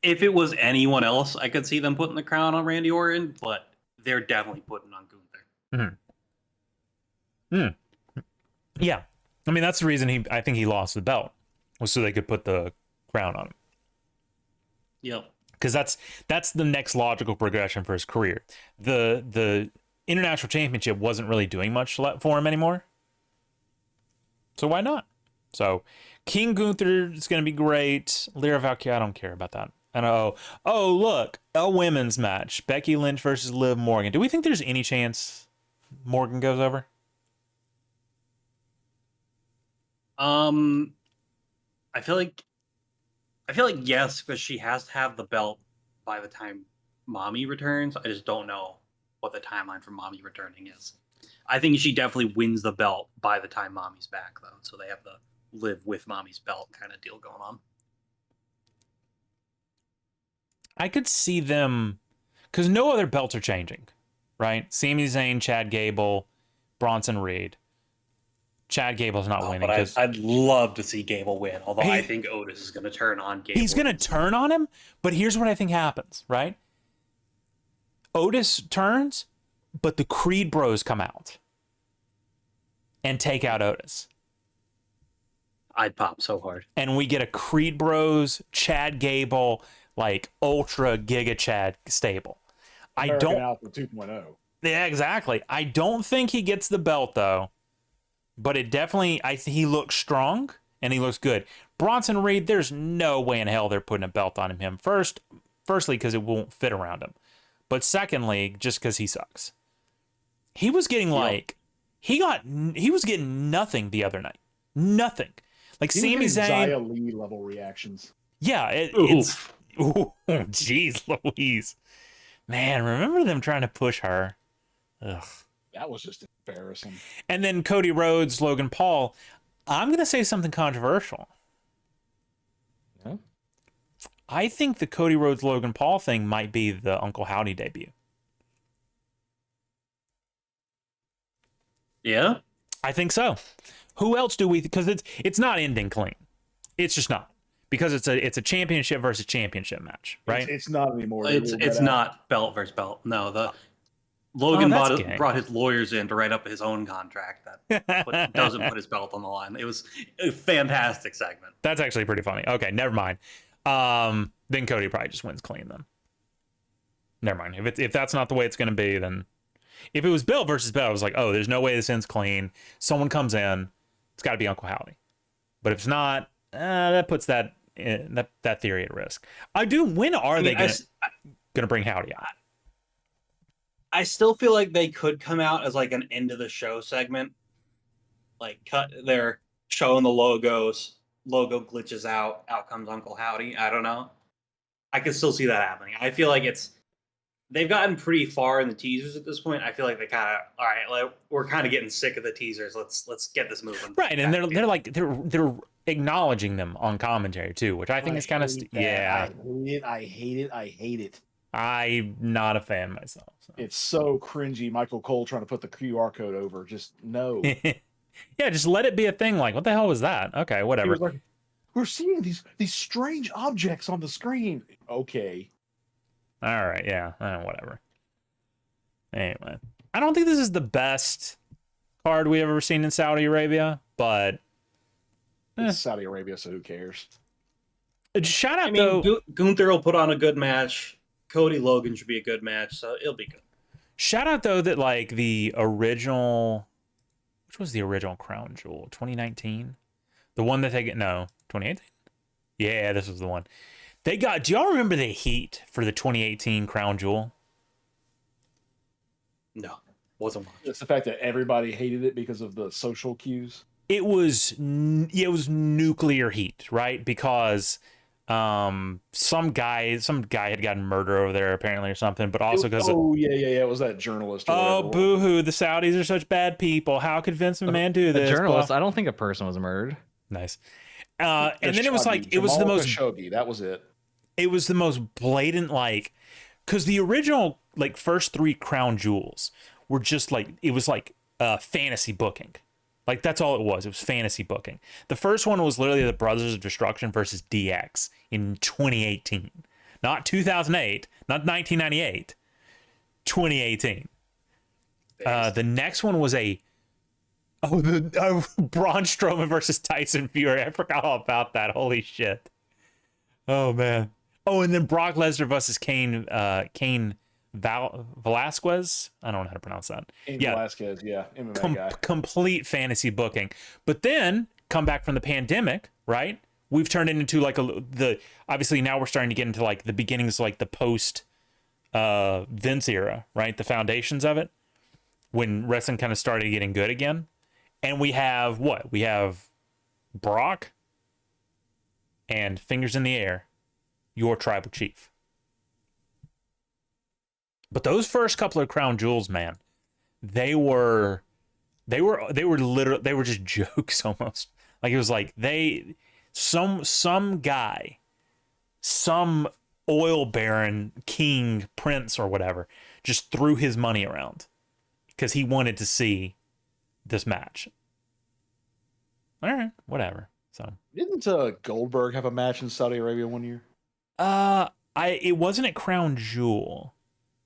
if it was anyone else, I could see them putting the crown on Randy Orton, but they're definitely putting on Gunther. Yeah. I mean, that's the reason I think he lost the belt, was so they could put the crown on him. Yep. Because that's the next logical progression for his career. The International Championship wasn't really doing much for him anymore. So why not? So King Gunther is going to be great. Lyra Valkyrie, I don't care about that. And look, a women's match. Becky Lynch versus Liv Morgan. Do we think there's any chance Morgan goes over? I feel like yes, because she has to have the belt by the time Mommy returns. I just don't know what the timeline for Mommy returning is. I think she definitely wins the belt by the time Mommy's back, though. So they have the live with Mommy's belt kind of deal going on. I could see them, because no other belts are changing, right? Sami Zayn, Chad Gable, Bronson Reed. Chad Gable's not winning. But I'd love to see Gable win, although I think Otis is going to turn on Gable. He's going to turn on him, but here's what I think happens, right? Otis turns, but the Creed Bros come out and take out Otis. I'd pop so hard. And we get a Creed Bros, Chad Gable, like ultra giga Chad stable. American Alpha 2.0. Yeah, exactly. I don't think he gets the belt though. But it definitely, he looks strong and he looks good. Bronson Reed, there's no way in hell they're putting a belt on him. Firstly, because it won't fit around him. But secondly, just because he sucks. He was getting he was getting nothing the other night. Nothing. Like Sami Zayn. Xia Li level reactions. Yeah, it's. Oh, jeez, Louise. Man, remember them trying to push her? Ugh. That was just embarrassing. And then Cody Rhodes, Logan Paul. I'm going to say something controversial. Yeah. I think the Cody Rhodes, Logan Paul thing might be the Uncle Howdy debut. Yeah? I think so. Who else do we... Because it's not ending clean. It's just not. because it's a championship versus championship match, right? It's not anymore. It's not belt versus belt. No, Logan brought his lawyers in to write up his own contract that doesn't put his belt on the line. It was a fantastic segment. That's actually pretty funny. Okay, never mind. Then Cody probably just wins clean then. Never mind. If that's not the way it's going to be, then if it was belt versus belt, I was like, oh, there's no way this ends clean. Someone comes in, it's got to be Uncle Howdy. But if it's not, that puts that theory at risk. When are they going to bring Howdy out? I still feel like they could come out as like an end of the show segment. Like they're showing the logos, logo glitches out comes Uncle Howdy. I don't know. I can still see that happening. I feel like they've gotten pretty far in the teasers at this point. I feel like they kind of, all right, like, we're kind of getting sick of the teasers. Let's get this moving. Right, and they're acknowledging them on commentary too, which I think is kind of I hate it. I'm not a fan myself. So. It's so cringy. Michael Cole trying to put the QR code over. Just no. Yeah, just let it be a thing. Like, what the hell was that? Okay, whatever. Like, we're seeing these strange objects on the screen. Okay. All right, yeah, whatever. Anyway, I don't think this is the best card we've ever seen in Saudi Arabia, but it's Saudi Arabia, so who cares? Shout out, though. Gunther will put on a good match. Cody Logan should be a good match, so it'll be good. Shout out, though, that like the original, which was the original Crown Jewel? 2019? The one that 2018? Yeah, this was the one. Do y'all remember the heat for the 2018 Crown Jewel? No, wasn't much. It's the fact that everybody hated it because of the social cues. It was nuclear heat, right? Because some guy had gotten murdered over there apparently or something, but also because it was that journalist. Boo-hoo, the Saudis are such bad people. How could Vince McMahon do this? A journalist? I don't think a person was murdered. Nice. And then it was like it was the most Khashoggi, that was it. It was the most blatant, like, because the original like first 3 Crown Jewels were just like it was like fantasy booking. Like, that's all it was. It was fantasy booking. The first one was literally the Brothers of Destruction versus DX in 2018. Not 2008, not 1998, 2018. The next one was Braun Strowman versus Tyson Fury. I forgot all about that. Holy shit. Oh, man. Oh, and then Brock Lesnar versus Cain Velasquez. I don't know how to pronounce that. Velasquez, yeah. MMA guy. Complete fantasy booking. But then come back from the pandemic, right? We've turned it into like obviously now we're starting to get into like the beginnings, like the post Vince era, right? The foundations of it when wrestling kind of started getting good again. And we have what? We have Brock and fingers in the air, your tribal chief. But those first couple of Crown Jewels, man, they were just jokes almost. Like it was like some guy, some oil baron, king, prince, or whatever, just threw his money around because he wanted to see this match. All right, whatever. So didn't Goldberg have a match in Saudi Arabia one year? It wasn't at Crown Jewel.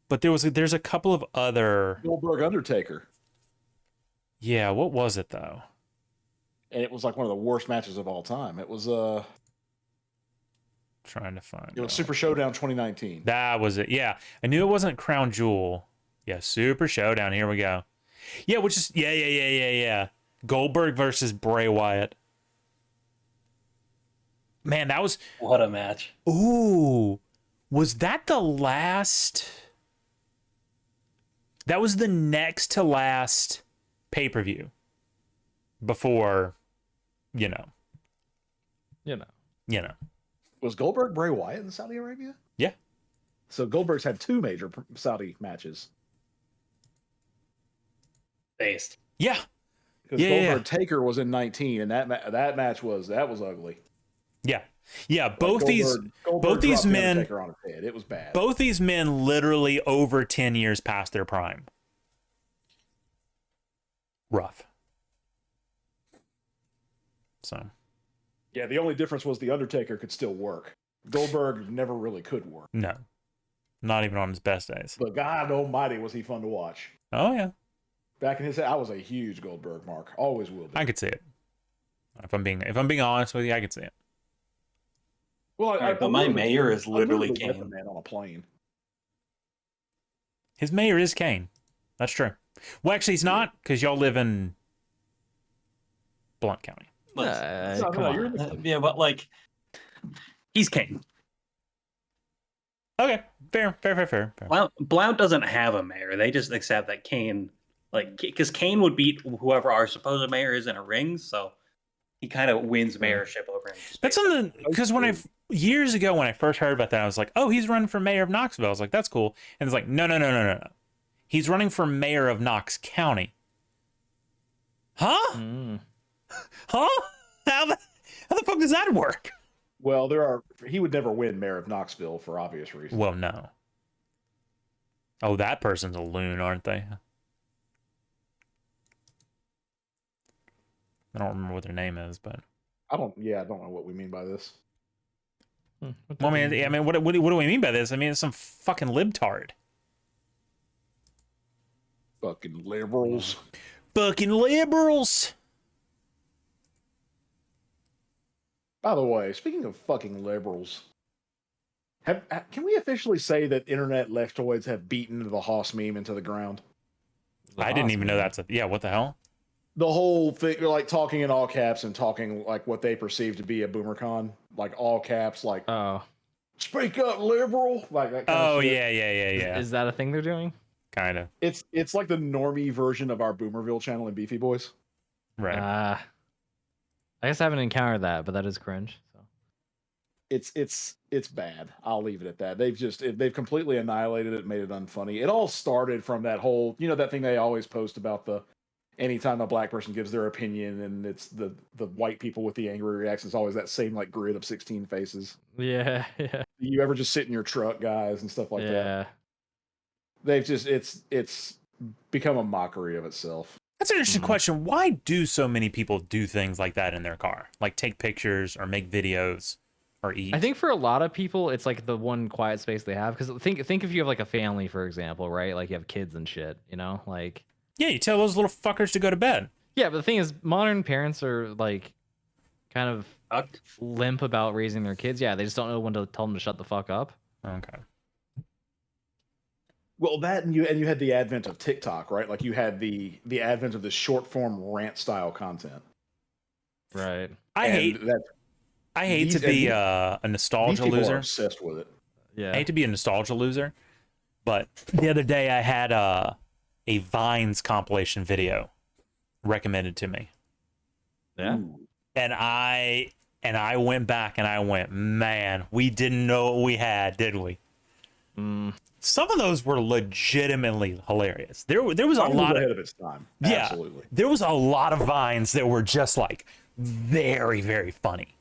But there's a couple of other Goldberg Undertaker. Yeah, what was it though? And it was like one of the worst matches of all time. It was trying to find it was Super Showdown 2019. That was it. Yeah. I knew it wasn't Crown Jewel. Yeah, Super Showdown. Here we go. Yeah, which is yeah. Goldberg versus Bray Wyatt. Man, that was what a match. Ooh. Was that the last? That was the next to last pay-per-view before, you know. Was Goldberg Bray Wyatt in Saudi Arabia? Yeah. So Goldberg's had 2 major Saudi matches. Based. Yeah. Because Goldberg Taker was in 19, and that match was ugly. Yeah. Yeah, both these men, it was bad. Both these men literally over 10 years past their prime. Rough. So, Yeah, the only difference was the Undertaker could still work. Goldberg never really could work. No, not even on his best days. But God almighty, was he fun to watch. Oh yeah, Back in his day, I was a huge Goldberg mark. Always will be. I could see it. If I'm being honest with you, I could see it. Well, But my mayor is literally met the Kane. man on a plane. His mayor is Kane. That's true. Well, actually, he's not, because y'all live in Blount County. Come you're on. in the Yeah, but like, he's Kane. Okay, fair. Blount doesn't have a mayor. They just accept that Kane, like, because Kane would beat whoever our supposed mayor is in a ring, so he kind of wins mayorship over him. That's something, because years ago when I first heard about that, I was like, oh, he's running for mayor of Knoxville. I was like, that's cool. And it's like, no. He's running for mayor of Knox County. Huh? Huh? How the fuck does that work? Well, he would never win mayor of Knoxville for obvious reasons. Well, no. Oh, that person's a loon, aren't they? I don't remember what their name is, but I don't know what we mean by this. well, I mean, what do we mean by this? I mean, it's some fucking libtard. Fucking liberals. Fucking liberals. By the way, speaking of fucking liberals, can we officially say that internet leftoids have beaten the Hoss meme into the ground? I didn't even know that's what the hell? The whole thing, like talking in all caps and talking like what they perceive to be a boomercon, like all caps, like speak up, liberal, like that. Kind of shit. Yeah. Is that a thing they're doing? Kind of. It's like the normie version of our Boomerville channel in Beefy Boys. Right. I guess I haven't encountered that, but that is cringe. So it's bad. I'll leave it at that. They've completely annihilated it, made it unfunny. It all started from that whole, that thing they always post about the anytime a black person gives their opinion and it's the white people with the angry reactions, it's always that same like grid of 16 faces. Yeah. You ever just sit in your truck, guys, and stuff like that? Yeah. They've just it's become a mockery of itself. That's an interesting question. Why do so many people do things like that in their car? Like take pictures or make videos or eat? I think for a lot of people, it's like the one quiet space they have. Because think if you have like a family, for example, right? Like you have kids and shit, like. Yeah, you tell those little fuckers to go to bed. Yeah, but the thing is, modern parents are like kind of limp about raising their kids. Yeah, they just don't know when to tell them to shut the fuck up. Okay. Well, that and you had the advent of TikTok, right? Like you had the advent of the short form rant style content. Right. I hate to be a nostalgia these loser. Are obsessed with it. Yeah. I hate to be a nostalgia loser, but the other day I had a Vines compilation video recommended to me. Yeah. Ooh. And I went back and I went, man, we didn't know what we had, did we? Some of those were legitimately hilarious. There was a lot ahead of its time. Yeah, Absolutely. There was a lot of Vines that were just like very, very funny.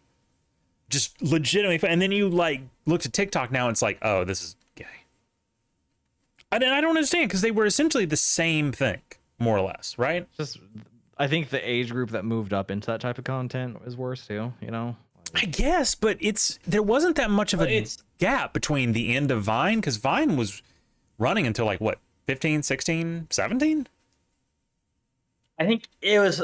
Just legitimately funny. And then you like look at TikTok now and it's like, oh, this is gay. I don't understand because they were essentially the same thing, more or less, right? I think the age group that moved up into that type of content is worse too, I guess, but there wasn't that much of a gap between the end of Vine because Vine was running until like what, 15, 16, 17? I think it was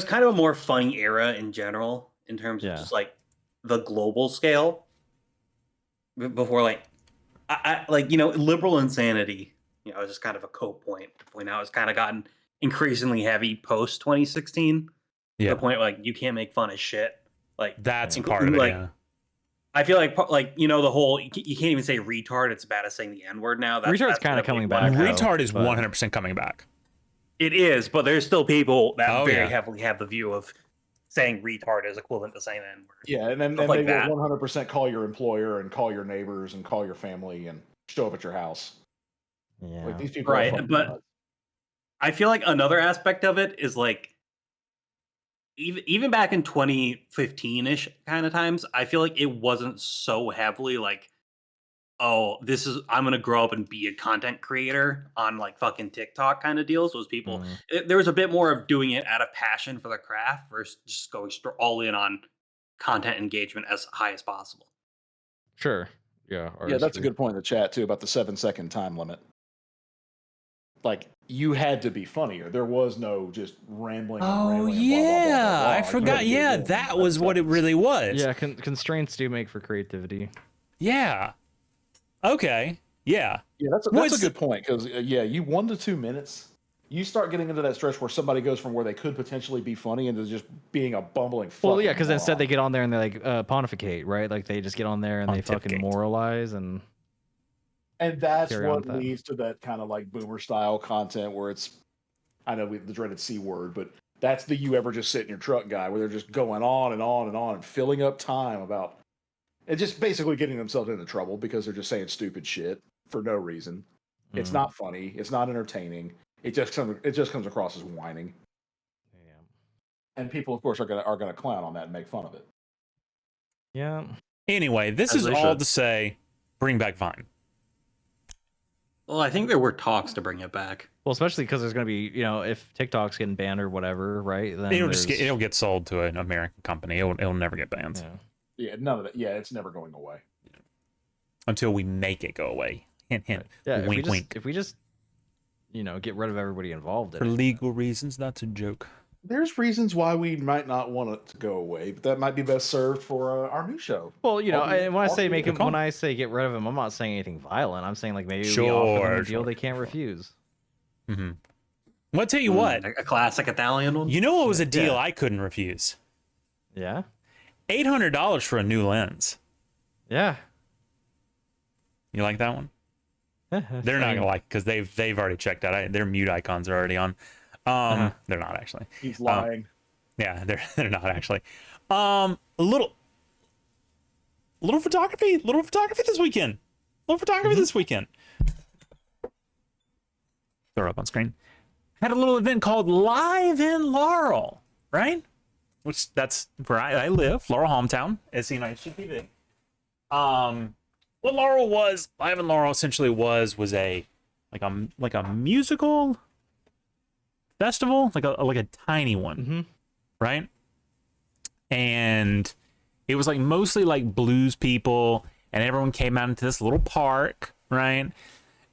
kind of a more funny era in general in terms of just like the global scale. Before like I liberal insanity, is just kind of a cope point to point out. It's kind of gotten increasingly heavy post 2016. Yeah. To the point like you can't make fun of shit. Like that's part of it. Yeah. I feel like the whole you can't even say retard. It's bad as saying the N word now. Retard's kind of coming back. Retard is 100% coming back. It is, but there's still people that heavily have the view of saying retard is equivalent to saying the N word. Yeah, and then they will 100% call your employer and call your neighbors and call your family and show up at your house. Yeah, like these people right. But nuts. I feel like another aspect of it is like even back in 2015-ish kind of times, I feel like it wasn't so heavily like, oh, I'm gonna grow up and be a content creator on like fucking TikTok kind of deals. Those people, there was a bit more of doing it out of passion for the craft versus just going all in on content engagement as high as possible. Sure. Yeah. Yeah, that's a good point in the chat too about the 7-second time limit. Like, you had to be funnier. There was no just rambling. And Oh rambling and blah, blah, blah, blah, yeah, blah. I Like, you forgot. had to get Yeah, in that 7 was what it seconds. really was. Yeah, constraints do make for creativity. Yeah. Okay. Yeah. Yeah, that's a good point because you 1 to 2 minutes, you start getting into that stretch where somebody goes from where they could potentially be funny into just being a bumbling. Well, yeah, fucking because instead moron. they get on there and they like pontificate, right? Like they just get on there and they fucking Pontificate. moralize and that's carry on what with that. leads to that kind of like boomer style content where it's, I know the dreaded C word, but that's the you ever just sit in your truck guy where they're just going on and on and on and filling up time about and just basically getting themselves into trouble because they're just saying stupid shit for no reason. It's not funny. It's not entertaining. It just comes across as whining. Yeah. And people, of course, are gonna clown on that and make fun of it. Yeah. Anyway, this As is they all should. to say, bring back Vine. Well, I think there were talks to bring it back. Well, especially because there's going to be, if TikTok's getting banned or whatever, right? Then It'll get sold to an American company. It'll never get banned Yeah, none of that. Yeah, it's never going away. until we make it go away. Hint, hint. Yeah, Wink, wink. If we just, get rid of everybody involved in For it. legal reasons, that's a joke. There's reasons why we might not want it to go away, but that might be best served for our new show. Well, when I say make it when I say get rid of him, I'm not saying anything violent. I'm saying like maybe we offer them a deal they can't refuse. Mm-hmm. Well, I'll tell you what. A classic Italian one. You know what was a deal I couldn't refuse? Yeah. $800 for a new lens. Yeah. You like that one? They're not gonna like because they've already checked out. Their mute icons are already on. They're not actually. He's lying. Yeah, they're not actually. A little photography this weekend. This weekend. Throw it up on screen. Had a little event called Live in Laurel, right? Which that's where I live, Laurel hometown, SC9TV. What Laurel was, Live in Laurel essentially was a like a musical festival, like a tiny one, right? And it was like mostly like blues people, and everyone came out into this little park, right?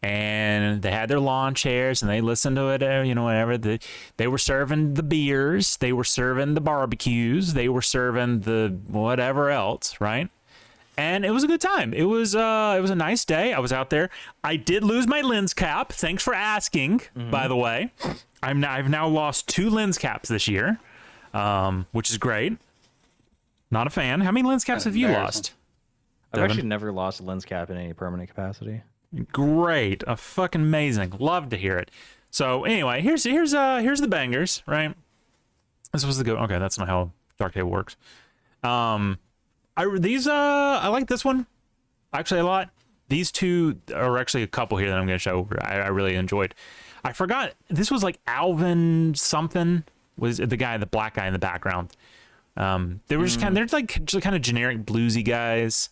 And they had their lawn chairs and they listened to it, whatever. They were serving the beers, they were serving the barbecues, they were serving the whatever else, right? And it was a good time. It was a nice day. I was out there. I did lose my lens cap. Thanks for asking, by the way. I've now lost 2 lens caps this year, which is great. Not a fan. How many lens caps have you lost? I've actually never lost a lens cap in any permanent capacity. Great, fucking amazing. Love to hear it. So anyway, here's the bangers, right? This was the go. Okay, that's not how Dark Table works. I like this one actually a lot. These two are actually a couple here that I'm going to show. I really enjoyed. I forgot this was like Alvin something was the black guy in the background. They were just kind of generic bluesy guys.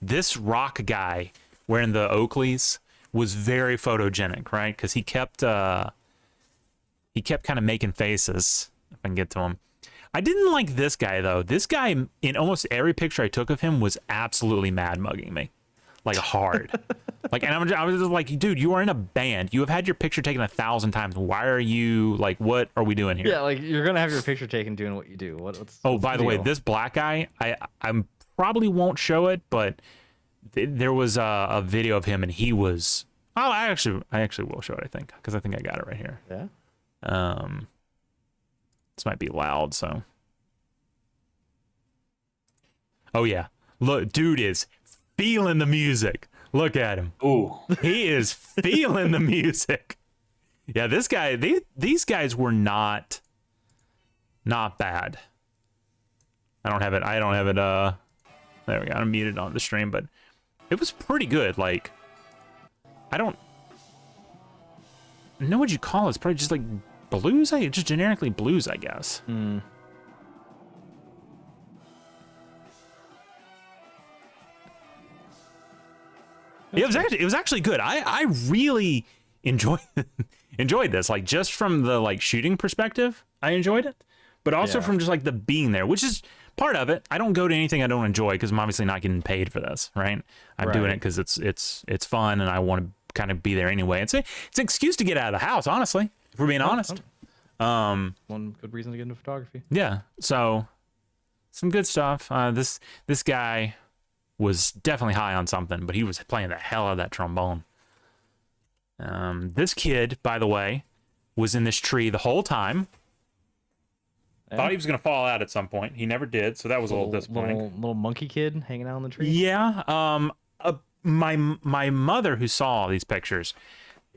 This rock guy wearing the Oakleys was very photogenic, right? Because he kept kind of making faces. If I can get to him, I didn't like this guy though. This guy in almost every picture I took of him was absolutely mad mugging me, like hard. And I was just like, dude, you are in a band. You have had your picture taken 1,000 times. Why are you what are we doing here? Yeah, like you're gonna have your picture taken doing what you do. By the way, this black guy, I probably won't show it, but there was a video of him, and he was. Oh, I actually will show it. I think because I think I got it right here. Yeah. This might be loud, so. Oh yeah, look, dude is feeling the music. Look at him. Ooh, He is feeling the music. Yeah, this guy. These guys were not bad. I don't have it. There we go. I'm muted on the stream, but it was pretty good. Like, I don't know what you call it. It's probably just like blues. Just generically blues, I guess. It was actually good. I really enjoyed this. Like just from the shooting perspective, I enjoyed it, but also from just like the being there, which is part of it. I don't go to anything I don't enjoy because I'm obviously not getting paid for this, right? I'm doing it because it's fun and I want to kind of be there anyway. It's an excuse to get out of the house, honestly, if we're being honest. One good reason to get into photography. Yeah, so some good stuff. This guy was definitely high on something, but he was playing the hell out of that trombone. This kid, by the way, was in this tree the whole time. Thought he was gonna fall out at some point. He never did, so that was a little disappointing. Little monkey kid hanging out on the tree. Yeah. My mother, who saw all these pictures,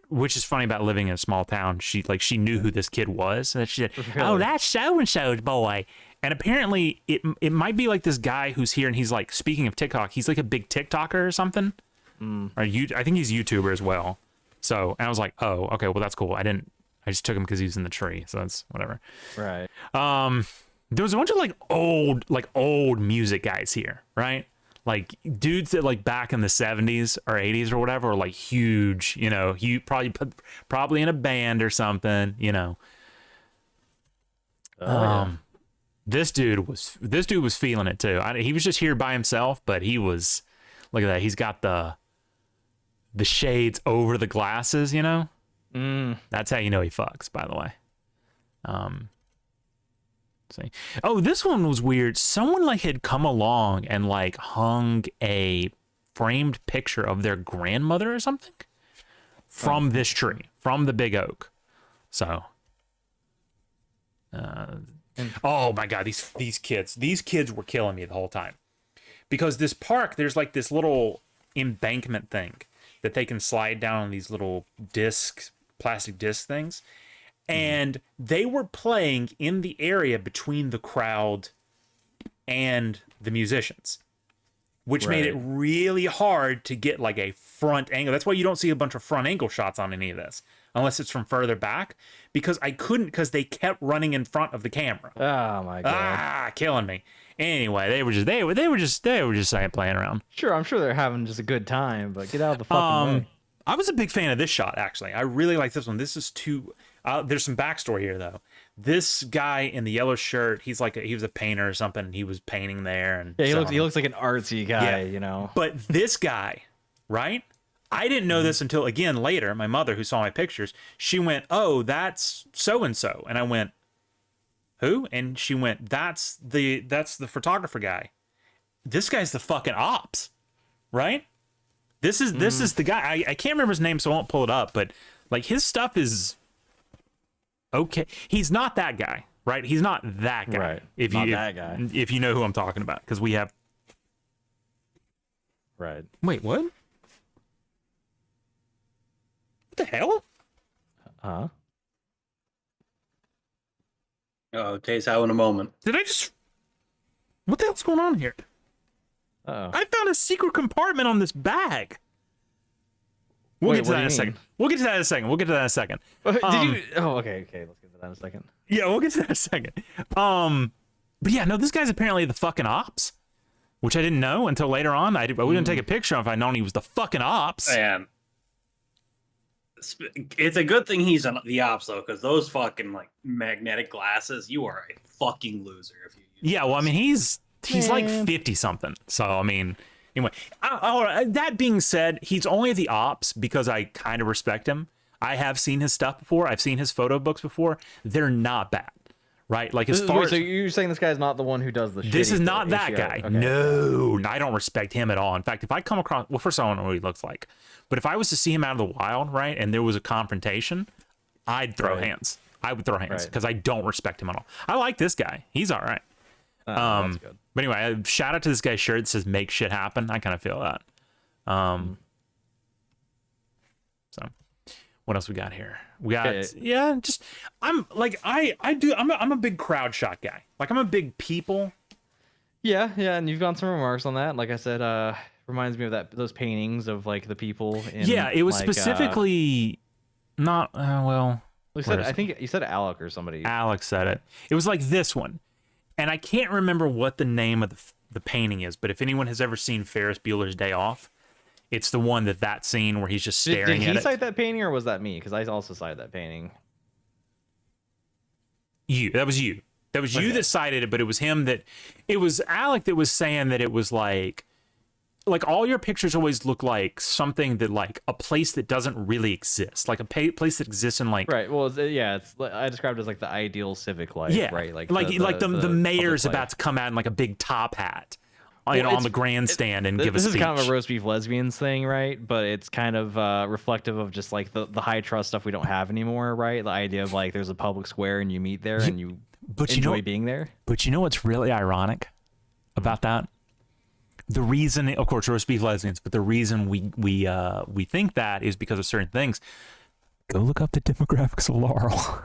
which is funny about living in a small town, she knew who this kid was, and she said, really? "Oh, that's so and so's boy." And apparently, it might be like this guy who's here, and he's like, speaking of TikTok, he's like a big TikToker or something. Or I think he's a YouTuber as well. So, and I was like, oh, okay, well that's cool. I just took him because he was in the tree, so that's whatever. Right. There was a bunch of old music guys here, right? Like dudes that like back in the 70s or 80s or whatever were like huge, you know, probably in a band or something, you know. Yeah. This dude was feeling it too. He was just here by himself, but he was, look at that. He's got the shades over the glasses, you know. That's how you know he fucks, by the way. See. Oh, this one was weird. Someone like had come along and like hung a framed picture of their grandmother or something from this tree, from the big oak. So, oh my God, these kids were killing me the whole time, because this park, there's like this little embankment thing that they can slide down on these little plastic disc things. And they were playing in the area between the crowd and the musicians, which made it really hard to get like a front angle. That's why you don't see a bunch of front angle shots on any of this, unless it's from further back, because I couldn't, because they kept running in front of the camera. Oh my God. Killing me. Anyway, they were just playing around. Sure, I'm sure they're having just a good time, but get out of the fucking way. I was a big fan of this shot, actually. I really like this one. This is too... there's some backstory here, though. This guy in the yellow shirt, he was a painter or something, and he was painting there. And yeah, he looks like an artsy guy, you know. But this guy, right? I didn't know this until, again, later. My mother, who saw my pictures, she went, "Oh, that's so-and-so." And I went, "Who?" And she went, that's the photographer guy. This guy's the fucking ops, right? This is the guy. I can't remember his name, so I won't pull it up. But like his stuff is okay. He's not that guy, right? He's not that guy. Right. That guy. If you know who I'm talking about, because we have. Right. Wait, what? What the hell? Huh? Oh, Tays having a moment. Did I just? What the hell's going on here? Uh-oh. I found a secret compartment on this bag. We'll get to that in a second. We'll get to that in a second. Did you? Oh, okay. Let's get to that in a second. Yeah, we'll get to that in a second. But yeah, no, this guy's apparently the fucking ops, which I didn't know until later on. I wouldn't take a picture of if I'd known he was the fucking ops. Man, it's a good thing he's the ops though, because those fucking like magnetic glasses, you are a fucking loser if you use Yeah, well, I mean, he's like 50 something. So I mean, anyway. That being said, he's only the ops because I kind of respect him. I have seen his stuff before. I've seen his photo books before. They're not bad, right? Like as far as, so you're saying this guy's not the one who does the shit. This is not that guy. Okay. No, I don't respect him at all. In fact, if I come across, well, first of all, I don't know what he looks like, but if I was to see him out of the wild, right, and there was a confrontation, I'd throw hands. I would throw hands because I don't respect him at all. I like this guy. He's all right. That's good. But anyway, shout out to this guy's shirt that says "Make shit happen." I kind of feel that. So, what else we got here? We got I'm a big crowd shot guy. Like I'm a big people. Yeah, and you've gone some remarks on that. Like I said, reminds me of those paintings of like the people. It was specifically not well. I think you said Alec or somebody. Alex said it. It was like this one. And I can't remember what the name of the painting is, but if anyone has ever seen Ferris Bueller's Day Off, it's the one that scene where he's just staring at it. Did he cite that painting or was that me? Because I also cited that painting. That was you. That was you that cited it, but it was him that. It was Alec that was saying that it was like all your pictures always look like something that like a place that doesn't really exist, like a place that exists in like. Right. Well, it's I described it as like the ideal civic life. Yeah. Right. Like the mayor's about to come out in like a big top hat. On the grandstand and give a speech. This is kind of a roast beef lesbians thing, right? But it's kind of reflective of just like the high trust stuff we don't have anymore, right? The idea of like there's a public square and you meet there and you enjoy being there. But you know what's really ironic about that? The reason, of course, roast beef lesbians, but the reason we think that is because of certain things. Go look up the demographics of Laurel.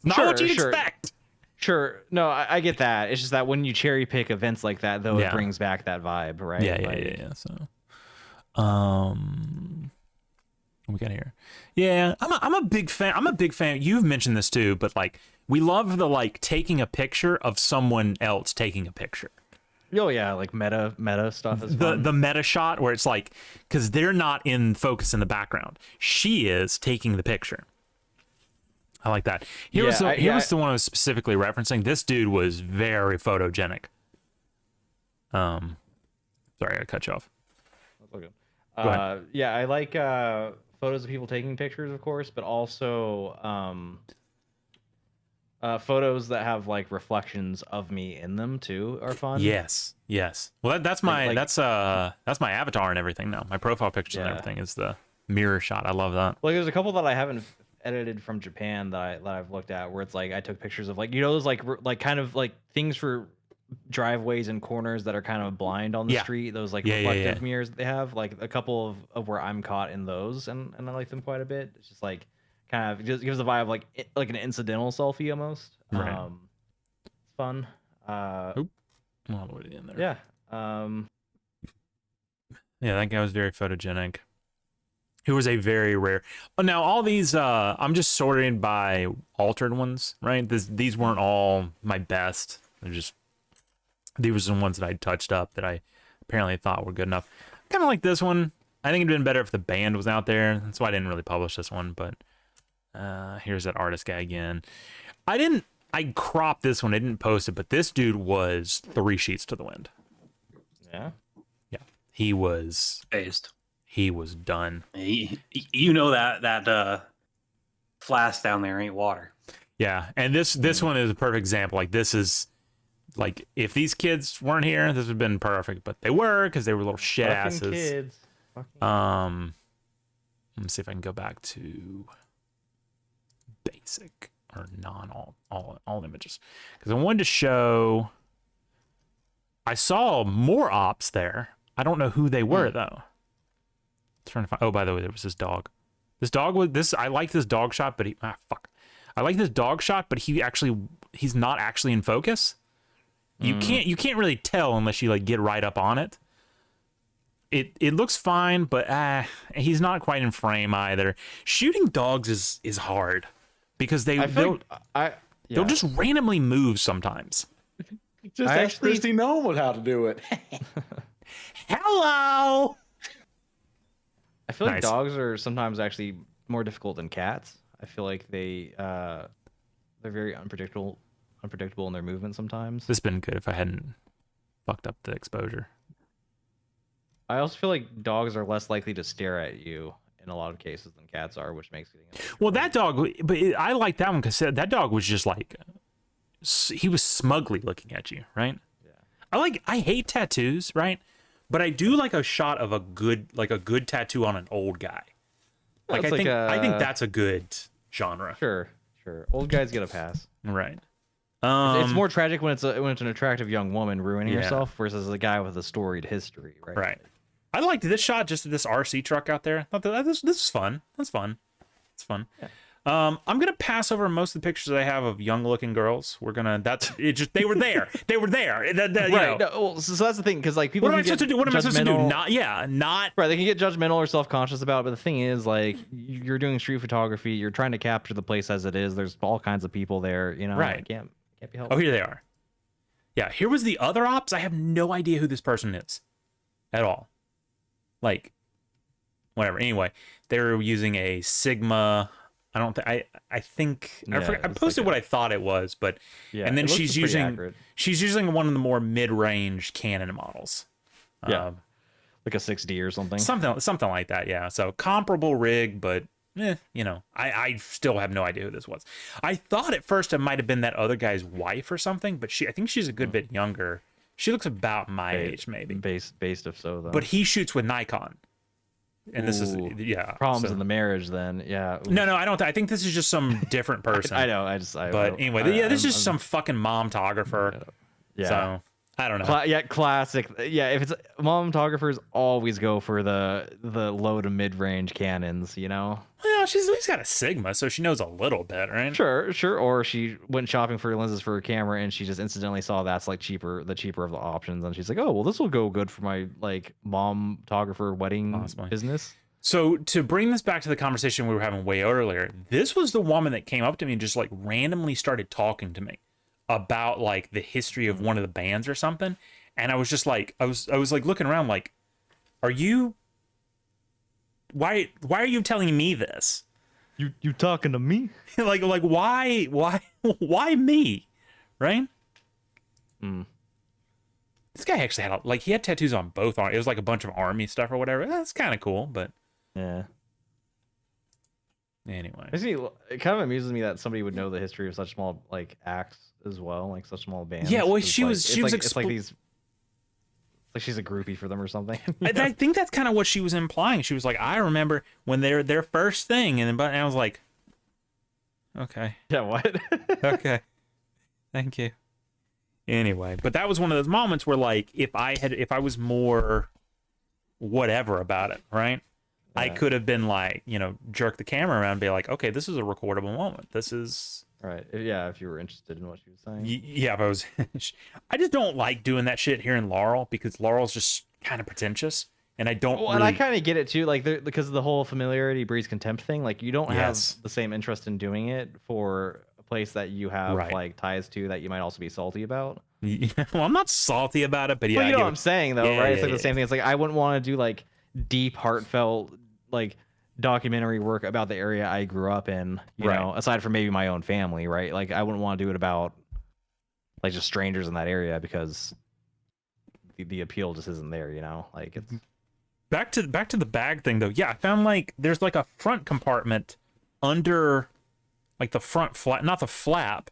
Not what you'd expect. Sure. No, I get that. It's just that when you cherry pick events like that, though, it brings back that vibe, right? Yeah. So, what we got here? Yeah, I'm a big fan. I'm a big fan. You've mentioned this too, but like we love the like taking a picture of someone else taking a picture. Oh yeah, like meta stuff is fun. The meta shot where it's like because they're not in focus in the background. She is taking the picture. I like that. Here's the one I was specifically referencing. This dude was very photogenic. Sorry, I cut you off. That's okay. Go ahead. Yeah, I like photos of people taking pictures, of course, but also photos that have like reflections of me in them too are fun. Yes. Well, that's my that's my avatar and everything now. My profile pictures and everything is the mirror shot. I love that. Like, there's a couple that I haven't edited from Japan that I've looked at where it's like I took pictures of like those like kind of like things for driveways and corners that are kind of blind on the street, those like reflective mirrors that they have, like a couple of where I'm caught in those, and I like them quite a bit. It's just like kind of just gives the vibe like an incidental selfie almost. Right. It's fun. All the way to the end there. Yeah. That guy was very photogenic. Who was a very rare. Now all these, I'm just sorting by altered ones, right? These weren't all my best. These were the ones that I touched up that I apparently thought were good enough. Kind of like this one. I think it'd been better if the band was out there. That's why I didn't really publish this one. But here's that artist guy again. I cropped this one. I didn't post it, but this dude was 3 sheets to the wind. Yeah. He was Phased. He was done. You know that flask down there ain't water. Yeah, and this one is a perfect example. Like this is like if these kids weren't here, this would have been perfect. But they were because they were little shit asses. Kids. Let me see if I can go back to basic or non all images because I wanted to show. I saw more ops there. I don't know who they were though. Trying to find. Oh, by the way, there was this dog. This dog was this. I like this dog shot, but I like this dog shot, but he's not actually in focus. You can't really tell unless you like get right up on it. It looks fine, but he's not quite in frame either. Shooting dogs is hard because they'll just randomly move sometimes. Just ask Christy Gnome how to do it. Hello. I feel like dogs are sometimes actually more difficult than cats. I feel like they're very unpredictable in their movement sometimes. This would been good if I hadn't fucked up the exposure. I also feel like dogs are less likely to stare at you in a lot of cases than cats are, which makes it. Well, that dog, but I like that one because that dog was just like he was smugly looking at you, right? Yeah. I hate tattoos, right? But I do like a shot of a good tattoo on an old guy. Like I think that's a good genre. Sure. Old guys get a pass. Right. It's more tragic when it's an attractive young woman ruining herself versus a guy with a storied history, right? Right. I liked this shot, just this RC truck out there. I thought this is fun. That's fun. It's fun. Yeah. I'm gonna pass over most of the pictures I have of young-looking girls. They were there. They were there. Right. No, well, so that's the thing, because like people. What am I supposed to do? What am I supposed to do? Not. Right. They can get judgmental or self-conscious about it, but the thing is, like, you're doing street photography. You're trying to capture the place as it is. There's all kinds of people there. You know. Right. It can't be helped. Oh, here they are. Yeah. Here was the other ops. I have no idea who this person is, at all. Like, whatever. Anyway, they were using a Sigma I don't think I think Yeah, I it's posted like what I thought it was, but Yeah, and then it looks she's pretty using accurate. one of the more mid-range Canon models. Yeah. Um, like a 6D or something. something like that. Yeah. So comparable rig, but you know, I still have no idea who this was. I thought at first it might have been that other guy's wife or something, but I think she's a good bit younger. She looks about my age, maybe. Based if so though. But he shoots with Nikon. And this is Ooh, yeah problems so- in the marriage then. Yeah. No, I don't. I think this is just some different person. I know. But anyway, yeah, this is just some fucking momtographer. Yeah. So I don't know. Yeah, classic. Yeah, if it's momtographers, always go for the low to mid range Canons. You know. Well, she's at least got a Sigma, so she knows a little bit, right? Sure. Or she went shopping for lenses for her camera, and she just incidentally saw that's like the cheaper of the options, and she's like, oh well, this will go good for my like momtographer wedding Possibly. business. So to bring this back to the conversation we were having way earlier, this was the woman that came up to me and just like randomly started talking to me about like the history of one of the bands or something, and I was just like, I was like looking around like, are you? Why are you telling me this? You talking to me? like why me? Right? This guy actually had he had tattoos on both arms. It was like a bunch of army stuff or whatever. That's kind of cool, but Yeah. anyway. It kind of amuses me that somebody would know the history of such small like acts as well, like such small bands. Yeah, well, It's she was it's like these. It's like she's a groupie for them or something. I think that's kind of what she was implying. She was like, I remember when they're their first thing, and I was like, okay, Yeah. What? okay, thank you. Anyway, but that was one of those moments where like if I was more whatever about it, right? I Yeah. could have been like, you know, jerk the camera around and be like, okay, this is a recordable moment. This is Right. Yeah. If you were interested in what she was saying. yeah, if I was I just don't like doing that shit here in Laurel because Laurel's just kind of pretentious and I don't Well, and I kind of get it too, like because of the whole familiarity breeds contempt thing. Like you don't Yes. have the same interest in doing it for a place that you have Right. like ties to that you might also be salty about. well, I'm not salty about it, but yeah, But I you know get what I'm saying though, Yeah, right? It's yeah, like the same thing. It's like I wouldn't want to do like deep, heartfelt, like documentary work about the area I grew up in, you Right. know, aside from maybe my own family, right? Like I wouldn't want to do it about like just strangers in that area because the appeal just isn't there, you know? Like it's back to the bag thing though. Yeah, I found like there's like a front compartment under like the front flap, not the flap,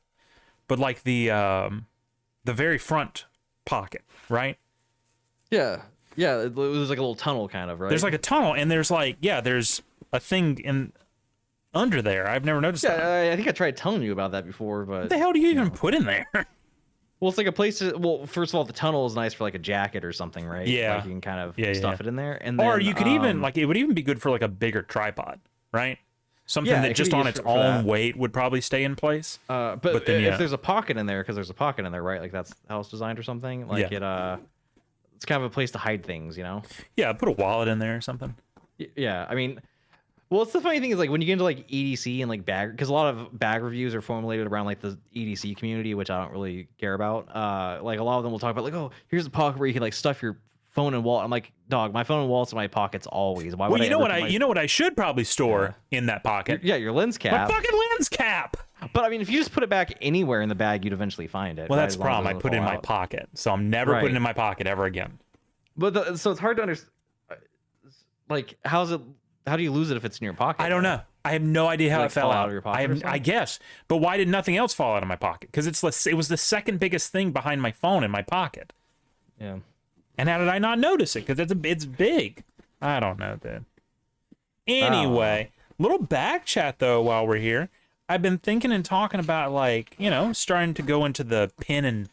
but like the very front pocket, right? yeah. It was like a little tunnel kind of, right? There's like a tunnel and there's like there's a thing in under there. I've never noticed that. Yeah, I think I tried telling you about that before, but What the hell do you even put in there? well, it's like a place to. Well, first of all, the tunnel is nice for like a jacket or something, right? Yeah. like you can kind of Yeah, stuff yeah. it in there, and Or then, you could even like it would even be good for like a bigger tripod, right? Something Yeah, it that could just be on used its for own that. weight would probably stay in place. But then, yeah. if there's a pocket in there, because there's a pocket in there, right? Like that's how it's designed or something. Like it's kind of a place to hide things, you know? Yeah, put a wallet in there or something. Yeah, I mean, well, it's the funny thing is like when you get into like EDC and like bag, because a lot of bag reviews are formulated around like the EDC community, which I don't really care about. Like a lot of them will talk about like, oh, here's a pocket where you can like stuff your phone and wallet. I'm like, dog, my phone and wallet's in my pockets always. Why would Well, I you know ever what put my- you know what I should probably store in that pocket? your lens My cap. fucking lens cap. But I mean, if you just put it back anywhere in the bag, you'd eventually find it. Well, right? that's As the long as problem. I doesn't put it in fall my out. pocket, so I'm never Right. putting it in my pocket ever again. But so it's hard to understand. Like, how do you lose it if it's in your pocket? I don't know. I have no idea how Like it fell fall out out. of your pocket or something? I guess, but why did nothing else fall out of my pocket? Because it was the second biggest thing behind my phone in my pocket. Yeah. And how did I not notice it? Because it's big. I don't know, dude. Anyway, little back chat though. While we're here, I've been thinking and talking about like starting to go into the pin and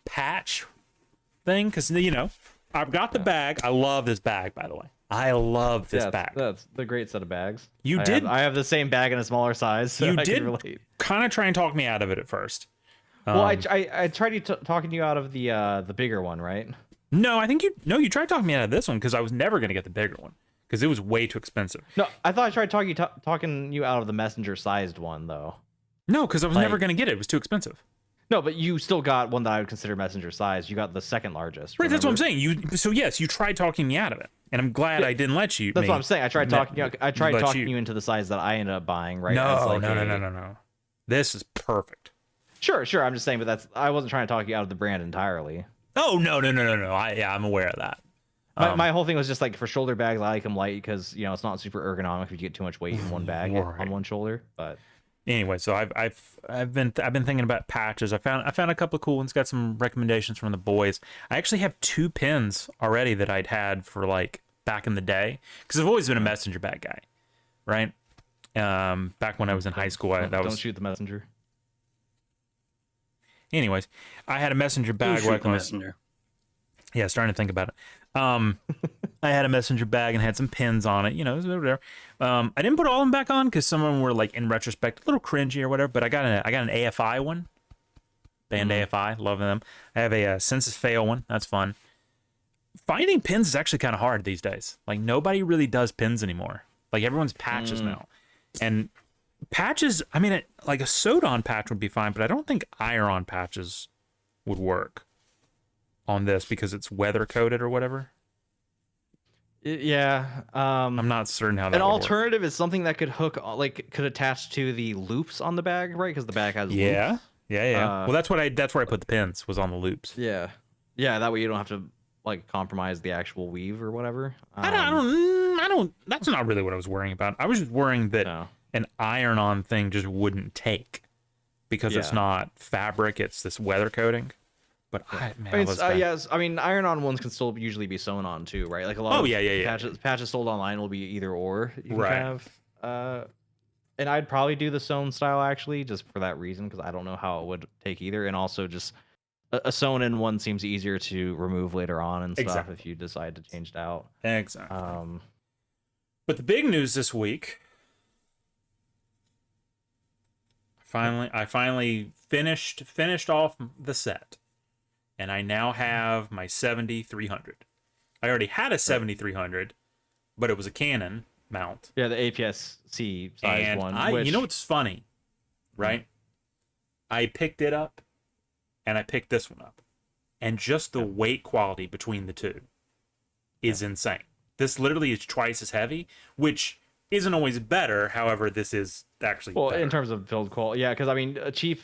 patch thing because I've got the bag. I love this bag, by the way. I love this bag. That's the great set of bags. I have the same bag in a smaller size. So You I did can relate. kind of try and talk me out of it at first. Well, I tried talking you out of the bigger one, right? No, I think you tried talking me out of this one because I was never gonna get the bigger one because it was way too expensive. No, I thought I tried talking you out of the messenger sized one though. No, because I was never Like- gonna get it. It was too expensive. No, but you still got one that I would consider messenger size. You got the second largest. Right, that's what I'm remember? saying. So yes, you tried talking me out of it. And I'm glad I didn't let you. That's what I'm saying. I tried talking you into the size that I ended up buying, right? No, no. This is perfect. Sure. I'm just saying, but I wasn't trying to talk you out of the brand entirely. Oh, no. I'm aware of that. My whole thing was just like for shoulder bags, I like them light because it's not super ergonomic if you get too much weight in one bag on one shoulder. But anyway, so I've been thinking about patches. I found a couple of cool ones. Got some recommendations from the boys. I actually have 2 pins already that I'd had for like back in the day because I've always been a messenger bag guy, right? Back when I was in high school, don't shoot the messenger. Anyways, I had a messenger bag. Messenger. Yeah, starting to think about it. I had a messenger bag and had some pins on it, whatever. I didn't put all of them back on because some of them were like in retrospect a little cringy or whatever. But I got an AFI one, band AFI, love them. I have a Census Fail one, that's fun. Finding pins is actually kind of hard these days. Like nobody really does pins anymore. Like everyone's patches now, and patches. I mean, like a sewed-on patch would be fine, but I don't think iron-on patches would work on this because it's weather coated or whatever. Yeah, I'm not certain how that. An would alternative is something that could could attach to the loops on the bag, right? Because the bag has loops. Yeah. Well, that's where I put the pins, was on the loops. Yeah. That way you don't have to like compromise the actual weave or whatever. I don't. That's not really what I was worrying about. I was just worrying that an iron-on thing just wouldn't take because it's not fabric; it's this weather coating. But I mean, iron-on ones can still usually be sewn on too, right? Like a lot of patches sold online will be either or. You can have, and I'd probably do the sewn style actually, just for that reason, because I don't know how it would take either, and also just a sewn-in one seems easier to remove later on and stuff if you decide to change it out. Exactly. But the big news this week, I finally finished off the set. And I now have my 7300. I already had a 7300, but it was a Canon mount. Yeah, the APS-C size one. You know what's funny, right? I picked it up, and I picked this one up. And just the weight quality between the two is insane. This literally is twice as heavy, which isn't always better. However, this is actually better. In terms of build quality, yeah, because I mean, cheap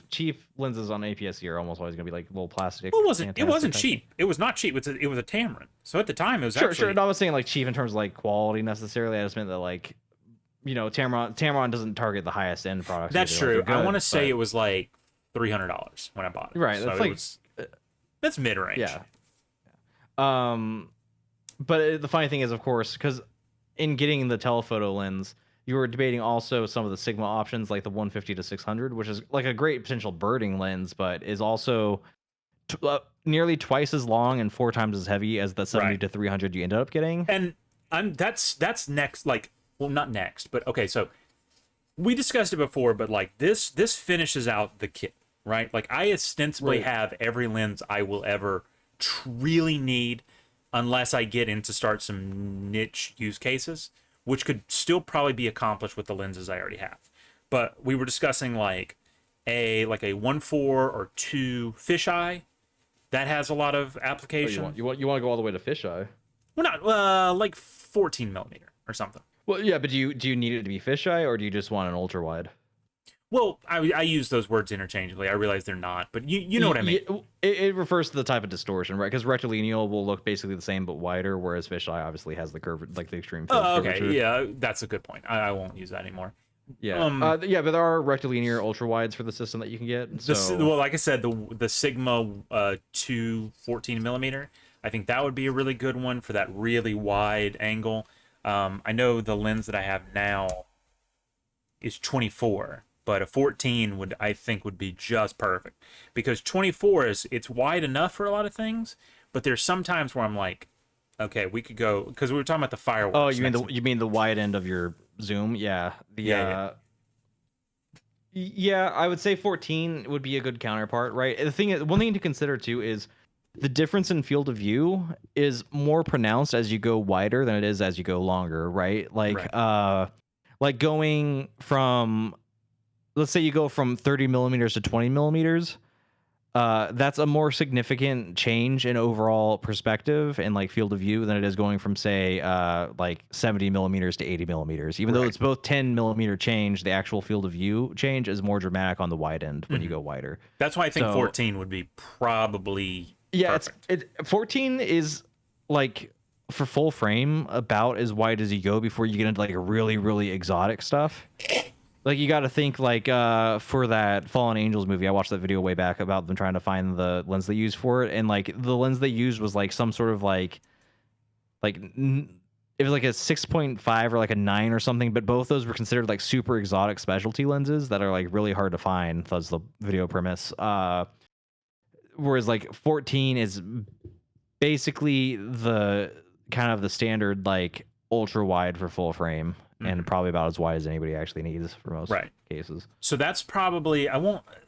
lenses on APS-C are almost always gonna be like little plastic. Well, it wasn't cheap. It was not cheap. It was a Tamron. So at the time, it was sure. No, I was saying like cheap in terms of like quality necessarily. I just meant that like, Tamron doesn't target the highest end products. That's true. I want to say it was like $300 when I bought it. Right. So that's mid range. Yeah. But the funny thing is, of course, because in getting the telephoto lens, you were debating also some of the Sigma options, like the 150 to 600, which is like a great potential birding lens, but is also nearly twice as long and 4 times as heavy as the 70 to 300 you ended up getting. And that's next. Like, well, not next, but okay. So we discussed it before, but like this finishes out the kit, right? Like I ostensibly have every lens I will ever really need, unless I get into start some niche use cases, which could still probably be accomplished with the lenses I already have. But we were discussing like a 1.4 or 2 fisheye that has a lot of application. Oh, you want to go all the way to fisheye? Well, not like 14 millimeter or something. Well, yeah, but do you need it to be fisheye, or do you just want an ultra wide? Well, I use those words interchangeably. I realize they're not, but you know what I mean. It refers to the type of distortion, right? Because rectilineal will look basically the same but wider, whereas fisheye obviously has the curve, like the extreme. Okay, yeah, that's a good point. I won't use that anymore. Yeah, yeah, but there are rectilinear ultra wides for the system that you can get. Well, like I said, the Sigma 2 14 millimeter. I think that would be a really good one for that really wide angle. I know the lens that I have now is 24. But a 14 would be just perfect, because 24 it's wide enough for a lot of things, but there's some times where I'm like, okay, we could go, because we were talking about the fireworks. Oh, you mean the wide end of your zoom? Yeah. Yeah, I would say 14 would be a good counterpart, right? One thing to consider too is the difference in field of view is more pronounced as you go wider than it is as you go longer, right? Like going from, let's say you go from 30 millimeters to 20 millimeters, that's a more significant change in overall perspective and like field of view than it is going from say like 70 millimeters to 80 millimeters. Even though it's both 10 millimeter change, the actual field of view change is more dramatic on the wide end when you go wider. That's why I think 14 would be probably perfect. 14 is like for full frame about as wide as you go before you get into like really, really exotic stuff. Like you got to think like for that Fallen Angels movie, I watched that video way back about them trying to find the lens they used for it, and like the lens they used was like some sort of like it was like a 6.5 or like a 9 or something, but both those were considered like super exotic specialty lenses that are like really hard to find. That's the video premise. Whereas like 14 is basically the kind of the standard like ultra wide for full frame. And probably about as wide as anybody actually needs for most cases. So that's probably,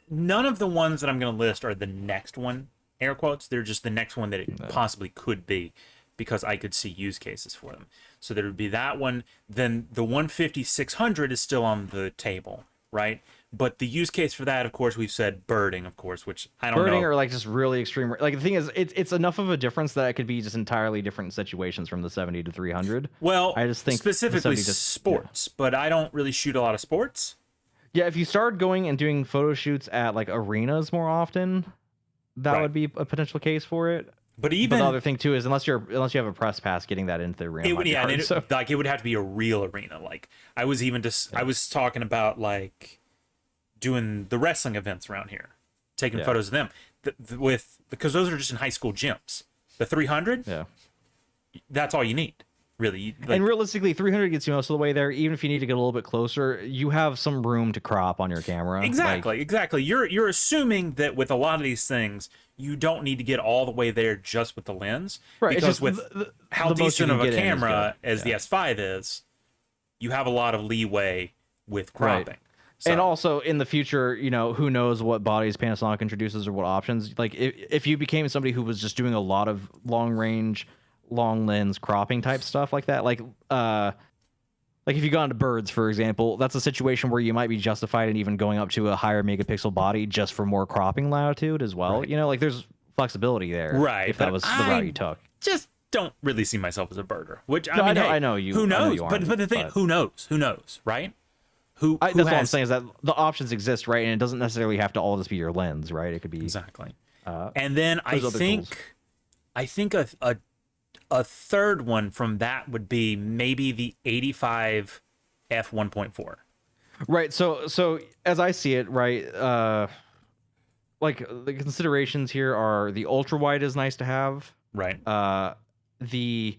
none of the ones that I'm going to list are the next one, air quotes. They're just the next one that it possibly could be, because I could see use cases for them. So there would be that one. Then the 150-600 is still on the table, right? But the use case for that, of course, we've said birding, of course, which I don't know. Birding or like just really extreme. Like the thing is, it's enough of a difference that it could be just entirely different situations from the 70 to 300. Well, I just think specifically sports, but I don't really shoot a lot of sports. Yeah, if you start going and doing photo shoots at like arenas more often, that would be a potential case for it. But even the other thing too is unless you have a press pass, getting that into the arena. Like it would have to be a real arena. Like I was talking about like doing the wrestling events around here, taking photos of them because those are just in high school gyms. The 300, that's all you need, really. And realistically, 300 gets you most of the way there. Even if you need to get a little bit closer, you have some room to crop on your camera. Exactly. You're assuming that with a lot of these things, you don't need to get all the way there just with the lens, right? Because with how decent of a camera as the S5 is, you have a lot of leeway with cropping. Right. So. And also in the future, who knows what bodies Panasonic introduces or what options. Like if you became somebody who was just doing a lot of long range, long lens cropping type stuff like that, like if you got into birds, for example, that's a situation where you might be justified in even going up to a higher megapixel body just for more cropping latitude as well. Right. Like there's flexibility there. Right. If that was the route you took. Just don't really see myself as a birder. Which I know you. Who knows? But the thing, who knows? Right? That's what I'm saying is that the options exist, right? And it doesn't necessarily have to all just be your lens, right? It could be exactly. And then I think a third one from that would be maybe the 85 f1.4. Right. So as I see it, right, like the considerations here are the ultra wide is nice to have, right? The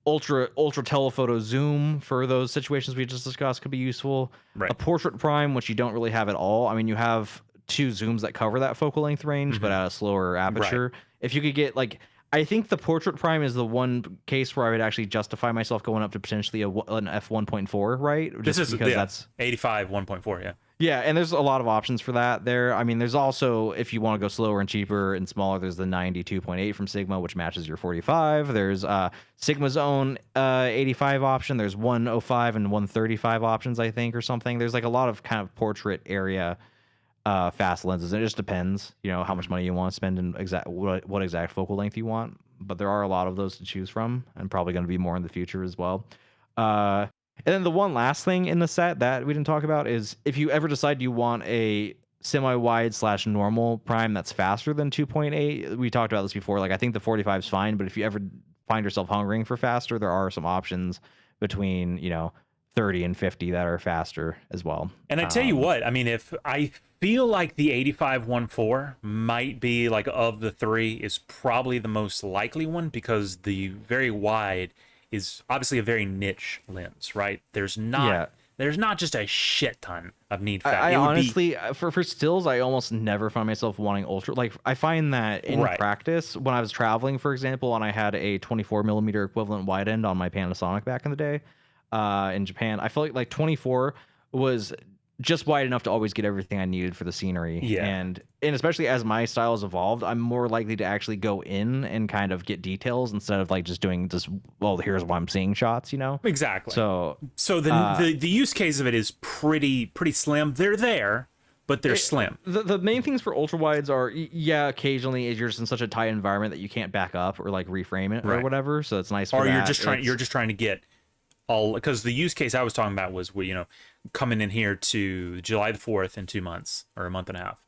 ultra telephoto zoom for those situations we just discussed could be useful. Right. A portrait prime, which you don't really have at all. I mean, you have two zooms that cover that focal length range, but at a slower aperture. Right. If you could get like, I think the portrait prime is the one case where I would actually justify myself going up to potentially an f1.4, right? Just because that's 85 1.4, yeah. Yeah, and there's a lot of options for that there. I mean, there's also, if you want to go slower and cheaper and smaller, there's the 92.8 from Sigma, which matches your 45. There's Sigma's own 85 option. There's 105 and 135 options, I think, or something. There's like a lot of kind of portrait area fast lenses. It just depends, how much money you want to spend and what exact focal length you want. But there are a lot of those to choose from, and probably going to be more in the future as well. And then the one last thing in the set that we didn't talk about is if you ever decide you want a semi-wide / normal prime that's faster than 2.8, we talked about this before. Like I think the 45 is fine, but if you ever find yourself hungering for faster, there are some options between 30 and 50 that are faster as well. And I tell you what, I mean, if I feel like the 85 1.4 might be like of the three is probably the most likely one, because the very wide is obviously a very niche lens, right? There's not just a shit ton of need for that. I honestly, for stills, I almost never find myself wanting ultra. Like I find that in practice, when I was traveling, for example, and I had a 24 millimeter equivalent wide end on my Panasonic back in the day in Japan, I felt like 24 was just wide enough to always get everything I needed for the scenery. Yeah. And especially as my style has evolved, I'm more likely to actually go in and kind of get details instead of like just doing this, well, here's why I'm seeing shots, Exactly. So the use case of it is pretty slim. They're there, but they're slim. The main things for ultra wides are, yeah, occasionally is you're just in such a tight environment that you can't back up or like reframe it or whatever. So it's nice. For or that. you're just trying to get all, because the use case I was talking about was, coming in here to July the 4th in 2 months or a month and a half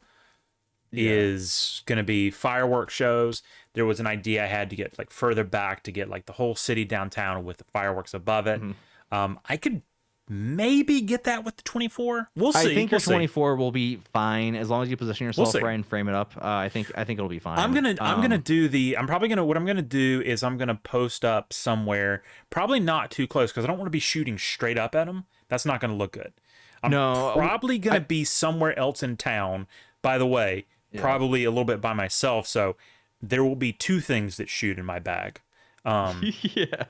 is going to be fireworks shows. There was an idea I had to get like further back to get like the whole city downtown with the fireworks above it. I could maybe get that with the 24. We'll see. I think your We'll see. 24 will be fine as long as you position yourself right and frame it up. I think it'll be fine. I'm gonna do is I'm gonna post up somewhere, probably not too close because I don't want to be shooting straight up at them. That's not gonna look good. I'm probably gonna be somewhere else in town. By the way, probably a little bit by myself. So there will be 2 things that shoot in my bag. Yeah.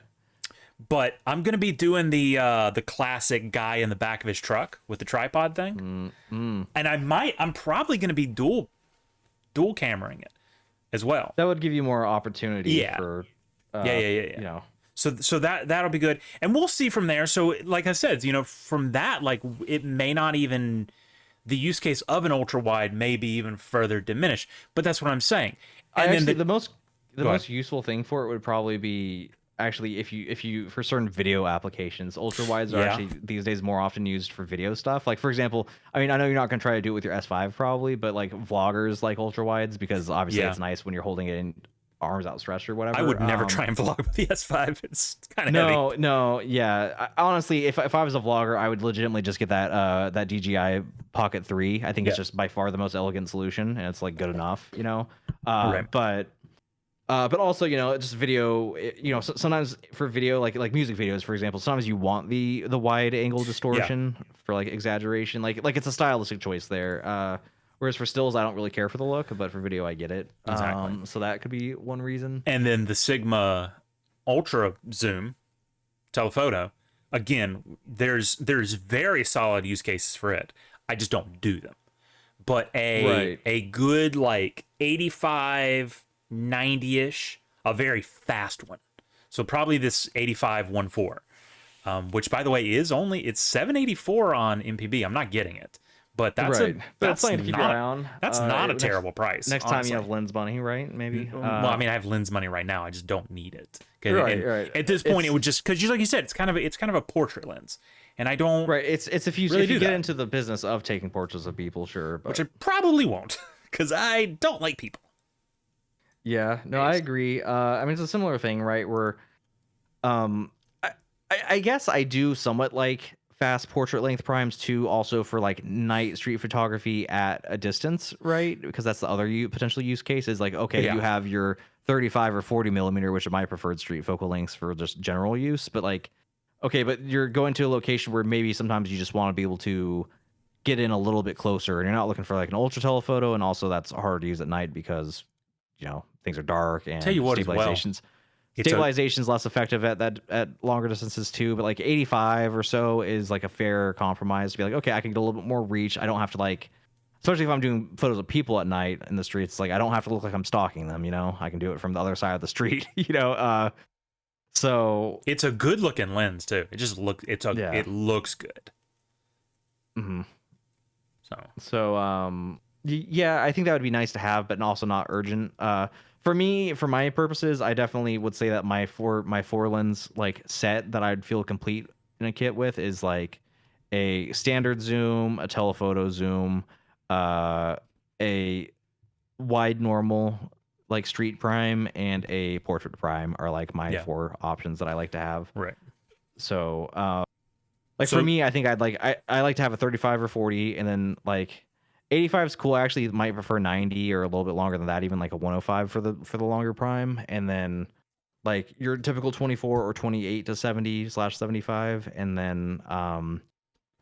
But I'm gonna be doing the classic guy in the back of his truck with the tripod thing, and I'm probably gonna be dual cameraing it as well. That would give you more opportunity. For, You know, so that'll be good, and we'll see from there. So like I said, from that, like it may not even, the use case of an ultra wide may be even further diminished. But that's what I'm saying. And the most useful thing for it would probably be, actually, if you for certain video applications, ultra wides are actually these days more often used for video stuff. Like for example, I mean, I know you're not going to try to do it with your S5 probably, but like vloggers like ultra wides because obviously it's nice when you're holding it in arms outstretched or whatever. I would never try and vlog with the S5. It's kind of heavy. No, yeah. Honestly, if I was a vlogger, I would legitimately just get that DJI Pocket 3. I think it's just by far the most elegant solution, and it's like good enough, But also, just video, sometimes for video, like music videos, for example, sometimes you want the wide angle distortion for like exaggeration, like it's a stylistic choice there. Whereas for stills, I don't really care for the look, but for video, I get it. Exactly. So that could be one reason. And then the Sigma Ultra Zoom telephoto, again, there's very solid use cases for it. I just don't do them. But a good like 85, 90-ish, a very fast one. So probably this 85-1.4, which by the way it's 784 on MPB. I'm not getting it, but that's something to keep your eye on. That's not a terrible price. Next time you have lens money, right? Maybe. Well, I mean, I have lens money right now. I just don't need it. Right. At this point, it would just, because like you said, it's kind of a portrait lens, and I don't. Right. It's if you get into the business of taking portraits of people, sure, but... which I probably won't, because I don't like people. Yeah, no, I agree. I mean, it's a similar thing, right? Where, I guess I do somewhat like fast portrait length primes too, also for like night street photography at a distance, right? Because that's the other potential use case is like, okay, you have your 35 or 40 millimeter, which are my preferred street focal lengths for just general use, but like, okay, but you're going to a location where maybe sometimes you just want to be able to get in a little bit closer, and you're not looking for like an ultra telephoto, and also that's hard to use at night because things are dark, and tell you what, stabilization's less effective at longer distances too. But like 85 or so is like a fair compromise to be like, okay, I can get a little bit more reach. I don't have to like, especially if I'm doing photos of people at night in the streets, like I don't have to look like I'm stalking them. I can do it from the other side of the street. So it's a good looking lens too. It just it looks good. Mm-hmm. So yeah, I think that would be nice to have, but also not urgent. For me, for my purposes, I definitely would say that my four lens like set that I'd feel complete in a kit with is like a standard zoom, a telephoto zoom, a wide normal like street prime, and a portrait prime are like my 4 options that I like to have. Right. So for me, I think I like to have a 35 or 40, and then like 85 is cool. I actually might prefer 90 or a little bit longer than that, even like a 105 for the longer prime. And then like your typical 24 or 28 to 70/75, and then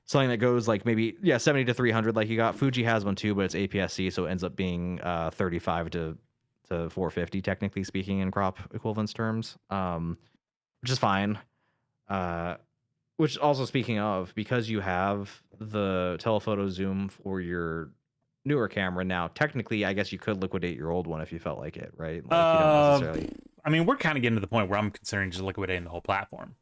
something that goes like maybe 70 to 300 like you got. Fuji has one too, but it's APS-C, so it ends up being 35 to 450 technically speaking in crop equivalence terms, which is fine. Which also, speaking of, because you have the telephoto zoom for your newer camera now, technically, I guess you could liquidate your old one if you felt like it, right? Like, you don't necessarily... I mean, we're kind of getting to the point where I'm considering just liquidating the whole platform.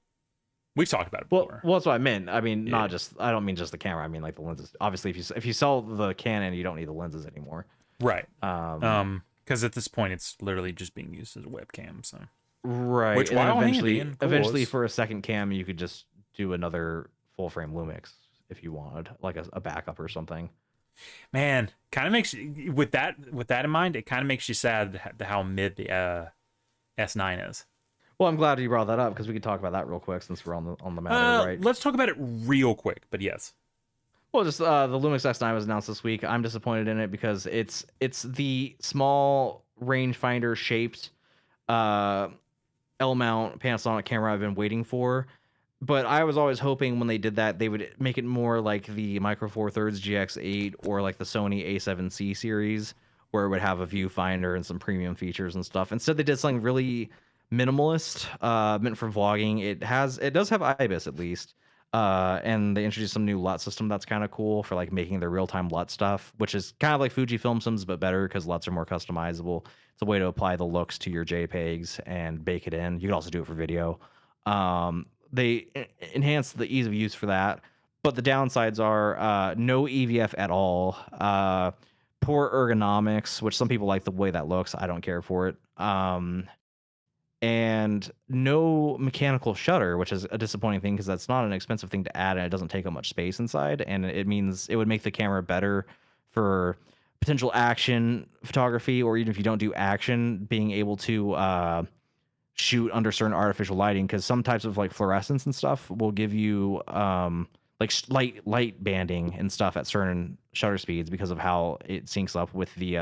We've talked about it Well, before. that's what I meant. I mean, Yeah. I don't mean just the camera. I mean like the lenses. Obviously, if you sell the Canon, you don't need the lenses anymore. Right. Because at this point, it's literally just being used as a webcam. So. Right. Which, and then while eventually, handy and cool, eventually is- for a second cam, you could just do another full frame Lumix if you wanted, like a backup or something. Man, kind of makes you, with that in mind, it kind of makes you sad how mid the S9 is. Well, I'm glad you brought that up because we could talk about that real quick since we're on the matter, right? Let's talk about it real quick. But yes. Well, just the Lumix S9 was announced this week. I'm disappointed in it because it's the small rangefinder shaped L-mount Panasonic camera I've been waiting for. But I was always hoping when they did that, they would make it more like the Micro Four Thirds GX8 or like the Sony A7C series, where it would have a viewfinder and some premium features and stuff. Instead, they did something really minimalist, meant for vlogging. It does have Ibis at least, and they introduced some new LUT system that's kind of cool for like making their real-time LUT stuff, which is kind of like Fujifilm sims but better because LUTs are more customizable. It's a way to apply the looks to your JPEGs and bake it in. You can also do it for video. They enhanced the ease of use for that, but the downsides are no EVF at all, poor ergonomics, which some people like the way that looks. I don't care for it. And no mechanical shutter, which is a disappointing thing because that's not an expensive thing to add and it doesn't take up much space inside. And it means it would make the camera better for potential action photography, or even if you don't do action, being able to shoot under certain artificial lighting, because some types of like fluorescence and stuff will give you like light banding and stuff at certain shutter speeds because of how it syncs up with the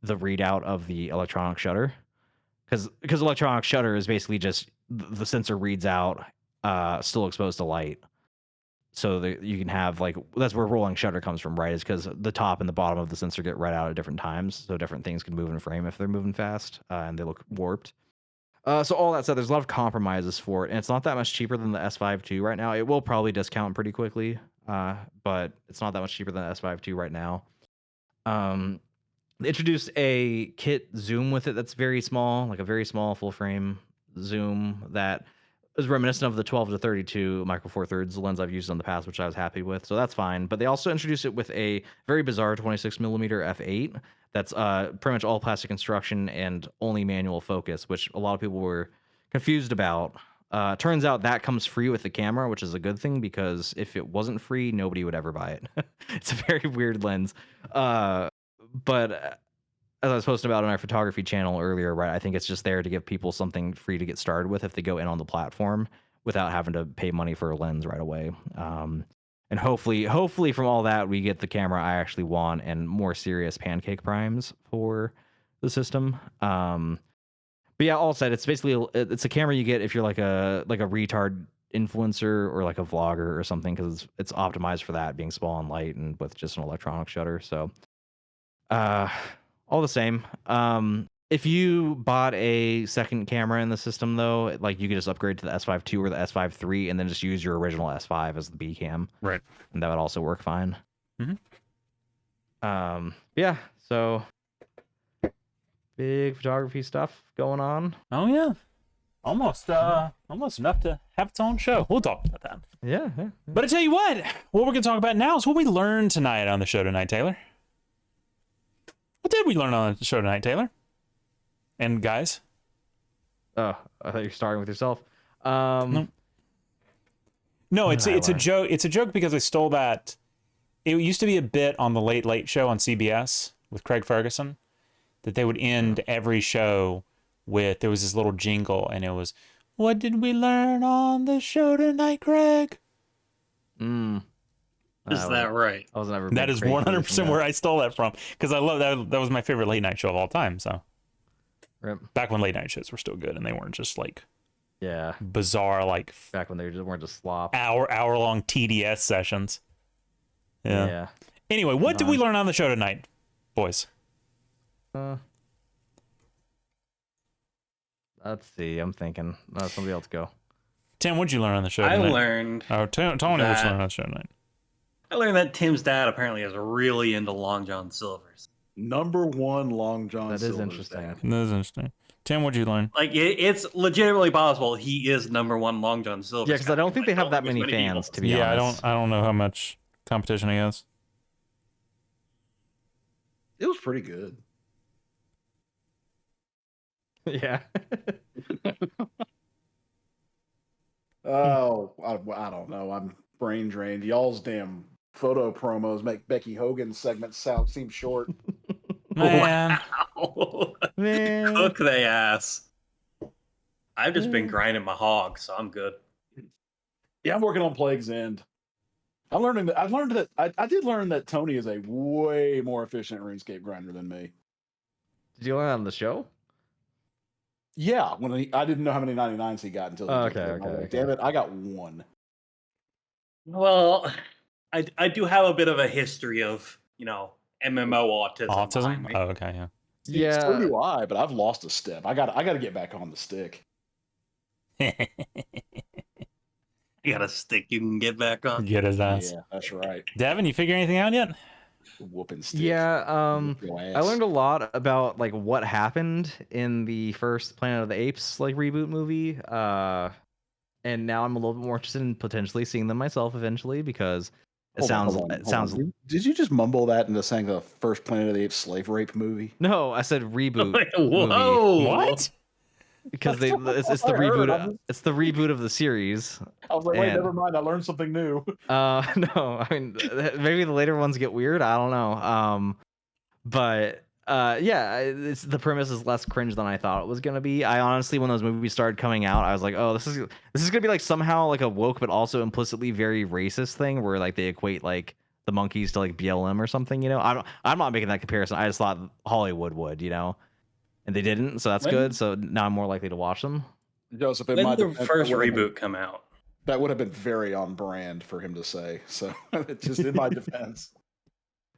readout of the electronic shutter. Because electronic shutter is basically just the sensor reads out still exposed to light, so that you can have like, that's where rolling shutter comes from, right? Is because the top and the bottom of the sensor get read out at different times, so different things can move in frame if they're moving fast and they look warped. So all that said, there's a lot of compromises for it, and it's not that much cheaper than the S5 II right now. It will probably discount pretty quickly, but it's not that much cheaper than the S5 II right now. They introduced a kit zoom with it that's very small, like a very small full frame zoom that is reminiscent of the 12 to 32 Micro Four Thirds lens I've used in the past, which I was happy with. So that's fine. But they also introduced it with a very bizarre 26 millimeter f8 that's pretty much all plastic construction and only manual focus, which a lot of people were confused about. Turns out that comes free with the camera, which is a good thing, because if it wasn't free, nobody would ever buy it. It's a very weird lens. But as I was posting about on our photography channel earlier, right, I think it's just there to give people something free to get started with if they go in on the platform without having to pay money for a lens right away. And hopefully from all that, we get the camera I actually want and more serious pancake primes for the system. But yeah, all said, it's basically it's a camera you get if you're like a retard influencer or like a vlogger or something, because it's optimized for that, being small and light and with just an electronic shutter. So all the same, if you bought a second camera in the system, though, like you could just upgrade to the S5 II or the S5 III and then just use your original S5 as the B cam, Right. and that would also work fine. Mm-hmm. Yeah, so big photography stuff going on. Oh yeah, almost enough to have its own show. We'll talk about that. Yeah. But I tell you what we're gonna talk about now is what we learned tonight on the show tonight, Taylor. What did we learn on the show tonight, Taylor? And guys? Oh, I thought you were starting with yourself. No, it's a joke. It's a joke because I stole that. It used to be a bit on the Late Late Show on CBS with Craig Ferguson that they would end every show with, there was this little jingle, and it was, "What did we learn on the show tonight, Craig?" Is that right? I was never. That is 100% where I stole that from, because I love that. That was my favorite late night show of all time. So back when late night shows were still good and they weren't just like bizarre, like back when they weren't just slop hour long TDS sessions. Yeah. Anyway, what did we learn on the show tonight, boys? Let's see. I'm thinking. Somebody else go. Tim, what'd you learn on the show tonight? I learned. Oh, Tony, what'd you learn on the show tonight? I learned that Tim's dad apparently is really into Long John Silver's. #1 Long John That is Silver's interesting. dad. That is interesting. Tim, what'd you learn? Like it's legitimately possible he is #1 Long John Silver. Yeah, because I don't think they have that many fans, to be honest. I don't know how much competition he has. It was pretty good. Yeah. Oh, I don't know. I'm brain drained. Y'all's damn photo promos make Becky Hogan's segment seem short. Man. Wow. Man. Cook they ass. I've just been grinding my hog, so I'm good. Yeah, I'm working on Plague's End. I did learn that Tony is a way more efficient RuneScape grinder than me. Did you learn that on the show? Yeah, I didn't know how many 99s he got until he Okay. Damn it, I got one. Well, I do have a bit of a history of, MMO autism. Autism? Oh, okay, yeah. Yeah. So do I, but I've lost a step. I got to get back on the stick. You got a stick you can get back on. Get his ass. Yeah, that's right. Devin, you figure anything out yet? Whooping stick. Yeah, I learned a lot about like what happened in the first Planet of the Apes like reboot movie. And now I'm a little bit more interested in potentially seeing them myself eventually because it sounds. Did you just mumble that into saying the first Planet of the Apes slave rape movie? No, I said reboot. Whoa! Movie. What? Because it's the reboot. It's the reboot of the series. I was like, wait, never mind. I learned something new. No, I mean maybe the later ones get weird. I don't know. But yeah, the premise is less cringe than I thought it was gonna be. I honestly, when those movies started coming out, I was like, oh, this is gonna be like somehow like a woke but also implicitly very racist thing where like they equate like the monkeys to like BLM or something. I'm not making that comparison. I just thought Hollywood would, and they didn't, so that's good. So now I'm more likely to watch them. Joseph, when did the first reboot come out? That would have been very on brand for him to say. So it's just in my defense.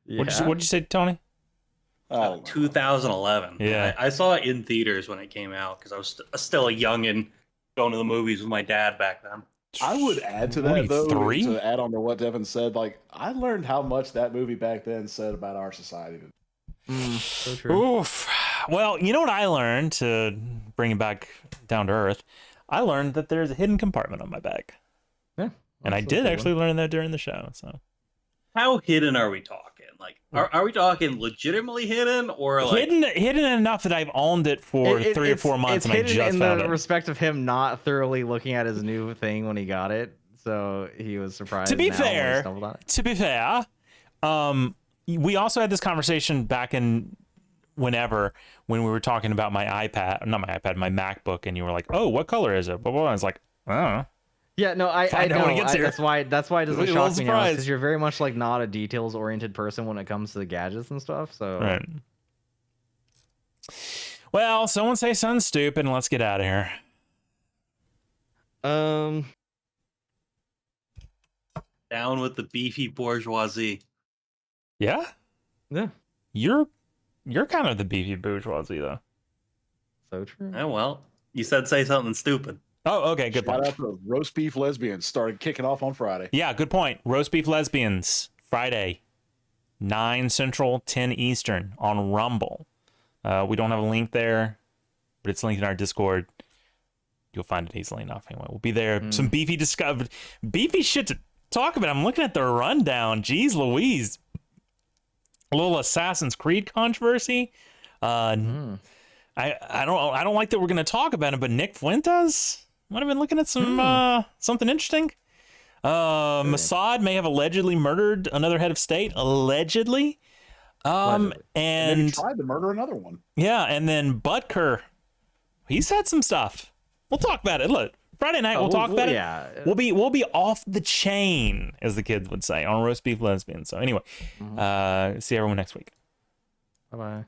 Yeah. What'd you say, Tony? 2011. Yeah, I saw it in theaters when it came out because I was still a youngin' going to the movies with my dad back then. I would add to that though, to add on to what Devin said. Like I learned how much that movie back then said about our society. So true. Oof. Well, you know what I learned, to bring it back down to earth? I learned that there's a hidden compartment on my back. Yeah. And I did actually learn that during the show. So, how hidden are we talking? Like, are we talking legitimately hidden or like hidden enough that I've owned it for 3 or 4 months and I just found it? In the respect of him not thoroughly looking at his new thing when he got it, so he was surprised. To be fair, we also had this conversation back in when we were talking about my MacBook, and you were like, "Oh, what color is it?" Blah, blah, blah. I was like, "I don't know." Yeah, no, I know. That's why it doesn't shock me now, because you're very much like not a details oriented person when it comes to the gadgets and stuff. So, right. Well, someone say something stupid, and let's get out of here. Down with the beefy bourgeoisie. Yeah. Yeah. You're kind of the beefy bourgeoisie, though. So true. Oh well, you said say something stupid. Oh, okay, good point. Shout out to Roast Beef Lesbians started kicking off on Friday. Yeah, good point. Roast Beef Lesbians, Friday, 9 Central, 10 Eastern on Rumble. We don't have a link there, but it's linked in our Discord. You'll find it easily enough. Anyway, we'll be there. Some beefy shit to talk about. I'm looking at the rundown. Jeez Louise. A little Assassin's Creed controversy. I don't like that we're going to talk about it, but Nick Fuentes might have been looking at some something interesting. Mossad may have allegedly murdered another head of state. Allegedly. And he tried to murder another one. Yeah, and then Butker, he said some stuff. We'll talk about it. Look, Friday night we'll talk about it. Yeah. We'll be off the chain, as the kids would say, on Roast Beef Lesbian. So anyway, see everyone next week. Bye-bye.